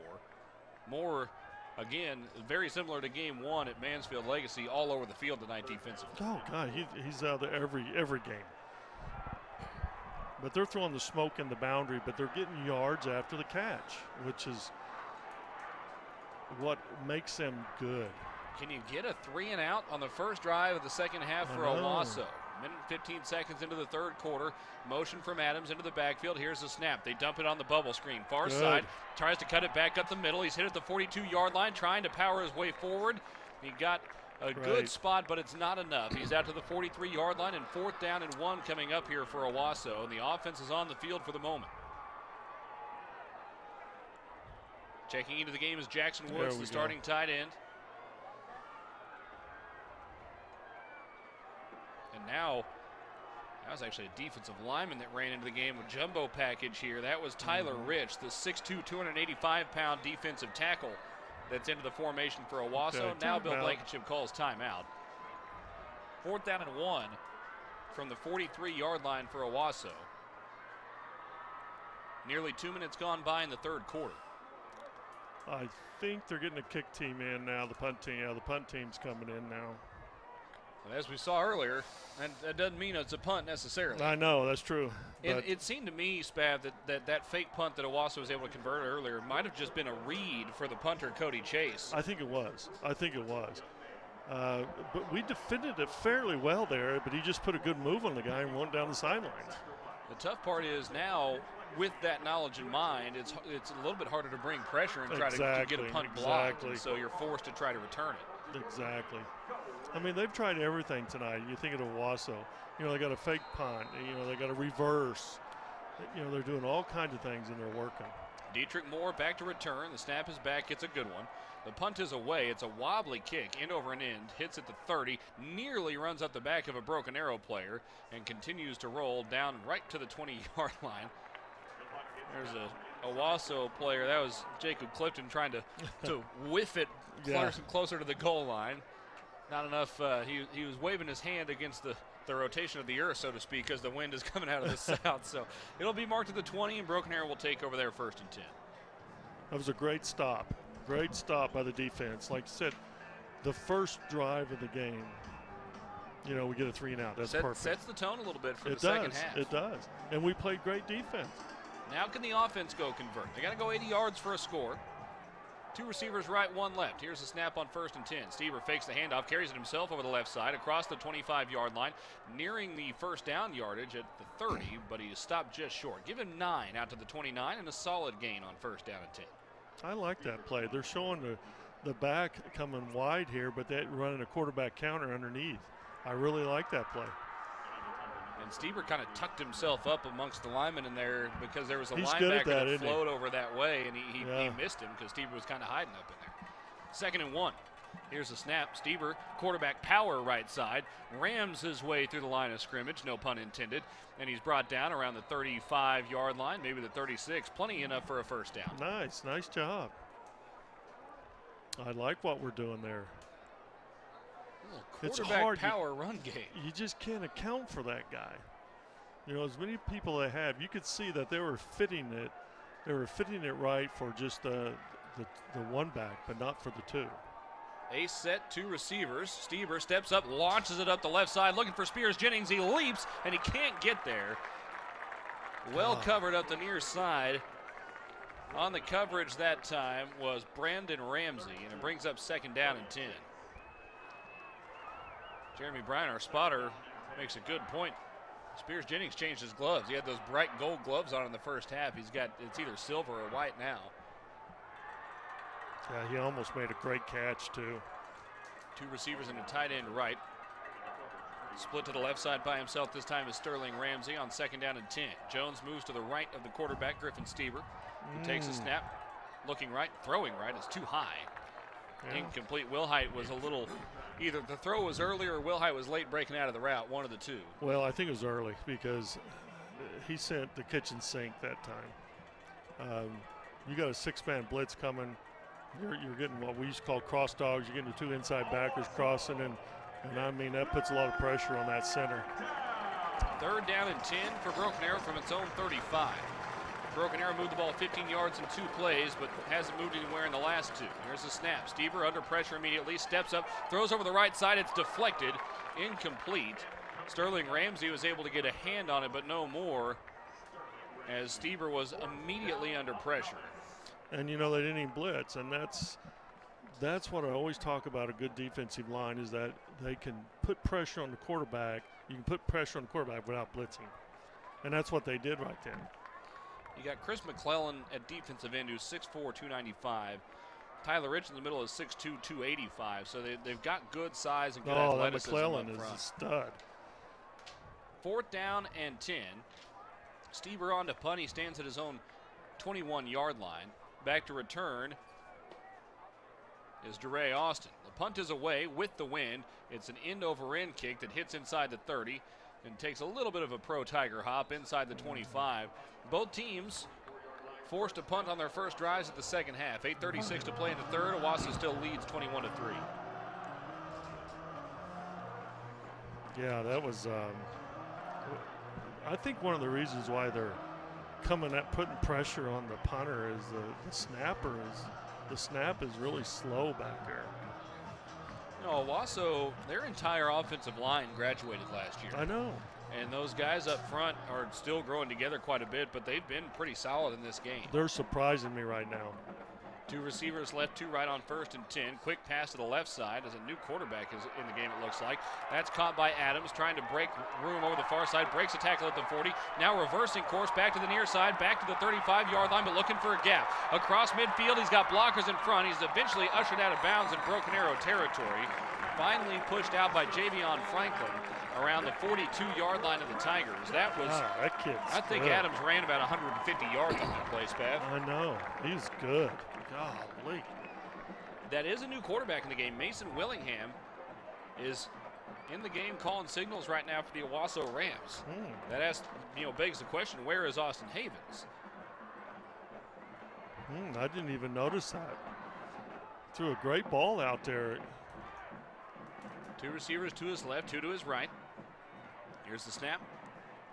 Moore, again, very similar to game 1 at Mansfield Legacy, all over the field tonight defensively. Oh, God, he's out there every game. But they're throwing the smoke in the boundary, but they're getting yards after the catch, which is what makes them good. Can you get a 3 and out on the first drive of the second half for Owasso? Minute and 15 seconds into the third quarter. Motion from Adams into the backfield. Here's the snap. They dump it on the bubble screen. Far side. Tries to cut it back up the middle. He's hit at the 42-yard line, trying to power his way forward. He got a good spot, but it's not enough. He's out to the 43-yard line, and 4th down and 1 coming up here for Owasso, and the offense is on the field for the moment. Checking into the game is Jackson Woods, the starting tight end. And now, that was actually a defensive lineman that ran into the game with jumbo package here. That was Tyler Rich, the 6'2", 285-pound defensive tackle that's into the formation for Owasso. Now Bill Blankenship calls timeout. 4th down and 1 from the 43-yard line for Owasso. Nearly 2 minutes gone by in the third quarter. I think they're getting a kick team in now, the punt team. Yeah, the punt team's coming in now. Well, as we saw earlier, and that doesn't mean it's a punt necessarily. I know, that's true. It seemed to me, Spav, that fake punt that Owasso was able to convert earlier might have just been a read for the punter, Cody Chase. I think it was. But we defended it fairly well there, but he just put a good move on the guy and went down the sidelines. The tough part is now, with that knowledge in mind, it's a little bit harder to bring pressure and try to get a punt blocked, and so you're forced to try to return it. Exactly. I mean, they've tried everything tonight. You think of Owasso, they got a fake punt, they got a reverse. They're doing all kinds of things and they're working. Dietrich Moore back to return. The snap is back. It's a good one. The punt is away. It's a wobbly kick, end over an end, hits at the 30, nearly runs up the back of a Broken Arrow player, and continues to roll down right to the 20-yard line. There's a Owasso player. That was Jacob Clifton trying to whiff it closer to the goal line. Not enough. He was waving his hand against the rotation of the earth, so to speak, as the wind is coming out of the south. So it'll be marked at the 20, and Broken Arrow will take over there 1st and 10. That was a great stop. Great stop by the defense. Like I said, the first drive of the game, you know, we get a 3 and out. That's perfect. Sets the tone a little bit for the second half. It does. And we played great defense. Now can the offense go convert? They got to go 80 yards for a score. 2 receivers right, 1 left. Here's a snap on 1st and 10. Stieber fakes the handoff, carries it himself over the left side across the 25-yard line, nearing the first down yardage at the 30, but he is stopped just short. Give him 9 out to the 29 and a solid gain on 1st down and 10. I like that play. They're showing the back coming wide here, but they're running a quarterback counter underneath. I really like that play. And Stieber kind of tucked himself up amongst the linemen in there because there was a linebacker that flowed over that way, and he missed him because Stieber was kind of hiding up in there. 2nd and 1. Here's the snap. Stieber, quarterback power right side, rams his way through the line of scrimmage, no pun intended, and he's brought down around the 35-yard line, maybe the 36. Plenty enough for a 1st down. Nice job. I like what we're doing there. It's hard. Power run game. You just can't account for that guy. You know, as many people they have, you could see that they were fitting it. They were fitting it right for just the 1 back, but not for the 2. A set, 2 receivers. Stieber steps up, launches it up the left side, looking for Spears-Jennings. He leaps, and he can't get there. Well covered up the near side. On the coverage that time was Brandon Ramsey, and it brings up 2nd down and 10. Jeremy Bryan, our spotter, makes a good point. Spears-Jennings changed his gloves. He had those bright gold gloves on in the first half. He's got, it's either silver or white now. Yeah, he almost made a great catch, too. 2 receivers and a tight end right. Split to the left side by himself. This time is Sterling Ramsey on 2nd down and 10. Jones moves to the right of the quarterback, Griffin Stieber. He takes a snap, looking right, throwing right. It's too high. Yeah. Incomplete. Wilhite was a little, either the throw was early or Wilhite was late breaking out of the route, one of the 2. Well, I think it was early because he sent the kitchen sink that time. You got a 6-man blitz coming. You're getting what we used to call cross dogs. You're getting the 2 inside backers crossing, and I mean, that puts a lot of pressure on that center. 3rd down and 10 for Broken Arrow from its own 35. Broken Arrow moved the ball 15 yards in 2 plays, but hasn't moved anywhere in the last 2. Here's the snap. Stieber under pressure immediately, steps up, throws over the right side. It's deflected, incomplete. Sterling Ramsey was able to get a hand on it, but no more, as Stieber was immediately under pressure. And, you know, they didn't even blitz, and that's what I always talk about a good defensive line is that they can put pressure on the quarterback. You can put pressure on the quarterback without blitzing, and that's what they did right there. You got Chris McClellan at defensive end, who's 6'4", 295. Tyler Rich in the middle is 6'2", 285. So they've got good size and good athleticism McClellan up front. is a stud. 4th down and 10. Stieber on to punt. He stands at his own 21-yard line. Back to return is DeRay Austin. The punt is away with the wind. It's an end-over-end kick that hits inside the 30 and takes a little bit of a pro Tiger hop inside the 25. Both teams forced to punt on their first drives at the second half. 8:36 to play in the 3rd. Owasso still leads 21-3. Yeah, that was. I think one of the reasons why they're coming at putting pressure on the punter is the snapper is. The snap is really slow back there. No, Owasso, their entire offensive line graduated last year. I know. And those guys up front are still growing together quite a bit, but they've been pretty solid in this game. They're surprising me right now. 2 receivers left, 2 right on 1st and 10. Quick pass to the left side as a new quarterback is in the game, it looks like. That's caught by Adams, trying to break room over the far side. Breaks a tackle at the 40. Now reversing course back to the near side, back to the 35-yard line, but looking for a gap. Across midfield, he's got blockers in front. He's eventually ushered out of bounds in Broken Arrow territory. Finally pushed out by Javion Franklin around the 42-yard line of the Tigers. That was, that kid's I think good. Adams ran about 150 yards on that play, Spav. I know. He's good. Golly. That is a new quarterback in the game. Mason Willingham is in the game calling signals right now for the Owasso Rams. That begs the question, where is Austin Havens? I didn't even notice that. Threw a great ball out there. 2 receivers to his left, 2 to his right. Here's the snap.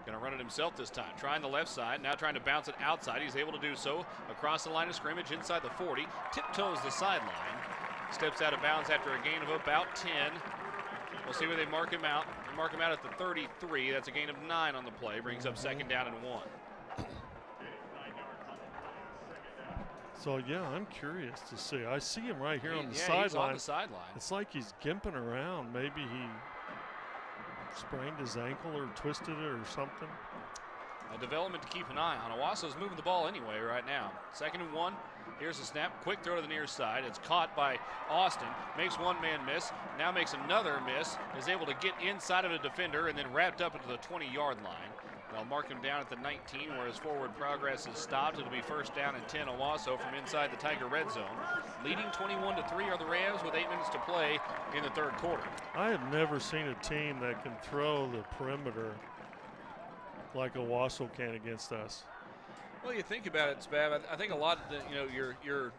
Going to run it himself this time. Trying the left side, now trying to bounce it outside. He's able to do so across the line of scrimmage inside the 40. Tiptoes the sideline. Steps out of bounds after a gain of about 10. We'll see where they mark him out. They mark him out at the 33. That's a gain of 9 on the play. Brings up 2nd down and 1. So, yeah, I'm curious to see. I see him right here on the He's sideline. on the sideline. It's like he's gimping around. Maybe he sprained his ankle or twisted it or something. A development to keep an eye on. Owasso's moving the ball anyway right now. 2nd and 1. Here's a snap. Quick throw to the near side. It's caught by Austin. Makes one man miss. Now makes another miss. Is able to get inside of a defender and then wrapped up into the 20-yard line. They'll mark him down at the 19 where his forward progress is stopped. It'll be 1st down and 10 Owasso from inside the Tiger red zone. Leading 21-3 are the Rams with 8 minutes to play in the 3rd quarter. I have never seen a team that can throw the perimeter like Owasso can against us. Well, you think about it, Spav. I think a lot of your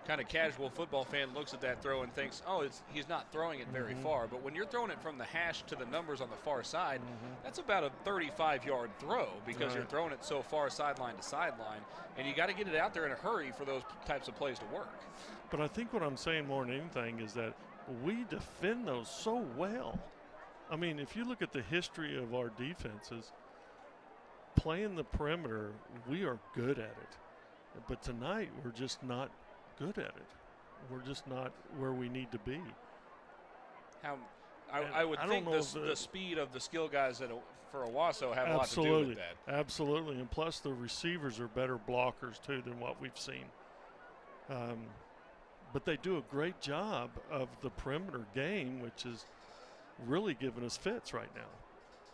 kind of casual football fan looks at that throw and thinks, oh, he's not throwing it very far. But when you're throwing it from the hash to the numbers on the far side, that's about a 35-yard throw because you're throwing it so far sideline to sideline. And you got to get it out there in a hurry for those types of plays to work. But I think what I'm saying more than anything is that we defend those so well. I mean, if you look at the history of our defenses, playing the perimeter, we are good at it. But tonight, we're just not good at it. We're just not where we need to be. I would think the speed of the skill guys for Owasso have a lot to do with that. Absolutely. And plus, the receivers are better blockers, too, than what we've seen. But they do a great job of the perimeter game, which is really giving us fits right now.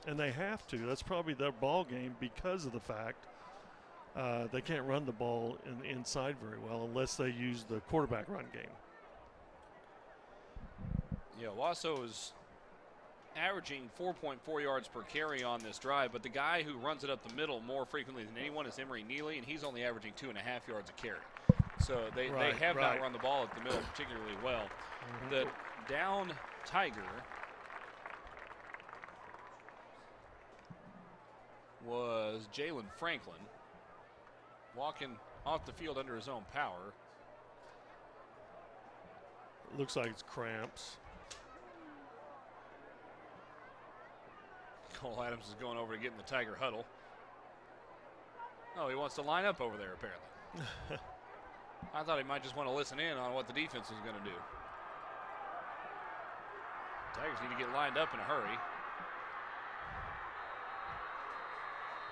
And they have to. That's probably their ball game because of the fact they can't run the ball inside very well unless they use the quarterback run game. Yeah, Owasso is averaging 4.4 yards per carry on this drive, but the guy who runs it up the middle more frequently than anyone is Emery Neely, and he's only averaging 2.5 yards a carry. So they have not run the ball at the middle particularly well. The down Tiger was Jalen Franklin, walking off the field under his own power. Looks like it's cramps. Cole Adams is going over to get in the Tiger huddle. Oh, he wants to line up over there apparently. I thought he might just want to listen in on what the defense is going to do. Tigers need to get lined up in a hurry.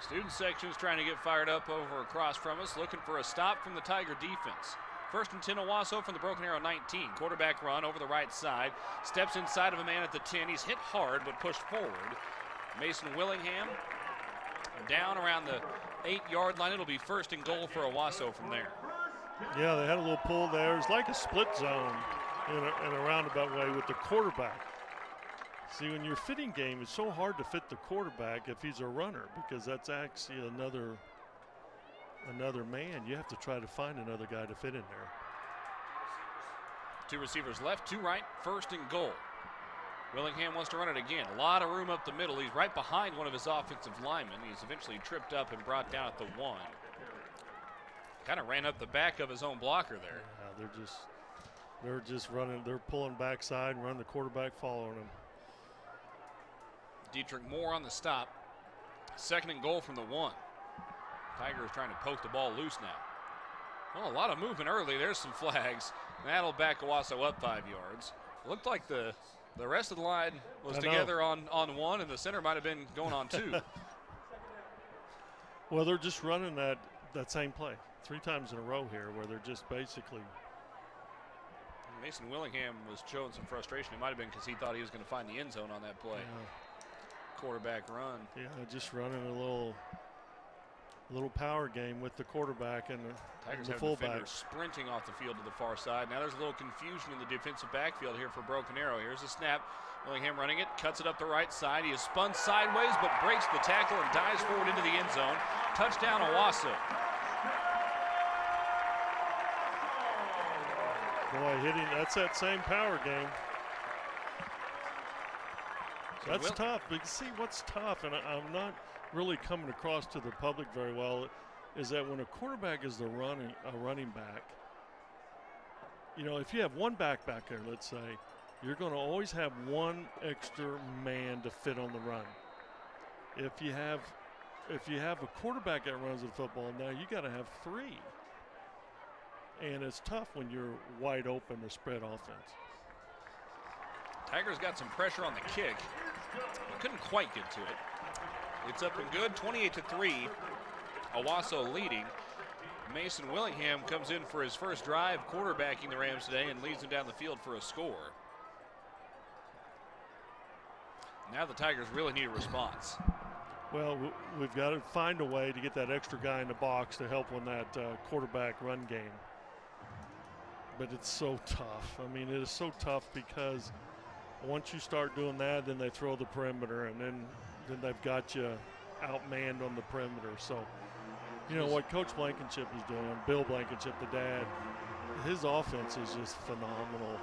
Student section's trying to get fired up over across from us, looking for a stop from the Tiger defense. 1st and 10 Owasso from the Broken Arrow 19. Quarterback run over the right side. Steps inside of a man at the 10. He's hit hard but pushed forward. Mason Willingham down around the 8-yard line. It'll be 1st and goal for Owasso from there. Yeah, they had a little pull there. It's like a split zone in a roundabout way with the quarterback. See, when you're fitting game, it's so hard to fit the quarterback if he's a runner because that's actually another man. You have to try to find another guy to fit in there. 2 receivers left, 2 right, 1st and goal. Willingham wants to run it again. A lot of room up the middle. He's right behind one of his offensive linemen. He's eventually tripped up and brought down at the 1. Kind of ran up the back of his own blocker there. Yeah, they're just running. They're pulling backside and running the quarterback following him. Dietrich Moore on the stop. 2nd and goal from the 1. Tigers trying to poke the ball loose now. Well, a lot of movement early. There's some flags. That'll back Owasso up 5 yards. Looked like the rest of the line was together on 1, and the center might have been going on 2. Well, they're just running that same play 3 times in a row here where they're just basically. Mason Willingham was showing some frustration. It might have been because he thought he was going to find the end zone on that play. Yeah. Quarterback run. Yeah, just running a little power game with the quarterback and the fullback. Sprinting off the field to the far side. Now there's a little confusion in the defensive backfield here for Broken Arrow. Here's a snap. Willingham running it, cuts it up the right side. He is spun sideways but breaks the tackle and dives forward into the end zone. Touchdown Owasso. Boy, that's that same power game. So that's tough. But see, what's tough, and I'm not really coming across to the public very well, is that when a quarterback is a running back, if you have one back there, let's say, you're going to always have one extra man to fit on the run. If you have a quarterback that runs the football, now you got to have 3. And it's tough when you're wide open to spread offense. Tigers got some pressure on the kick, but couldn't quite get to it. It's up and good, 28-3. Owasso leading. Mason Willingham comes in for his first drive quarterbacking the Rams today and leads them down the field for a score. Now the Tigers really need a response. Well, we've got to find a way to get that extra guy in the box to help on that quarterback run game. But it's so tough. I mean, it is so tough because once you start doing that, then they throw the perimeter, and then they've got you outmanned on the perimeter. So, you know, what Coach Blankenship is doing, Bill Blankenship, the dad, his offense is just phenomenal.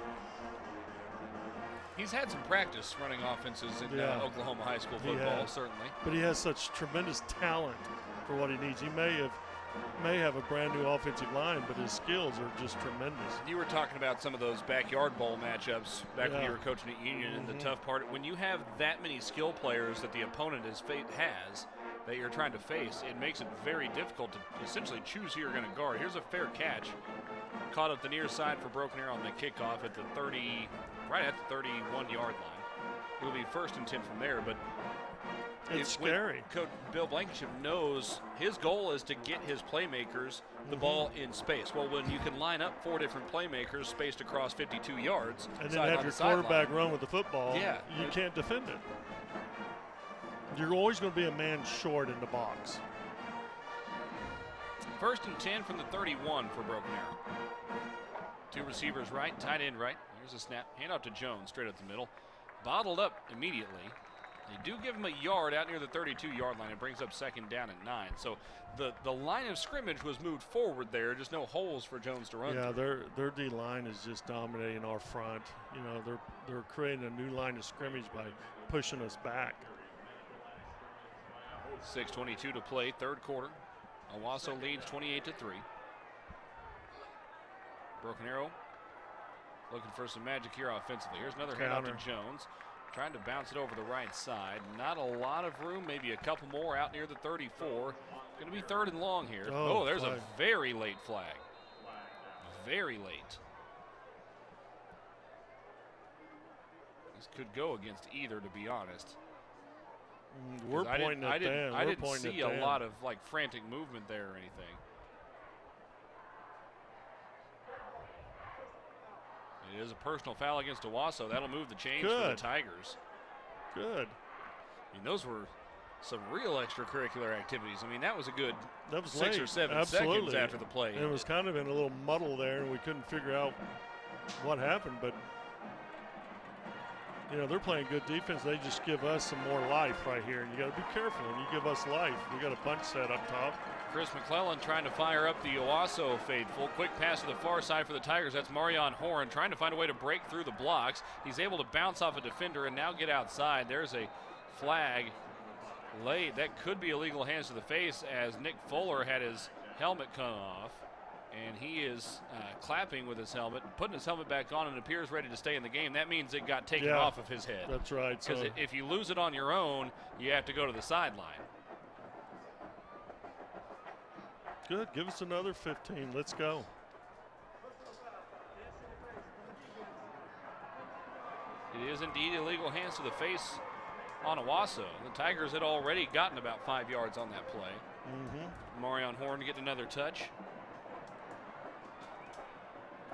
He's had some practice running offenses in Oklahoma high school football, certainly. But he has such tremendous talent for what he needs. He may have a brand new offensive line, but his skills are just tremendous. You were talking about some of those backyard bowl matchups back when you were coaching at Union, and the tough part, when you have that many skill players that the opponent has that you're trying to face, it makes it very difficult to essentially choose who you're going to guard. Here's a fair catch. Caught up the near side for Broken Arrow on the kickoff at the 30, right at the 31-yard line. It'll be 1st and 10 from there, but it's scary. Coach Bill Blankenship knows his goal is to get his playmakers the ball in space. Well, when you can line up 4 different playmakers spaced across 52 yards, and then have your quarterback run with the football, you can't defend it. You're always going to be a man short in the box. 1st and 10 from the 31 for Broken Arrow. 2 receivers right, tight end right. Here's a snap, hand out to Jones, straight up the middle. Bottled up immediately. They do give him a yard out near the 32-yard line. It brings up 2nd down at 9. So the line of scrimmage was moved forward there. Just no holes for Jones to run through. Their D-line is just dominating our front. You know, they're creating a new line of scrimmage by pushing us back. 6:22 to play, 3rd quarter. Owasso leads 28-3. Broken Arrow looking for some magic here offensively. Here's another handout to Jones. Trying to bounce it over the right side. Not a lot of room, maybe a couple more out near the 34. Going to be 3rd and long here. Oh, there's a very late flag. Very late. This could go against either, to be honest. We're pointing at them. I didn't see a lot of like frantic movement there or anything. It is a personal foul against Owasso. That'll move the chains for the Tigers. Good. I mean, those were some real extracurricular activities. I mean, that was a good 6 late. or 7 seconds after the play. And it was kind of in a little muddle there, and we couldn't figure out what happened. But, you know, they're playing good defense. They just give us some more life right here. And you got to be careful when you give us life. We got a punch set up top. Chris McClellan trying to fire up the Owasso faithful. Quick pass to the far side for the Tigers. That's Marion Horn trying to find a way to break through the blocks. He's able to bounce off a defender and now get outside. There's a flag laid. That could be illegal hands to the face as Nick Fuller had his helmet come off. And he is clapping with his helmet, putting his helmet back on, and appears ready to stay in the game. That means it got taken off of his head. That's right. Because if you lose it on your own, you have to go to the sideline. Good. Give us another 15. Let's go. It is indeed illegal hands to the face on Owasso. The Tigers had already gotten about 5 yards on that play. Marion Horn getting another touch.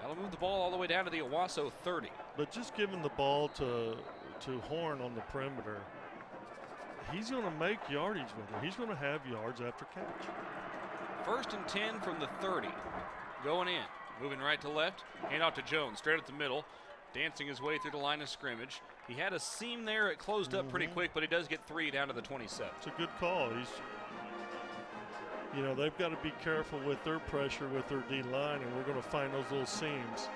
That'll move the ball all the way down to the Owasso 30. But just giving the ball to Horn on the perimeter, he's going to make yardage with it. He's going to have yards after catch. 1st and 10 from the 30. Going in. Moving right to left. Hand out to Jones. Straight at the middle. Dancing his way through the line of scrimmage. He had a seam there. It closed up pretty quick, but he does get 3 down to the 27. It's a good call. You know, they've got to be careful with their pressure with their D-line, and we're going to find those little seams.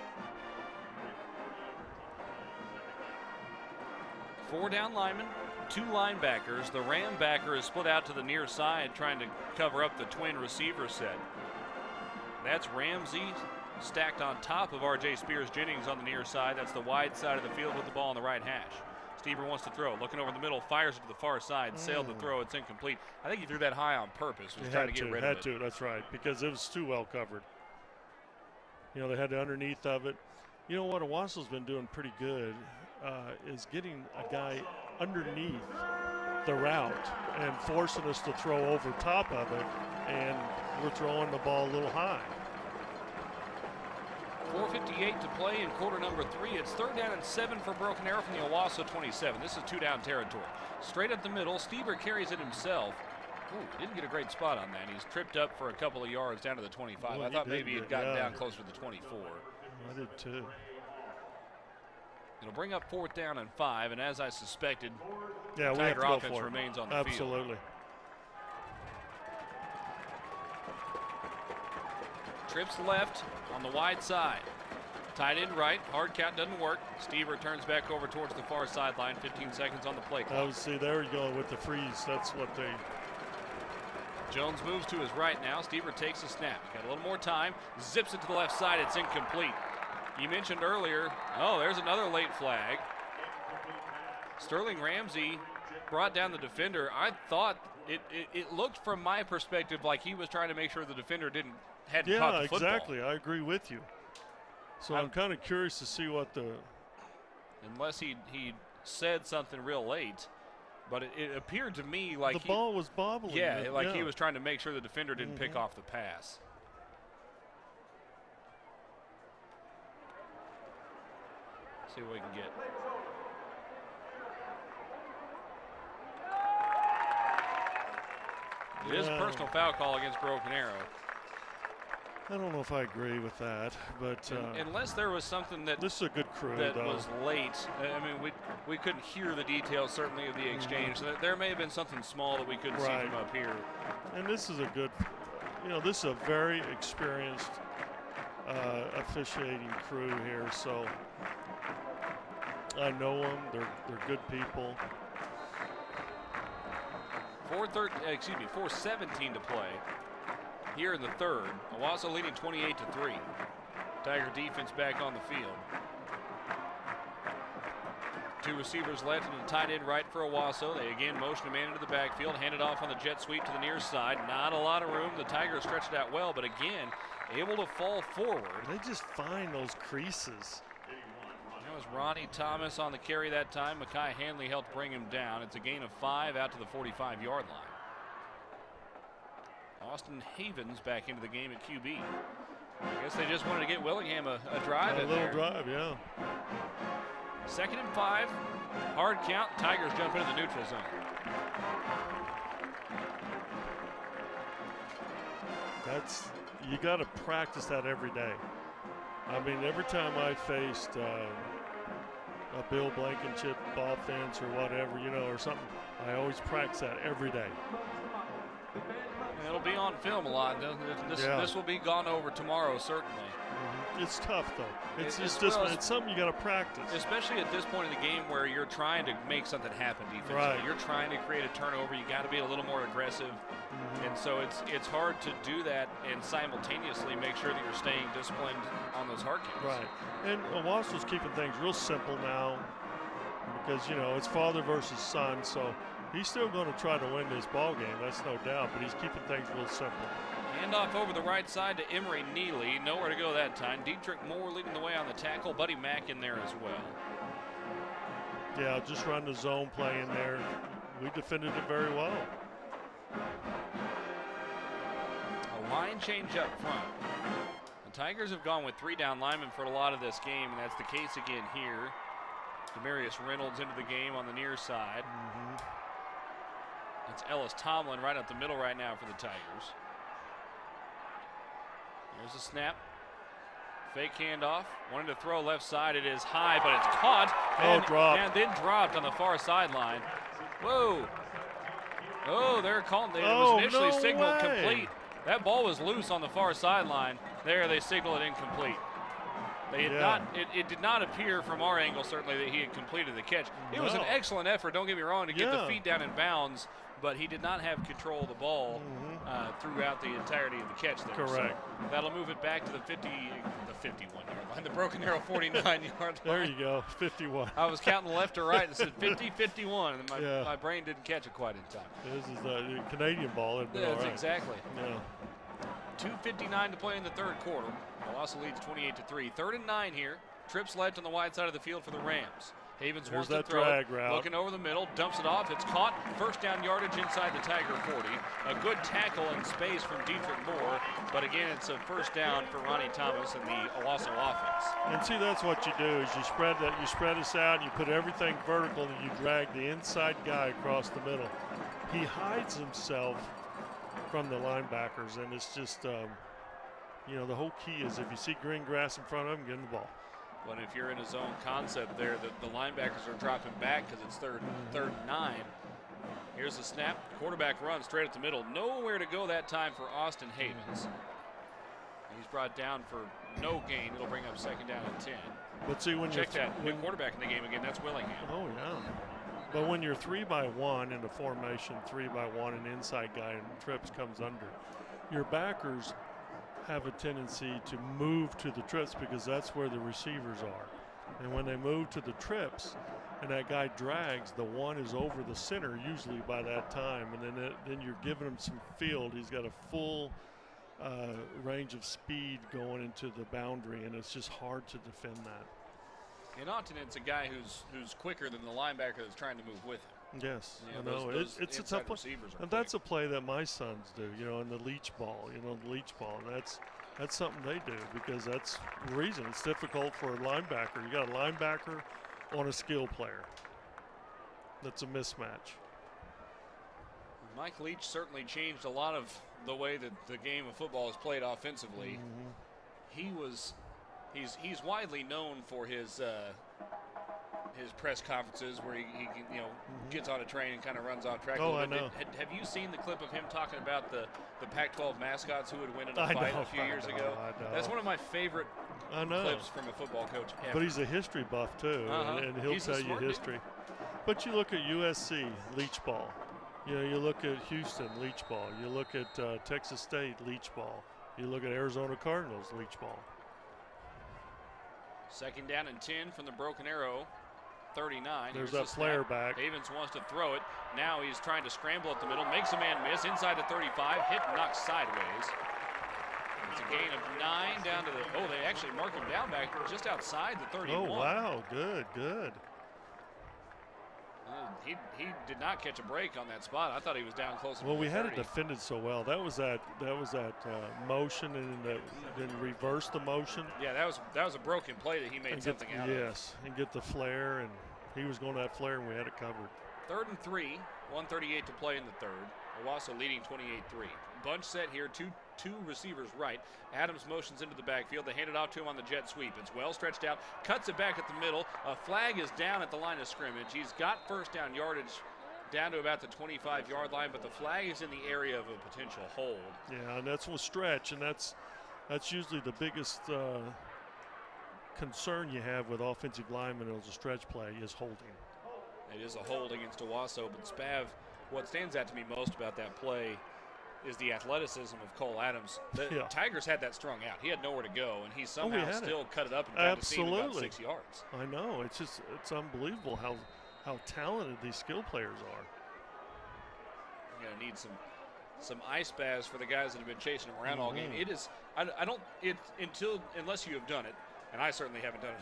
4 down linemen, 2 linebackers. The Ram backer is split out to the near side trying to cover up the twin receiver set. That's Ramsey stacked on top of R.J. Spears-Jennings on the near side. That's the wide side of the field with the ball on the right hash. Stever wants to throw, looking over the middle, fires it to the far side, sailed the throw, it's incomplete. I think he threw that high on purpose, was trying to get rid of it. Had to, that's right, because it was too well covered. You know, they had the underneath of it. You know what Owasso's been doing pretty good is getting a guy underneath the route and forcing us to throw over top of it, and we're throwing the ball a little high. 4:58 to play in quarter number 3. It's 3rd down and 7 for Broken Arrow from the Owasso 27. This is 2-down territory. Straight up the middle, Stever carries it himself. Ooh, didn't get a great spot on that. He's tripped up for a couple of yards down to the 25. I thought maybe he'd gotten down closer to the 24. I did too. It'll bring up 4th down and 5, and as I suspected, yeah, Tiger offense remains on the field. Absolutely. Trips left on the wide side. Tight end right. Hard count doesn't work. Stever turns back over towards the far sideline. 15 seconds on the play clock. Oh, see, there we go with the freeze. That's what they. Jones moves to his right now. Stever takes a snap. Got a little more time. Zips it to the left side. It's incomplete. You mentioned earlier, oh, there's another late flag. Sterling Ramsey brought down the defender. I thought it looked from my perspective like he was trying to make sure the defender hadn't caught the football. Yeah, exactly. I agree with you. So I'm kind of curious to see what the. Unless he said something real late, but it appeared to me like the ball was bobbling. Yeah, like he was trying to make sure the defender didn't pick off the pass. See what we can get. It is a personal foul call against Broken Arrow. I don't know if I agree with that, but unless there was something that this is a good crew that though. was late. I mean, we couldn't hear the details certainly of the exchange. So there may have been something small that we couldn't see from up here. And this is a good, this is a very experienced officiating crew here. So I know them. They're good people. 4:17 to play here in the 3rd. Owasso leading 28-3. Tiger defense back on the field. 2 receivers left and a tight end right for Owasso. They again motion a man into the backfield, hand it off on the jet sweep to the near side. Not a lot of room. The Tigers stretched out well, but again, able to fall forward. They just find those creases. That was Ronnie Thomas on the carry that time. Mekhi Hanley helped bring him down. It's a gain of 5 out to the 45-yard line. Austin Havens back into the game at QB. I guess they just wanted to get Willingham a drive in there. A little drive, yeah. 2nd and 5. Hard count. Tigers jump into the neutral zone. You got to practice that every day. I mean, every time I faced a Bill Blankenship offense or whatever, or something, I always practice that every day. It'll be on film a lot. This will be gone over tomorrow, certainly. It's tough, though. It's something you got to practice. Especially at this point in the game where you're trying to make something happen defensively. Right. You're trying to create a turnover. You got to be a little more aggressive. And so it's hard to do that and simultaneously make sure that you're staying disciplined on those hard counts. Right. And Owasso's keeping things real simple now because, it's father versus son. So he's still going to try to win this ball game. That's no doubt. But he's keeping things real simple. Handoff over the right side to Emery Neely. Nowhere to go that time. Dietrich Moore leading the way on the tackle. Buddy Mack in there as well. Yeah, just run the zone play in there. We defended it very well. A line change up front. The Tigers have gone with 3 down linemen for a lot of this game, and that's the case again here. Demarius Reynolds into the game on the near side. It's Ellis Tomlin right up the middle right now for the Tigers. There's a snap. Fake handoff. Wanted to throw left side. It is high, but it's caught. And then dropped on the far sideline. Whoa. Oh, they're calling. It was initially signaled complete. That ball was loose on the far sideline. There, they signal it incomplete. They had not. It did not appear from our angle, certainly, that he had completed the catch. It was an excellent effort. Don't get me wrong, to get the feet down in bounds, but he did not have control of the ball throughout the entirety of the catch there. Correct. So that'll move it back to the 51-yard line, the Broken Arrow 49-yard line. There you go, 51. I was counting left to right and said 50, 51, and my brain didn't catch it quite in time. This is the Canadian ball. Yes, exactly. Yeah. 2:59 to play in the third quarter. Owasso leads 28-3. 3rd and 9 here. Trips left on the wide side of the field for the Rams. Havens wants to throw it, looking over the middle, dumps it off. It's caught. First down yardage inside the Tiger 40. A good tackle in space from Dietrich Moore, but again, it's a first down for Ronnie Thomas and the Owasso offense. And see, that's what you do is you spread this out, you put everything vertical, and you drag the inside guy across the middle. He hides himself from the linebackers, and it's just, the whole key is if you see green grass in front of him, get him the ball. But if you're in a zone concept there, the linebackers are dropping back because it's third and 9. Here's the snap. Quarterback runs straight at the middle. Nowhere to go that time for Austin Havens. He's brought down for no gain. It'll bring up 2nd down and 10. But see, when check that new quarterback in the game again, that's Willingham. Oh, yeah. But when you're 3-by-1 in a formation, 3-by-1, and inside guy and trips comes under, your backers have a tendency to move to the trips because that's where the receivers are. And when they move to the trips and that guy drags, the one is over the center usually by that time, and then you're giving him some field. He's got a full range of speed going into the boundary, and it's just hard to defend that. And often it's a guy who's quicker than the linebacker that's trying to move with him. Yes, I know. It's a tough play. And that's a play that my sons do, in the leech ball, the leech ball. And that's something they do because that's the reason. It's difficult for a linebacker. You got a linebacker on a skill player. That's a mismatch. Mike Leach certainly changed a lot of the way that the game of football is played offensively. He's widely known for his press conferences where he gets on a train and kind of runs off track. Oh, I know. Have you seen the clip of him talking about the Pac-12 mascots who would win in a fight a few years ago? I know. That's one of my favorite clips from a football coach ever. But he's a history buff too, and he'll tell you history. But you look at USC, leech ball. You look at Houston, leech ball. You look at Texas State, leech ball. You look at Arizona Cardinals, leech ball. 2nd down and 10 from the Broken Arrow 39. There's that flare back. Havens wants to throw it. Now he's trying to scramble at the middle, makes a man miss inside the 35, hit and knocked sideways. It's a gain of 9 down to the, they actually mark him down back just outside the 31. Oh, wow, good. He did not catch a break on that spot. I thought he was down close to the 30. Well, we had it defended so well. That was that motion and then reverse the motion. Yeah, that was a broken play that he made something out of. Yes, and get the flare, and he was going to that flare, and we had it covered. 3rd and 3, 1:38 to play in the third. Owasso leading 28-3. Bunch set here, two receivers right. Adams motions into the backfield. They hand it off to him on the jet sweep. It's well stretched out, cuts it back at the middle. A flag is down at the line of scrimmage. He's got first down yardage down to about the 25-yard line, but the flag is in the area of a potential hold. Yeah, and that's a stretch, and that's usually the biggest concern you have with offensive linemen as a stretch play is holding. It is a hold against Owasso, but Spav, what stands out to me most about that play is the athleticism of Cole Adams. The Tigers had that strung out. He had nowhere to go, and he somehow still cut it up and got to see him about 6 yards. I know. It's unbelievable how talented these skill players are. You're going to need some ice baths for the guys that have been chasing him around all game. It is, unless you have done it, and I certainly haven't done it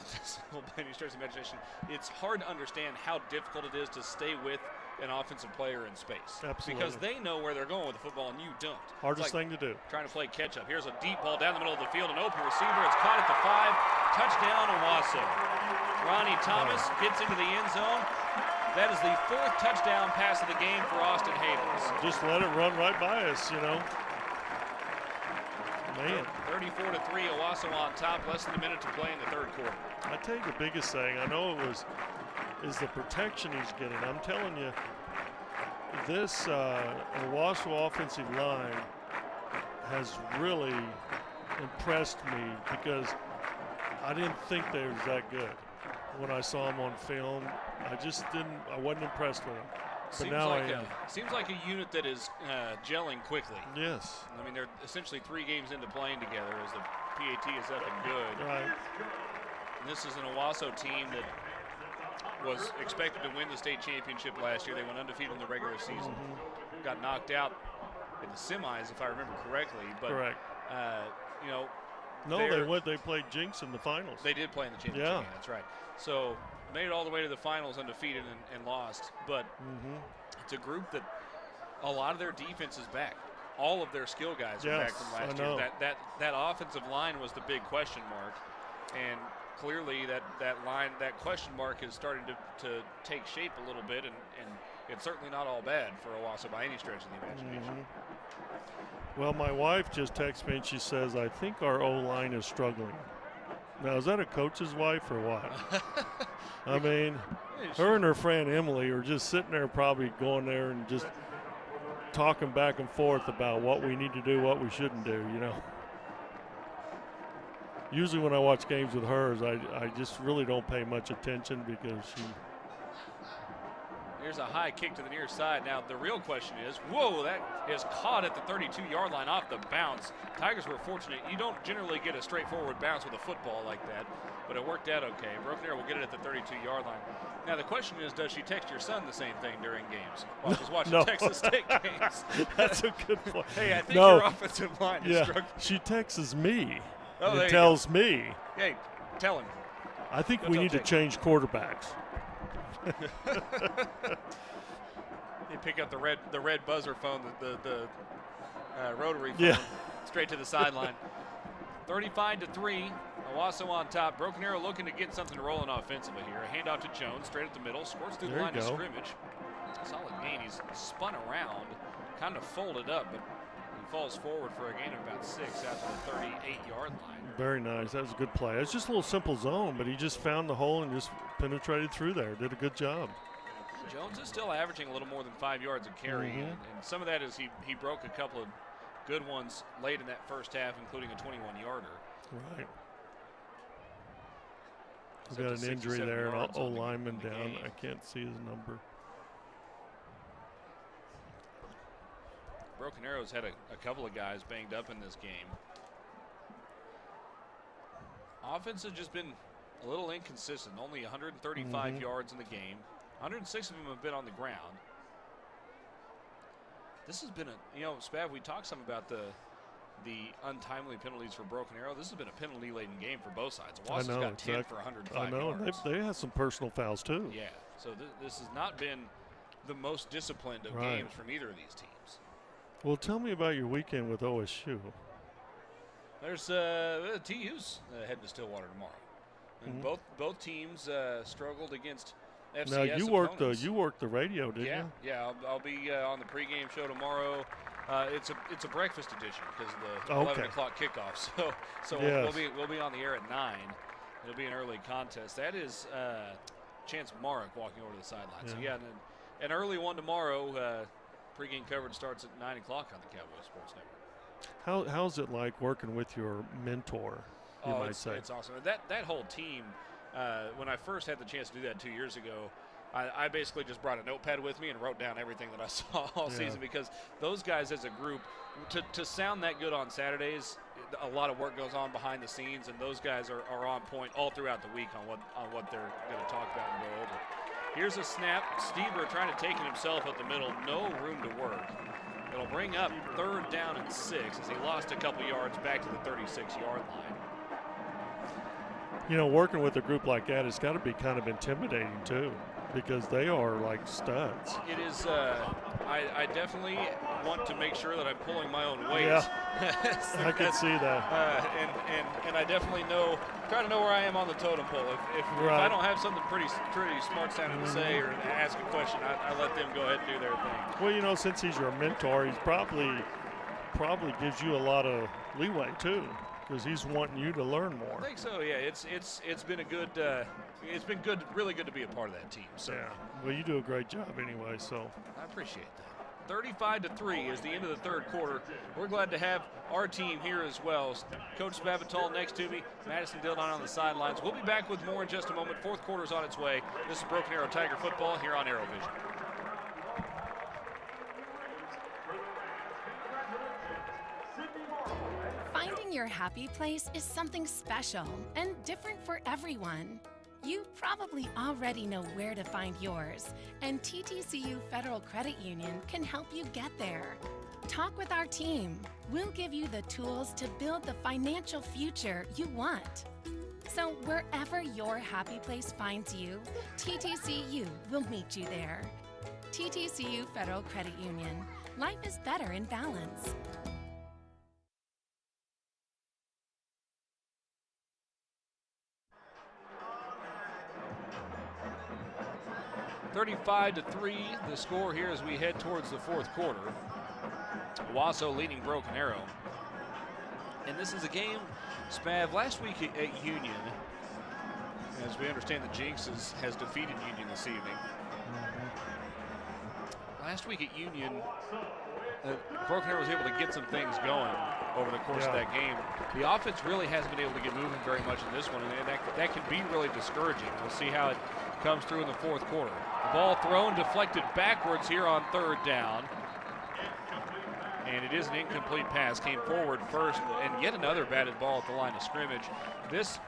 by any stretch of imagination, it's hard to understand how difficult it is to stay with an offensive player in space. Absolutely. Because they know where they're going with the football and you don't. Hardest thing to do. Trying to play catch up. Here's a deep ball down the middle of the field, an open receiver. It's caught at the 5. Touchdown, Owasso. Ronnie Thomas gets into the end zone. That is the 4th touchdown pass of the game for Austin Havens. Just let it run right by us, Man. 34-3, Owasso on top. Less than a minute to play in the third quarter. I tell you the biggest thing, I know is the protection he's getting. I'm telling you, this Owasso offensive line has really impressed me because I didn't think they was that good when I saw them on film. I wasn't impressed with them. But now I am. Seems like a unit that is gelling quickly. Yes. I mean, they're essentially 3 games into playing together as the PAT is up and good. Right. And this is an Owasso team that was expected to win the state championship last year. They went undefeated in the regular season. Got knocked out in the semis, if I remember correctly. But, correct. You know. No, they played Jinx in the finals. They did play in the championship game, that's right. So made it all the way to the finals undefeated and lost. But it's a group that a lot of their defense is back. All of their skill guys are back from last year. That offensive line was the big question mark. And clearly that question mark is starting to take shape a little bit, and it's certainly not all bad for Owasso by any stretch of the imagination. Well, my wife just texted me and she says, I think our O-line is struggling. Now, is that a coach's wife or what? I mean, her and her friend Emily are just sitting there probably going there and just talking back and forth about what we need to do, what we shouldn't do, you know. Usually when I watch games with hers, I just really don't pay much attention because she... Here's a high kick to the near side. Now, the real question is, whoa, that is caught at the 32-yard line off the bounce. Tigers were fortunate. You don't generally get a straightforward bounce with a football like that, but it worked out okay. Broken Arrow will get it at the 32-yard line. Now, the question is, does she text your son the same thing during games while she's watching Texas State games? That's a good point. Hey, I think your offensive line is struggling. She texts me and tells me. Hey, tell him. I think we need to change quarterbacks. You pick up the red buzzer phone, the rotary phone, straight to the sideline. 35-3, Owasso on top. Broken Arrow looking to get something rolling offensively here. A handoff to Jones, straight up the middle, squirts through the line of scrimmage. Solid gain. He's spun around, kind of folded up, but he falls forward for a gain of about 6 after the 38-yard line. Very nice. That was a good play. It's just a little simple zone, but he just found the hole and just penetrated through there. Did a good job. Jones is still averaging a little more than 5 yards a carry, and some of that is he broke a couple of good ones late in that first half, including a 21-yarder. Right. He's got an injury there, an O-lineman down. I can't see his number. Broken Arrow's had a couple of guys banged up in this game. Offense has just been a little inconsistent. Only 135 yards in the game. 106 of them have been on the ground. This has been Spav, we talked some about the untimely penalties for Broken Arrow. This has been a penalty-laden game for both sides. Owasso's got 10 for 105 yards. They had some personal fouls too. Yeah, so this has not been the most disciplined of games from either of these teams. Well, tell me about your weekend with OSU. There's TU's heading to Stillwater tomorrow, and both teams struggled against FCS now you opponents. worked the radio, didn't you? Yeah. I'll be on the pregame show tomorrow. It's a breakfast edition because of the 11 o'clock kickoff. So we'll be on the air at 9. It'll be an early contest. That is Chance Marek walking over to the sideline. So an early one tomorrow. Pregame coverage starts at 9 o'clock on the Cowboys Sports Network. How's it like working with your mentor? You might say it's awesome. That whole team. When I first had the chance to do that 2 years ago, I basically just brought a notepad with me and wrote down everything that I saw all season, because those guys as a group, to sound that good on Saturdays, a lot of work goes on behind the scenes, and those guys are on point all throughout the week on what they're going to talk about and go over. Here's a snap. Stever trying to take it himself at the middle. No room to work. It'll bring up 3rd down and 6 as he lost a couple yards back to the 36-yard line. You know, working with a group like that, it's got to be kind of intimidating too, because they are like studs. It is. I definitely want to make sure that I'm pulling my own weight. Yeah, I can see that. And I definitely try to know where I am on the totem pole. If I don't have something pretty smart sounding to say or ask a question, I let them go ahead and do their thing. Well, you know, since he's your mentor, he's probably gives you a lot of leeway too, because he's wanting you to learn more. I think so. Yeah, it's been a good. It's been good, really good to be a part of that team. So. Yeah. Well, you do a great job anyway. So. I appreciate that. 35-3 is the end of the third quarter. We're glad to have our team here as well. Coach Spavital next to me, Madison Dildon on the sidelines. We'll be back with more in just a moment. Fourth quarter's on its way. This is Broken Arrow Tiger football here on ArrowVision. Finding your happy place is something special and different for everyone. You probably already know where to find yours, and TTCU Federal Credit Union can help you get there. Talk with our team. We'll give you the tools to build the financial future you want. So wherever your happy place finds you, TTCU will meet you there. TTCU Federal Credit Union. Life is better in balance. (35-3) the score here as we head towards the fourth quarter. Owasso leading Broken Arrow. And this is a game, Spav, last week at Union, as we understand the Jinx has defeated Union this evening. Last week at Union, Broken Arrow was able to get some things going over the course of that game. The offense really hasn't been able to get moving very much in this one, and that can be really discouraging. We'll see how it comes through in the fourth quarter. The ball thrown, deflected backwards here on third down. And it is an incomplete pass. Came forward first, and yet another batted ball at the line of scrimmage. This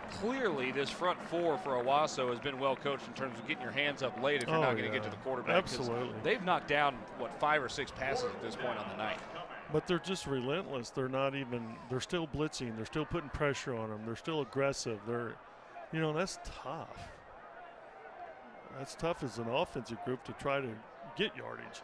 front four for Owasso has been well coached in terms of getting your hands up late if you're not going to get to the quarterback. Absolutely. They've knocked down, 5 or 6 passes at this point on the night. But they're just relentless. They're still blitzing. They're still putting pressure on them. They're still aggressive. That's tough. That's tough as an offensive group to try to get yardage.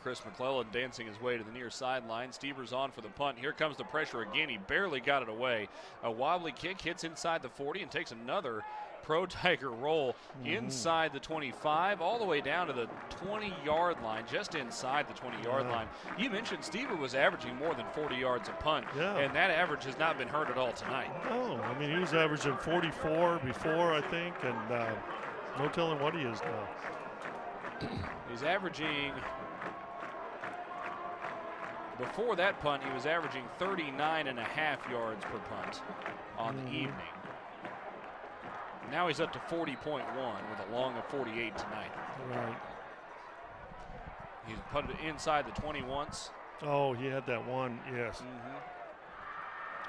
Chris McClellan dancing his way to the near sideline. Stevers on for the punt. Here comes the pressure again. He barely got it away. A wobbly kick hits inside the 40 and takes another Pro Tiger roll inside the 25, all the way down to the 20-yard line, just inside the 20-yard line. You mentioned Stever was averaging more than 40 yards a punt, and that average has not been hurt at all tonight. No, he was averaging 44 before, I think, and no telling what he is now. He's averaging, before that punt, he was averaging 39.5 yards per punt on the evening. Now he's up to 40.1 with a long of 48 tonight. Right. He's punted inside the 20 once. Oh, he had that one, yes.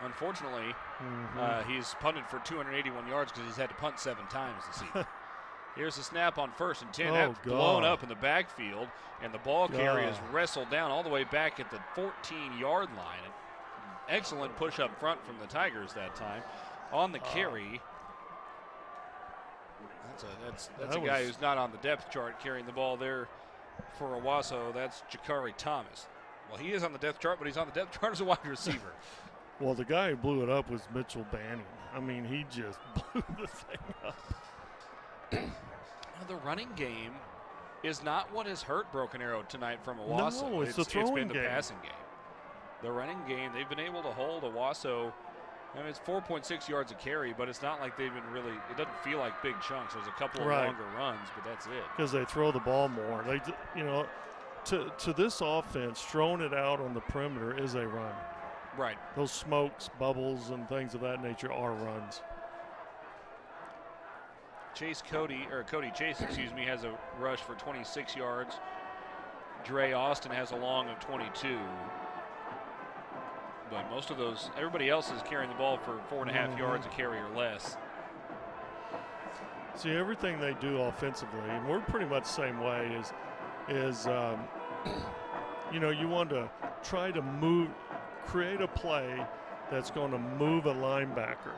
Unfortunately, he's punted for 281 yards because he's had to punt 7 times this evening. Here's the snap on 1st and 10. That's blown up in the backfield, and the ball carrier is wrestled down all the way back at the 14-yard line. An excellent push up front from the Tigers that time. On the carry, that's a guy who's not on the depth chart carrying the ball there for Owasso. That's Jakari Thomas. Well, he is on the depth chart, but he's on the depth chart as a wide receiver. Well, the guy who blew it up was Mitchell Banning. He just blew the thing up. The running game is not what has hurt Broken Arrow tonight from Owasso. No, it's the throwing game. It's been the passing game. The running game, they've been able to hold Owasso. It's 4.6 yards a carry, but it's not like they've been really, it doesn't feel like big chunks. There's a couple of longer runs, but that's it. Because they throw the ball more. To this offense, throwing it out on the perimeter is a run. Right. Those smokes, bubbles, and things of that nature are runs. Cody Chase, has a rush for 26 yards. Dre Austin has a long of 22. But most of those, everybody else is carrying the ball for 4.5 yards a carry or less. See, everything they do offensively, and we're pretty much the same way, is you want to try to create a play that's going to move a linebacker.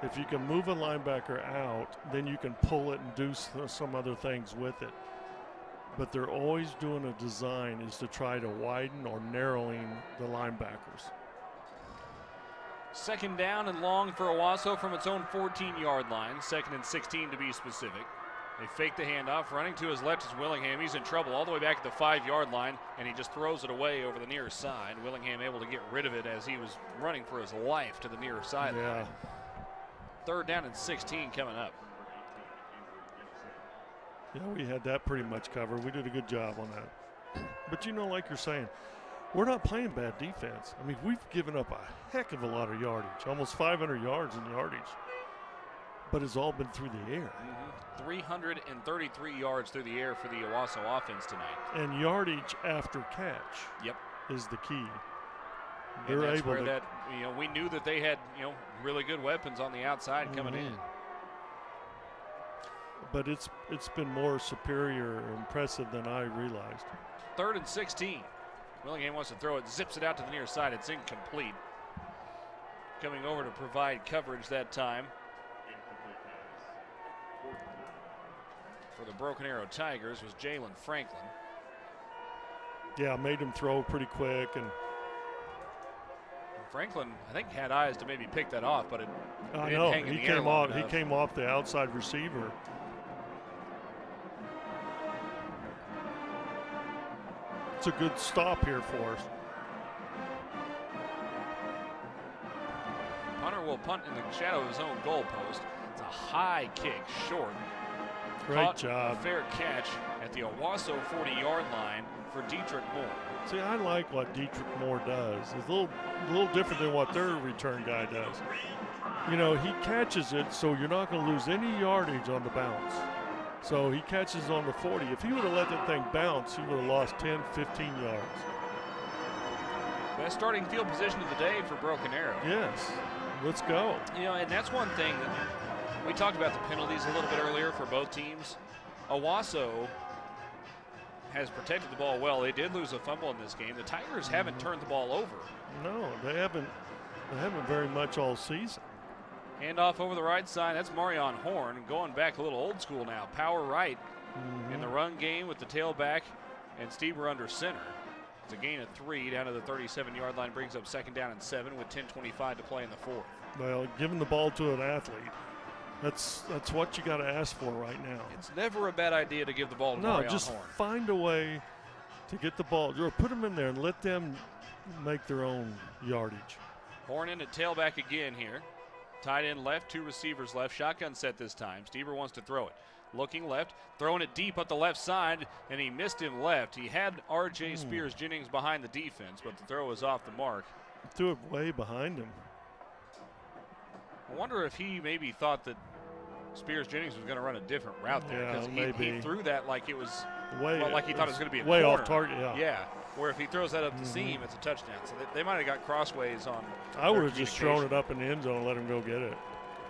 If you can move a linebacker out, then you can pull it and do some other things with it. But they're always doing a design is to try to widen or narrowing the linebackers. 2nd down and long for Owasso from its own 14-yard line. 2nd and 16 to be specific. They fake the handoff. Running to his left is Willingham. He's in trouble all the way back at the 5-yard line, and he just throws it away over the near side. Willingham able to get rid of it as he was running for his life to the near sideline. Yeah. 3rd down and 16 coming up. Yeah, we had that pretty much covered. We did a good job on that. But like you're saying, we're not playing bad defense. We've given up a heck of a lot of yardage, almost 500 yards in yardage. But it's all been through the air. 333 yards through the air for the Owasso offense tonight. And yardage after catch is the key. They're and that's able where to. that, we knew that they had, really good weapons on the outside coming in. But it's been more superior or impressive than I realized. 3rd and 16. Willingham wants to throw it, zips it out to the near side. It's incomplete. Coming over to provide coverage that time for the Broken Arrow Tigers was Jalen Franklin. Yeah, made him throw pretty quick, and Franklin, I think, had eyes to maybe pick that off, but it I didn't know hang in he the air came long off. He enough. came off the outside receiver. It's a good stop here for us. Punter will punt in the shadow of his own goalpost. It's a high kick, short. Great Caught job. A fair catch at the Owasso 40-yard line for Dietrich Moore. See, I like what Dietrich Moore does. It's a little different than what their return guy does. He catches it, so you're not going to lose any yardage on the bounce. So he catches on the 40. If he would have let that thing bounce, he would have lost 10, 15 yards. Best starting field position of the day for Broken Arrow. Yes, let's go. And that's one thing that we talked about the penalties a little bit earlier for both teams. Owasso has protected the ball well. They did lose a fumble in this game. The Tigers haven't turned the ball over. No, they haven't very much all season. Handoff over the right side. That's Marion Horn going back a little old school now. Power right in the run game with the tailback and Stieber under center. It's a gain of 3 down to the 37-yard line. Brings up 2nd down and 7 with 10:25 to play in the 4th. Well, giving the ball to an athlete, that's what you got to ask for right now. It's never a bad idea to give the ball to Marion just Horn. find a way to get the ball, or put them in there and let them make their own yardage. Horn in at tailback again here. Tight end left, 2 receivers left. Shotgun set this time. Stieber wants to throw it. Looking left, throwing it deep up the left side, and he missed him left. He had R.J. Spears Jennings behind the defense, but the throw was off the mark. Threw it way behind him. I wonder if he maybe thought that Spears Jennings was going to run a different route there, Yeah, because maybe. he threw that like it was Way, he thought it was going to be a way corner. off target. Yeah. Where if he throws that up the seam, it's a touchdown. So they might have got crossways on. I would have just thrown it up in the end zone and let him go get it.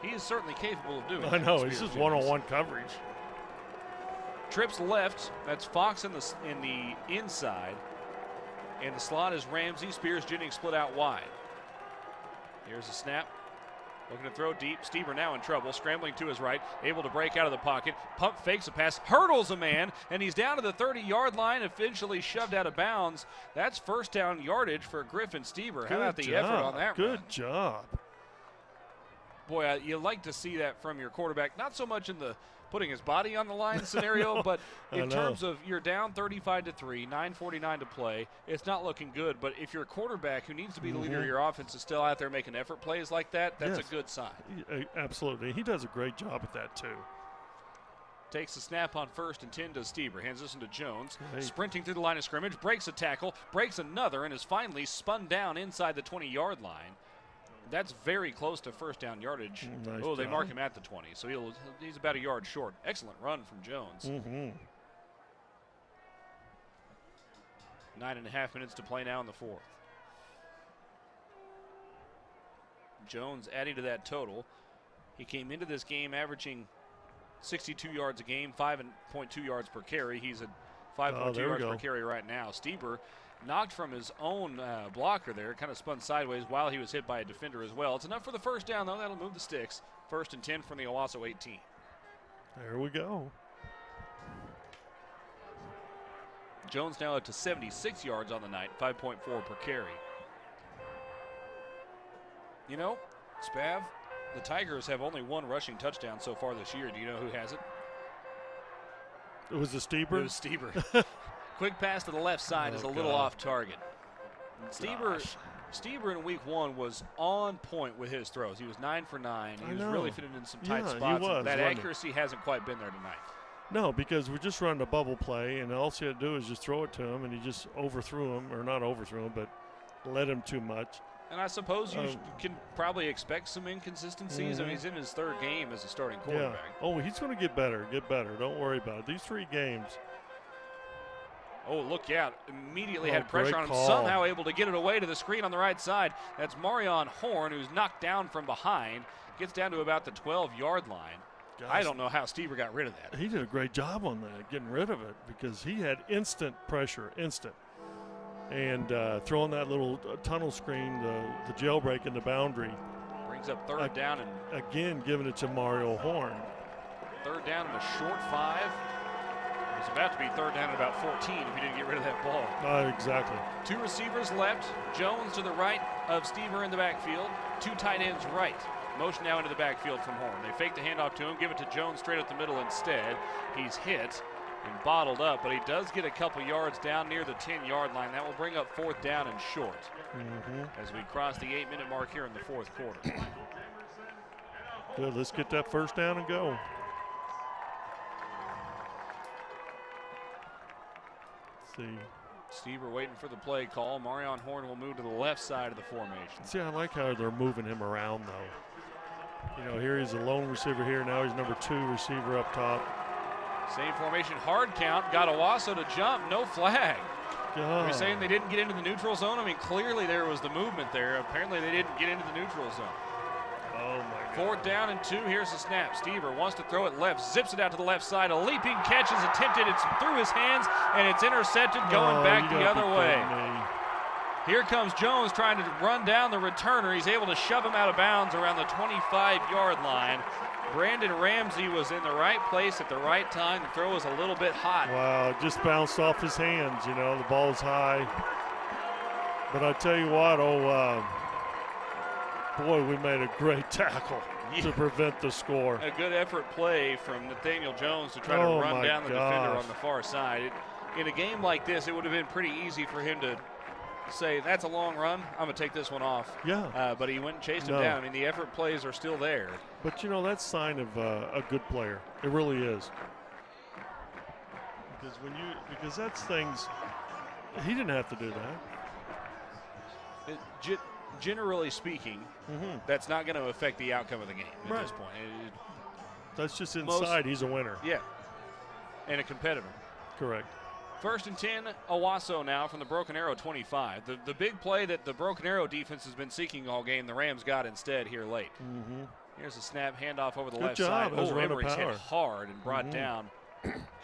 He is certainly capable of doing I that. know, Spears it's just Jennings. one-on-one coverage. Trips left. That's Fox in the inside. And the slot is Ramsey. Spears Jennings split out wide. Here's a snap. Looking to throw deep. Stieber now in trouble. Scrambling to his right. Able to break out of the pocket. Pump fakes a pass. Hurdles a man. And he's down to the 30-yard line. Eventually shoved out of bounds. That's 1st down yardage for Griffin Stieber. How about the effort on that Good run? job. Boy, you like to see that from your quarterback. Not so much in the putting his body on the line scenario, but in terms of you're down 35-3, 9:49 to play, it's not looking good. But if your quarterback, who needs to be the leader of your offense, is still out there making effort plays like that, that's a good sign. Absolutely. He does a great job at that, too. Takes the snap on 1st and 10 to Stieber. Hands this into Jones. Great. Sprinting through the line of scrimmage. Breaks a tackle. Breaks another and is finally spun down inside the 20-yard line. That's very close to 1st down yardage. Nice They job. mark him at the 20, so he's about a yard short. Excellent run from Jones. 9.5 minutes to play now in the 4th. Jones adding to that total. He came into this game averaging 62 yards a game, 5.2 yards per carry. He's at 5.2 yards per carry right now. Stieber knocked from his own blocker there, kind of spun sideways while he was hit by a defender as well. It's enough for the 1st down, though. That'll move the sticks. 1st and 10 from the Owasso 18. There we go. Jones now up to 76 yards on the night, 5.4 per carry. Spav, the Tigers have only 1 rushing touchdown so far this year. Do you know who has it? It was the Stieber? It was Stieber. Quick pass to the left side is a little off target. Stieber in week 1 was on point with his throws. He was 9 for 9. He was really fitting in some tight spots. That accuracy hasn't quite been there tonight. No, because we're just running a bubble play, and all you had to do is just throw it to him, and he just overthrew him, or not overthrew him, but led him too much. And I suppose you can probably expect some inconsistencies. I mean, he's in his 3rd game as a starting quarterback. Yeah. Oh, he's going to get better. Don't worry about it. These 3 games. Oh, look out. Immediately had great pressure on him. call. Somehow able to get it away to the screen on the right side. That's Marion Horn, who's knocked down from behind. Gets down to about the 12-yard line. Gosh. I don't know how Stever got rid of that. He did a great job on that, getting rid of it, because he had instant pressure, and throwing that little tunnel screen, the jailbreak in the boundary. Brings up third down and again giving it to Mario Horn. Third down and a short 5. It was about to be third down at about 14 if he didn't get rid of that ball. Exactly. 2 receivers left. Jones to the right of Stever in the backfield. 2 tight ends right. Motion now into the backfield from Horn. They fake the handoff to him, give it to Jones straight up the middle instead. He's hit and bottled up, but he does get a couple yards down near the 10-yard line. That will bring up 4th down and short as we cross the 8-minute mark here in the 4th quarter. Good, let's get that first down and go. Let's see. Stever waiting for the play call. Marion Horn will move to the left side of the formation. See, I like how they're moving him around, though. You know, here he's a lone receiver here. Now he's number 2 receiver up top. Same formation, hard count. Got Owasso to jump, no flag. God. Are we saying they didn't get into the neutral zone? I mean, clearly there was the movement there. Apparently they didn't get into the neutral zone. Oh, my God. 4th down and 2. Here's the snap. Stever wants to throw it left, zips it out to the left side. A leaping catch is attempted. It's through his hands, and it's intercepted going back the other way. Here comes Jones trying to run down the returner. He's able to shove him out of bounds around the 25-yard line. Brandon Ramsey was in the right place at the right time. The throw was a little bit hot. Wow, it just bounced off his hands. You know, the ball's high. But I tell you what, boy, we made a great tackle to prevent the score. A good effort play from Nathaniel Jones to try to run down the defender on the far side. In a game like this, it would have been pretty easy for him to say, that's a long run, I'm going to take this one off. Yeah. But he went and chased him down. I mean, the effort plays are still there. But, you know, that's a sign of a good player. It really is. Because that's things, he didn't have to do that. Generally speaking, that's not going to affect the outcome of the game at this point. That's just inside. He's a winner. Yeah, and a competitor. Correct. 1st and 10, Owasso now from the Broken Arrow 25. The big play that the Broken Arrow defense has been seeking all game, the Rams got instead here late. Here's a snap handoff over the left side. Emery's hit hard and brought down.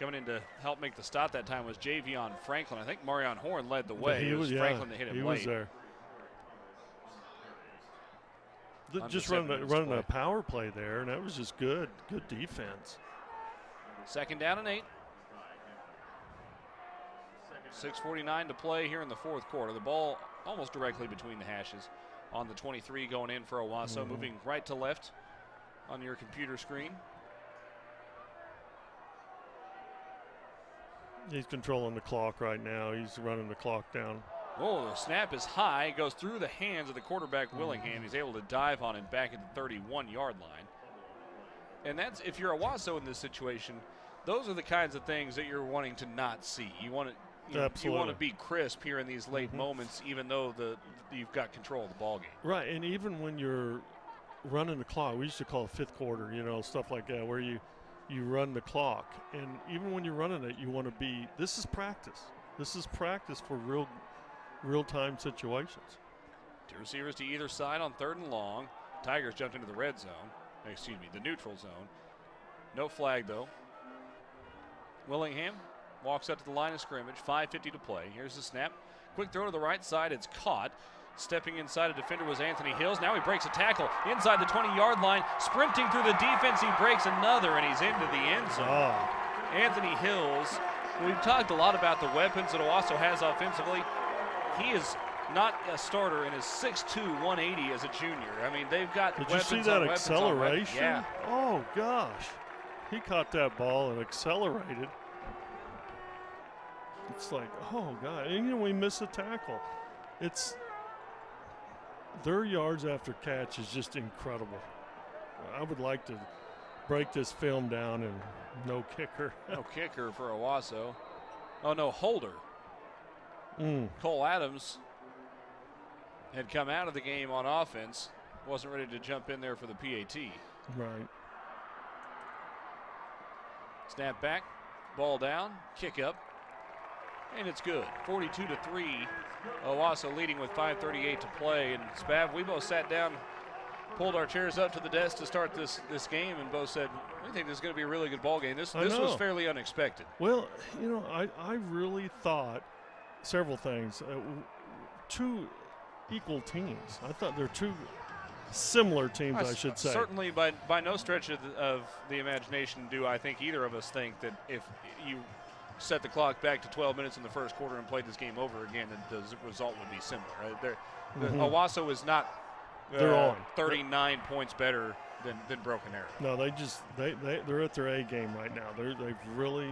Coming in to help make the stop that time was Javion Franklin. I think Marion Horn led the way. It was Franklin that hit him late. He was there. Just running a power play there, and that was just good defense. 2nd down and 8. 6:49 to play here in the 4th quarter. The ball almost directly between the hashes on the 23 going in for Owasso, moving right to left on your computer screen. He's controlling the clock right now. He's running the clock down. Oh, the snap is high. Goes through the hands of the quarterback, Willingham. He's able to dive on it back at the 31-yard line. And that's, if you're Owasso in this situation, those are the kinds of things that you're wanting to not see. You want to you want to be crisp here in these late moments, even though you've got control of the ball game. Right, and even when you're running the clock, we used to call it 5th quarter, you know, stuff like that, where you run the clock. And even when you're running it, you want to be, this is practice. This is practice for real-time situations. 2 receivers to either side on 3rd and long. Tigers jumped into the red zone. Excuse me, the neutral zone. No flag, though. Willingham walks up to the line of scrimmage. 5:50 to play. Here's the snap. Quick throw to the right side. It's caught. Stepping inside a defender was Anthony Hills. Now he breaks a tackle inside the 20-yard line. Sprinting through the defense, he breaks another, and he's into the end zone. Anthony Hills, we've talked a lot about the weapons that Owasso has offensively. He is not a starter and is 6'2", 180 as a junior. I mean, they've got Did weapons you see that on acceleration? Yeah. Oh, gosh. He caught that ball and accelerated. It's like, oh, God. And, you know, we miss a tackle. Their yards after catch is just incredible. I would like to break this film down and no kicker. No kicker for Owasso. Oh, no, holder. Cole Adams had come out of the game on offense. Wasn't ready to jump in there for the PAT. Right. Snap back, ball down, kick up. And it's good. 42-3. Owasso leading with 5:38 to play. And Spav, we both sat down, pulled our chairs up to the desk to start this game, and both said, "We think this is going to be a really good ball game." This was fairly unexpected. Well, you know, I really thought several things. Two equal teams. I thought they're two similar teams, I should say. Certainly, by no stretch of the imagination do I think either of us think that if you set the clock back to 12 minutes in the first quarter and played this game over again, that the result would be similar. Owasso is not 39 points better than Broken Arrow. No, they're at their A game right now. They've really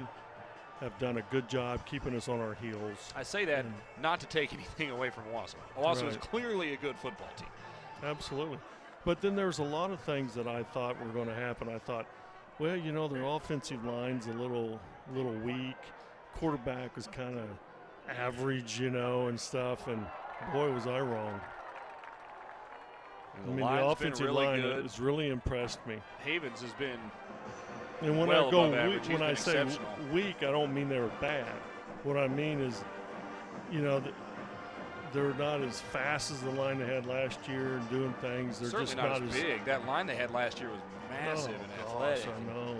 have done a good job keeping us on our heels. I say that not to take anything away from Owasso. Owasso is clearly a good football team. Absolutely. But then there's a lot of things that I thought were going to happen. I thought, well, you know, their offensive line's a little weak. Quarterback was kind of average, you know, and stuff. And boy, was I wrong. The offensive line has really impressed me. Havens has been. And when I go weak, when I say weak, I don't mean they were bad. What I mean is, you know, they're not as fast as the line they had last year and doing things. They're certainly just not as big. That line they had last year was massive and athletic. I know.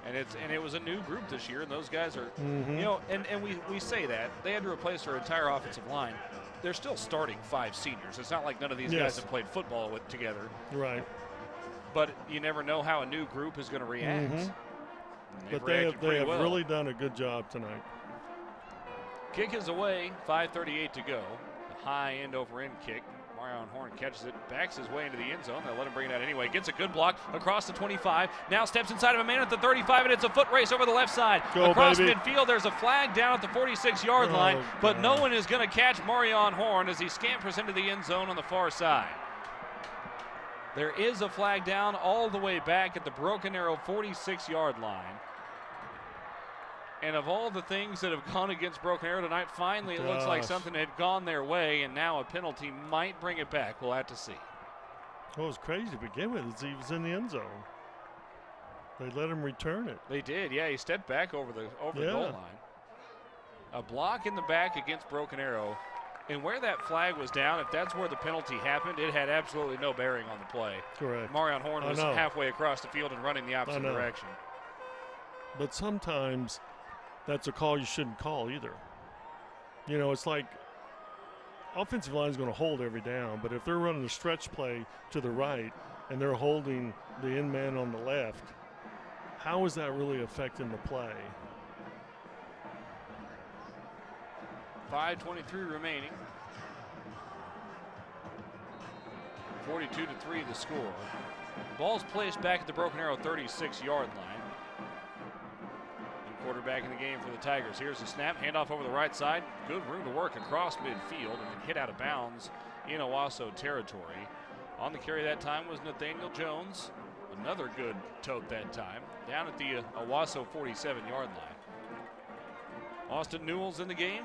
And it was a new group this year, and those guys are, you know, and we say that they had to replace their entire offensive line. They're still starting 5 seniors. It's not like none of these guys have played football together. Right. But you never know how a new group is going to react. But they have really done a good job tonight. Kick is away, 5:38 to go. A high end-over-end kick. Marion Horn catches it, backs his way into the end zone. They'll let him bring it out anyway. Gets a good block across the 25. Now steps inside of a man at the 35, and it's a foot race over the left side. Across midfield, there's a flag down at the 46-yard line, but no one is going to catch Marion Horn as he scampers into the end zone on the far side. There is a flag down all the way back at the Broken Arrow 46-yard line. And of all the things that have gone against Broken Arrow tonight, finally it looks like something had gone their way, and now a penalty might bring it back. We'll have to see. What was crazy to begin with is he was in the end zone. They let him return it. They did, yeah. He stepped back over the goal line. A block in the back against Broken Arrow. And where that flag was down, if that's where the penalty happened, it had absolutely no bearing on the play. Correct. Marion Horn was halfway across the field and running the opposite direction. But sometimes that's a call you shouldn't call either. You know, it's like offensive line is going to hold every down, but if they're running a stretch play to the right and they're holding the end man on the left, how is that really affecting the play? 5:23 remaining. 42-3 the score. The ball's placed back at the Broken Arrow 36-yard line. New quarterback in the game for the Tigers. Here's the snap, handoff over the right side. Good room to work across midfield and then hit out of bounds in Owasso territory. On the carry that time was Nathaniel Jones. Another good tote that time. Down at the Owasso 47-yard line. Austin Newell's in the game.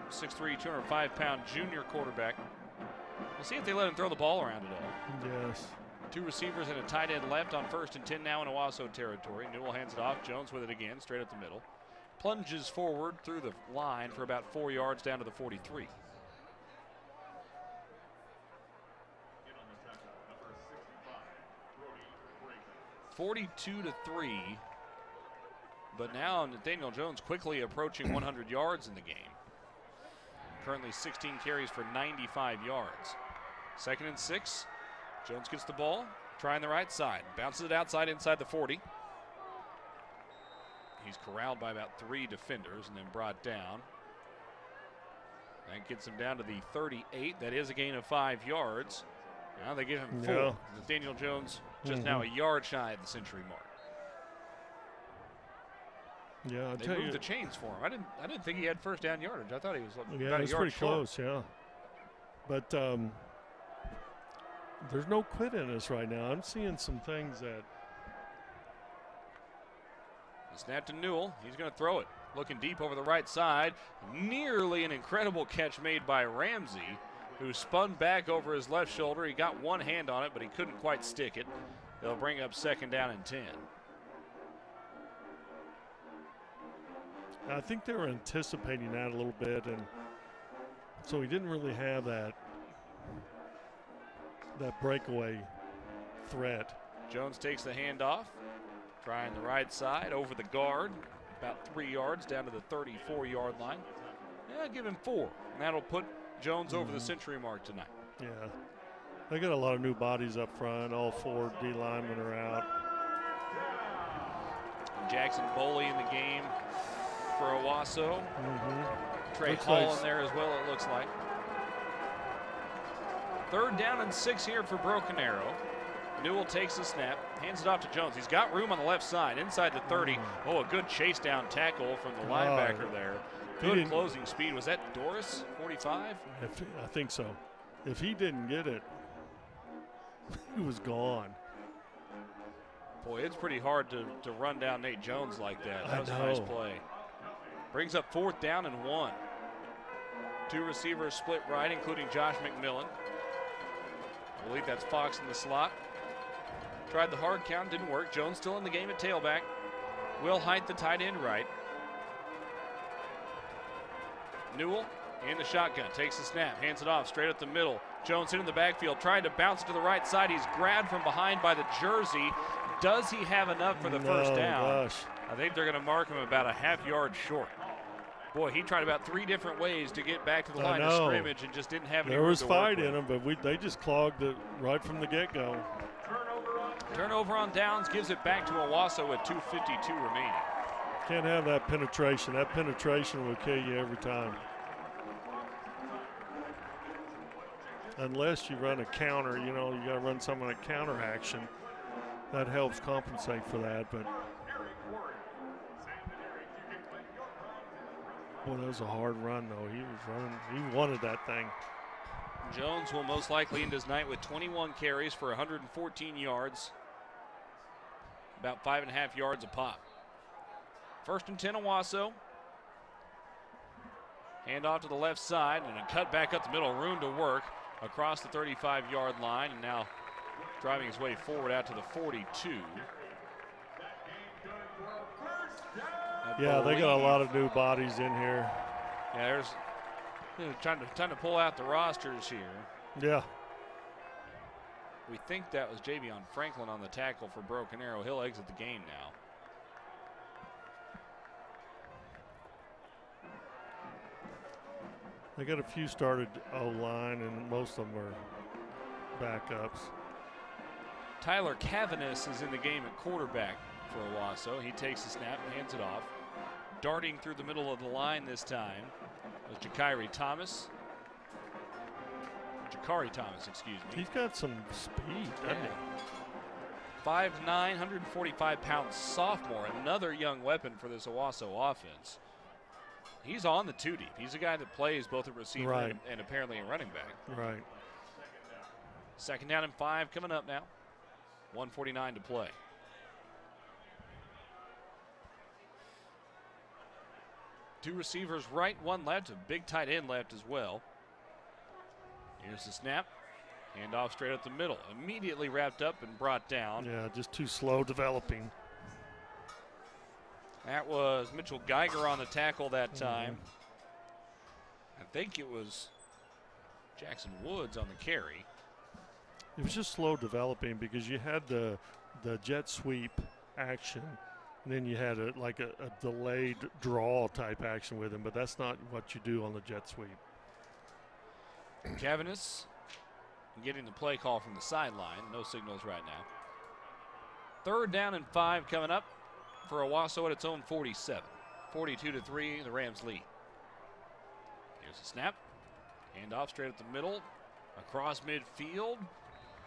6'3", 205-pound junior quarterback. We'll see if they let him throw the ball around at all. Yes. 2 receivers and a tight end left on 1st and 10 now in Owasso territory. Newell hands it off. Jones with it again, straight up the middle. Plunges forward through the line for about 4 yards down to the 43. (42-3). But now Nathaniel Jones quickly approaching 100 yards in the game. Currently 16 carries for 95 yards. 2nd and 6. Jones gets the ball, trying the right side. Bounces it outside inside the 40. He's corralled by about 3 defenders and then brought down. That gets him down to the 38. That is a gain of 5 yards. Now they give him 4. Nathaniel Jones just now a yard shy of the century mark. Yeah, they moved the chains for him. I didn't think he had first down yardage. I thought he was about a yard pretty short. close. Yeah, but there's no quit in this right now. I'm seeing some things that. The snap to Newell. He's going to throw it. Looking deep over the right side. Nearly an incredible catch made by Ramsey, who spun back over his left shoulder. He got one hand on it, but he couldn't quite stick it. They'll bring up 2nd down and 10. I think they were anticipating that a little bit, and so he didn't really have that breakaway threat. Jones takes the handoff, trying the right side over the guard, about 3 yards down to the 34-yard line. Yeah, give him 4, and that'll put Jones over the century mark tonight. Yeah, they got a lot of new bodies up front. All 4 D linemen are out. Jackson Boley in the game for Owasso. Trey Looks Hall like in there as well, it looks like. 3rd down and 6 here for Broken Arrow. Newell takes the snap, hands it off to Jones. He's got room on the left side, inside the 30. Oh, a good chase down tackle from the linebacker there. Good closing speed. Was that Doris, 45? I think so. If he didn't get it, he was gone. Boy, it's pretty hard to run down Nate Jones like that. That was a nice play. Brings up 4th down and 1. 2 receivers split right, including Josh McMillan. I believe that's Fox in the slot. Tried the hard count, didn't work. Jones still in the game at tailback. Will Height, the tight end, right. Newell in the shotgun, takes the snap, hands it off straight up the middle. Jones in the backfield, trying to bounce it to the right side. He's grabbed from behind by the jersey. Does he have enough for the first down? Gosh. I think they're going to mark him about a half-yard short. Boy, he tried about 3 different ways to get back to the line of scrimmage and just didn't have any room to work with. There was fight in him, but they just clogged it right from the get-go. Turnover on downs gives it back to Owasso with 2:52 remaining. Can't have that penetration. That penetration will kill you every time. Unless you run a counter, you know, you got to run some of that counter action. That helps compensate for that, but boy, that was a hard run, though. He was running. He wanted that thing. Jones will most likely end his night with 21 carries for 114 yards, about 5.5 yards a pop. 1st and 10 Owasso. Hand off to the left side and a cut back up the middle, room to work across the 35-yard line, and now driving his way forward out to the 42. Yeah, they got a lot of new bodies in here. Yeah, there's trying to pull out the rosters here. Yeah. We think that was Javion Franklin on the tackle for Broken Arrow. He'll exit the game now. They got a few started O-line, and most of them are backups. Tyler Cavanis is in the game at quarterback for Owasso. He takes the snap, hands it off. Darting through the middle of the line this time was Jakari Thomas. Jakari Thomas, excuse me. He's got some speed, doesn't he? 5'9", 145-pound sophomore, another young weapon for this Owasso offense. He's on the 2 deep. He's a guy that plays both a receiver and apparently a running back. Right. 2nd down and 5 coming up now. 1:49 to play. Two receivers right, 1 left, a big tight end left as well. Here's the snap. Hand off straight up the middle. Immediately wrapped up and brought down. Yeah, just too slow developing. That was Mitchell Geiger on the tackle that time. I think it was Jackson Woods on the carry. It was just slow developing because you had the jet sweep action, and then you had a delayed draw type action with him, but that's not what you do on the jet sweep. Cavanis getting the play call from the sideline. No signals right now. 3rd down and 5 coming up for Owasso at its own 47. 42-3, the Rams lead. Here's the snap. Hand off straight up the middle, across midfield,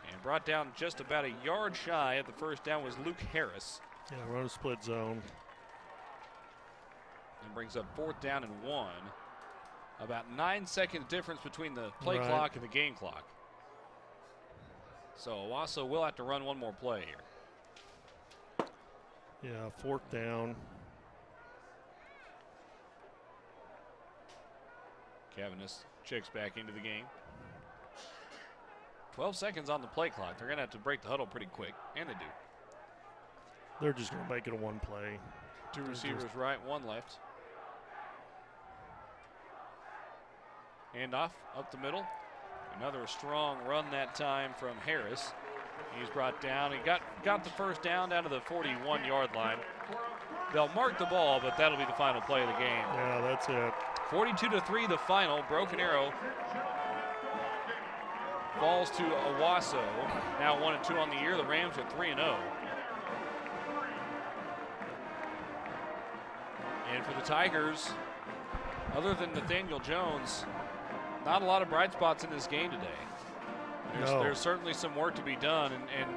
and brought down just about a yard shy of the first down was Luke Harris. Yeah, run a split zone. And brings up 4th down and 1. About 9 seconds difference between the play clock and the game clock. So Owasso will have to run one more play here. Yeah, 4th down. Cavanis checks back into the game. 12 seconds on the play clock. They're going to have to break the huddle pretty quick, and they do. They're just going to make it a 1 play. Two receivers right, 1 left. Hand off up the middle. Another strong run that time from Harris. He's brought down. He got the first down to the 41-yard line. They'll mark the ball, but that'll be the final play of the game. Yeah, that's it. 42-3 the final. Broken Arrow falls to Owasso. Now 1-2 on the year. The Rams are 3-0. And for the Tigers, other than Nathaniel Jones, not a lot of bright spots in this game today. There's certainly some work to be done, and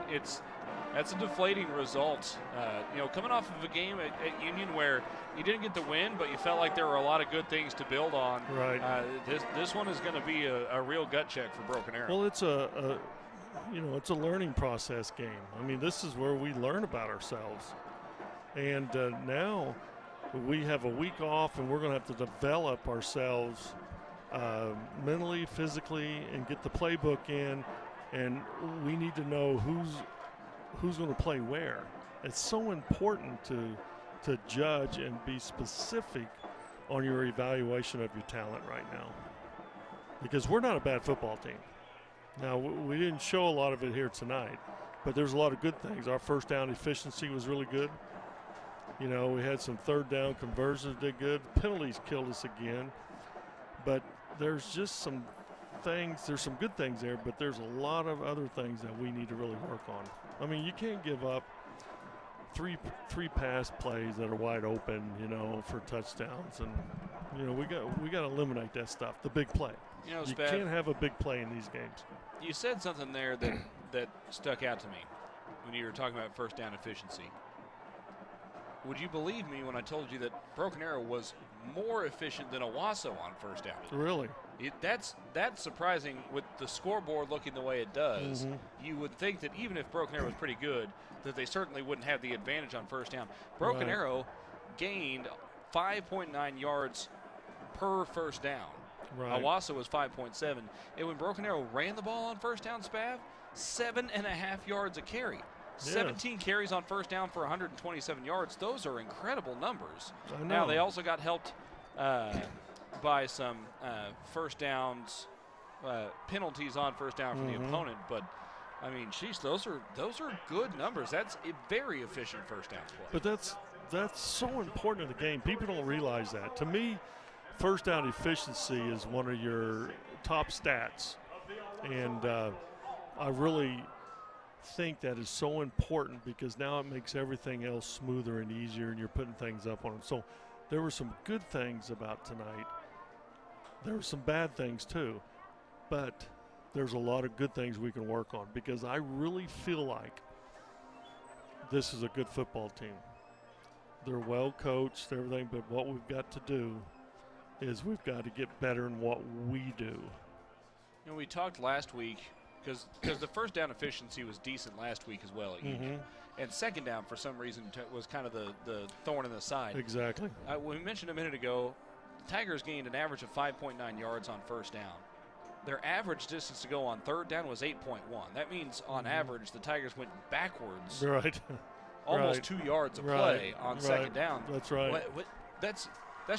that's a deflating result. Coming off of a game at Union where you didn't get the win, but you felt like there were a lot of good things to build on. Right. This one is going to be a real gut check for Broken Arrow. Well, it's it's a learning process game. I mean, this is where we learn about ourselves, and now we have a week off, and we're going to have to develop ourselves mentally, physically, and get the playbook in, and we need to know who's going to play where. It's so important to judge and be specific on your evaluation of your talent right now, because we're not a bad football team. Now, we didn't show a lot of it here tonight, but there's a lot of good things. Our first down efficiency was really good. We had some third down conversions did good. Penalties killed us again. But there's just some things, there's some good things there, but there's a lot of other things that we need to really work on. I mean, you can't give up three pass plays that are wide open, for touchdowns. And, we got to eliminate that stuff, the big play. You can't have a big play in these games. You said something there that stuck out to me when you were talking about first down efficiency. Would you believe me when I told you that Broken Arrow was more efficient than Owasso on first down? Really? That's surprising with the scoreboard looking the way it does. Mm-hmm. You would think that even if Broken Arrow was pretty good, that they certainly wouldn't have the advantage on first down. Broken Arrow gained 5.9 yards per first down. Right. Owasso was 5.7. And when Broken Arrow ran the ball on first down, Spav, 7.5 yards a carry. 17 carries on first down for 127 yards. Those are incredible numbers. I know. Now, they also got helped by some first downs, penalties on first down from the opponent. But, I mean, those are good numbers. That's a very efficient first down play. But that's so important in the game. People don't realize that. To me, first down efficiency is one of your top stats. And I really think that is so important, because now it makes everything else smoother and easier, and you're putting things up on them. So there were some good things about tonight. There were some bad things too, but there's a lot of good things we can work on, because I really feel like this is a good football team. They're well coached, everything, but what we've got to do is we've got to get better in what we do. We talked last week, because the first down efficiency was decent last week as well at Union. And second down, for some reason, was kind of the thorn in the side. Exactly. We mentioned a minute ago, the Tigers gained an average of 5.9 yards on first down. Their average distance to go on third down was 8.1. That means, on average, the Tigers went backwards. Right. Almost 2 yards of play on second down. That's right. That's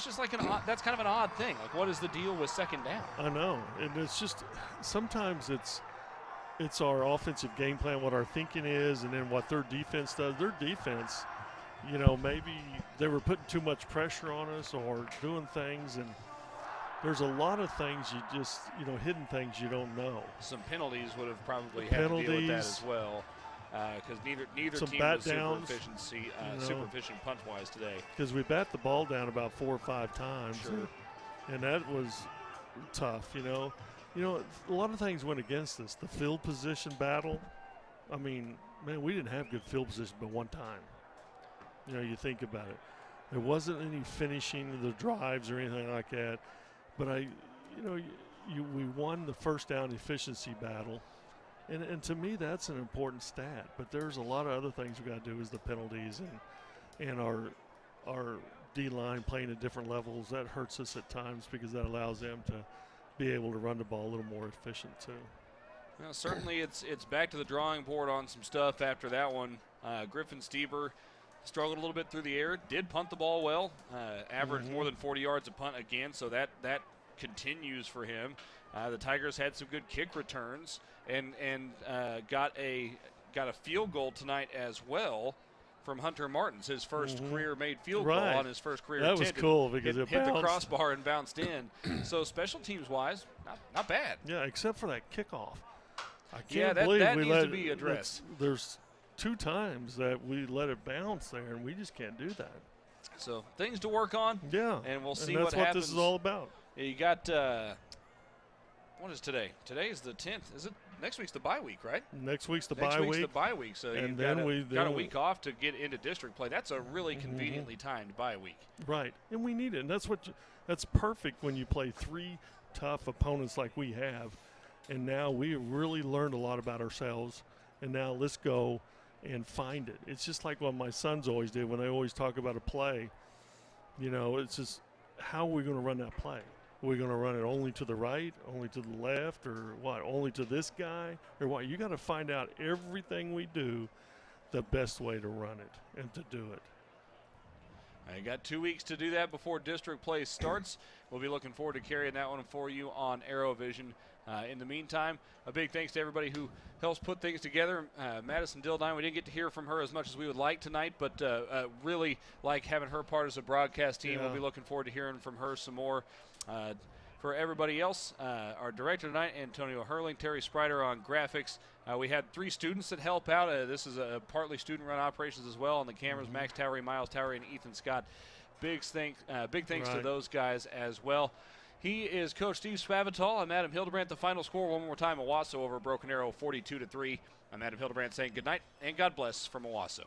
just like that's kind of an odd thing. Like, what is the deal with second down? I know, and it's just sometimes it's our offensive game plan, what our thinking is, and then what their defense does. Their defense, maybe they were putting too much pressure on us or doing things, and there's a lot of things you just, hidden things you don't know. Some penalties would have probably had to deal with that as well, because neither some team bat was downs, super efficient punt-wise today. Because we bat the ball down about 4 or 5 times, Sure. and that was tough, a lot of things went against us. The field position battle, I mean, man, we didn't have good field position but one time. You think about it. There wasn't any finishing of the drives or anything like that. But we won the first down efficiency battle. And to me, that's an important stat. But there's a lot of other things we got to do, is the penalties and our D-line playing at different levels. That hurts us at times, because that allows them to be able to run the ball a little more efficient too. Well, certainly it's back to the drawing board on some stuff after that one. Griffin Stever struggled a little bit through the air, did punt the ball well, averaged more than 40 yards a punt again, so that continues for him. The Tigers had some good kick returns and got a field goal tonight as well from Hunter Martins, his first career made field goal on his first career attempt. That was cool because it hit the crossbar and bounced in. So special teams wise, not bad. Yeah, except for that kickoff. I can't believe that we needs let to be addressed. There's 2 times that we let it bounce there, and we just can't do that. So things to work on. Yeah, and we'll see and what happens. That's what this is all about. You got what is today? Today is the 10th. Is it? Next week's the bye week, right? Next week's the Next bye week's week. the bye week, so and you've got a week off to get into district play. That's a really conveniently timed bye week. Right, and we need it. And that's perfect when you play 3 tough opponents like we have. And now we really learned a lot about ourselves. And now let's go and find it. It's just like what my sons always did when they always talk about a play. You know, it's just how are we going to run that play? Are we going to run it only to the right, only to the left, or what? Only to this guy, or what? You got to find out everything we do, the best way to run it and to do it. I got 2 weeks to do that before district play starts. We'll be looking forward to carrying that one for you on ArrowVision. In the meantime, a big thanks to everybody who helps put things together. Madison Dildine, we didn't get to hear from her as much as we would like tonight, but really like having her part as a broadcast team. Yeah. We'll be looking forward to hearing from her some more. For everybody else, our director tonight, Antonio Hurling, Terry Sprider on graphics. We had 3 students that help out. This is a partly student-run operations as well on the cameras. Max Towery, Miles Towery, and Ethan Scott. Big thanks to those guys as well. He is Coach Steve Spavital. I'm Adam Hildebrandt. The final score one more time, Owasso over Broken Arrow 42-3. I'm Adam Hildebrandt saying good night and God bless from Owasso.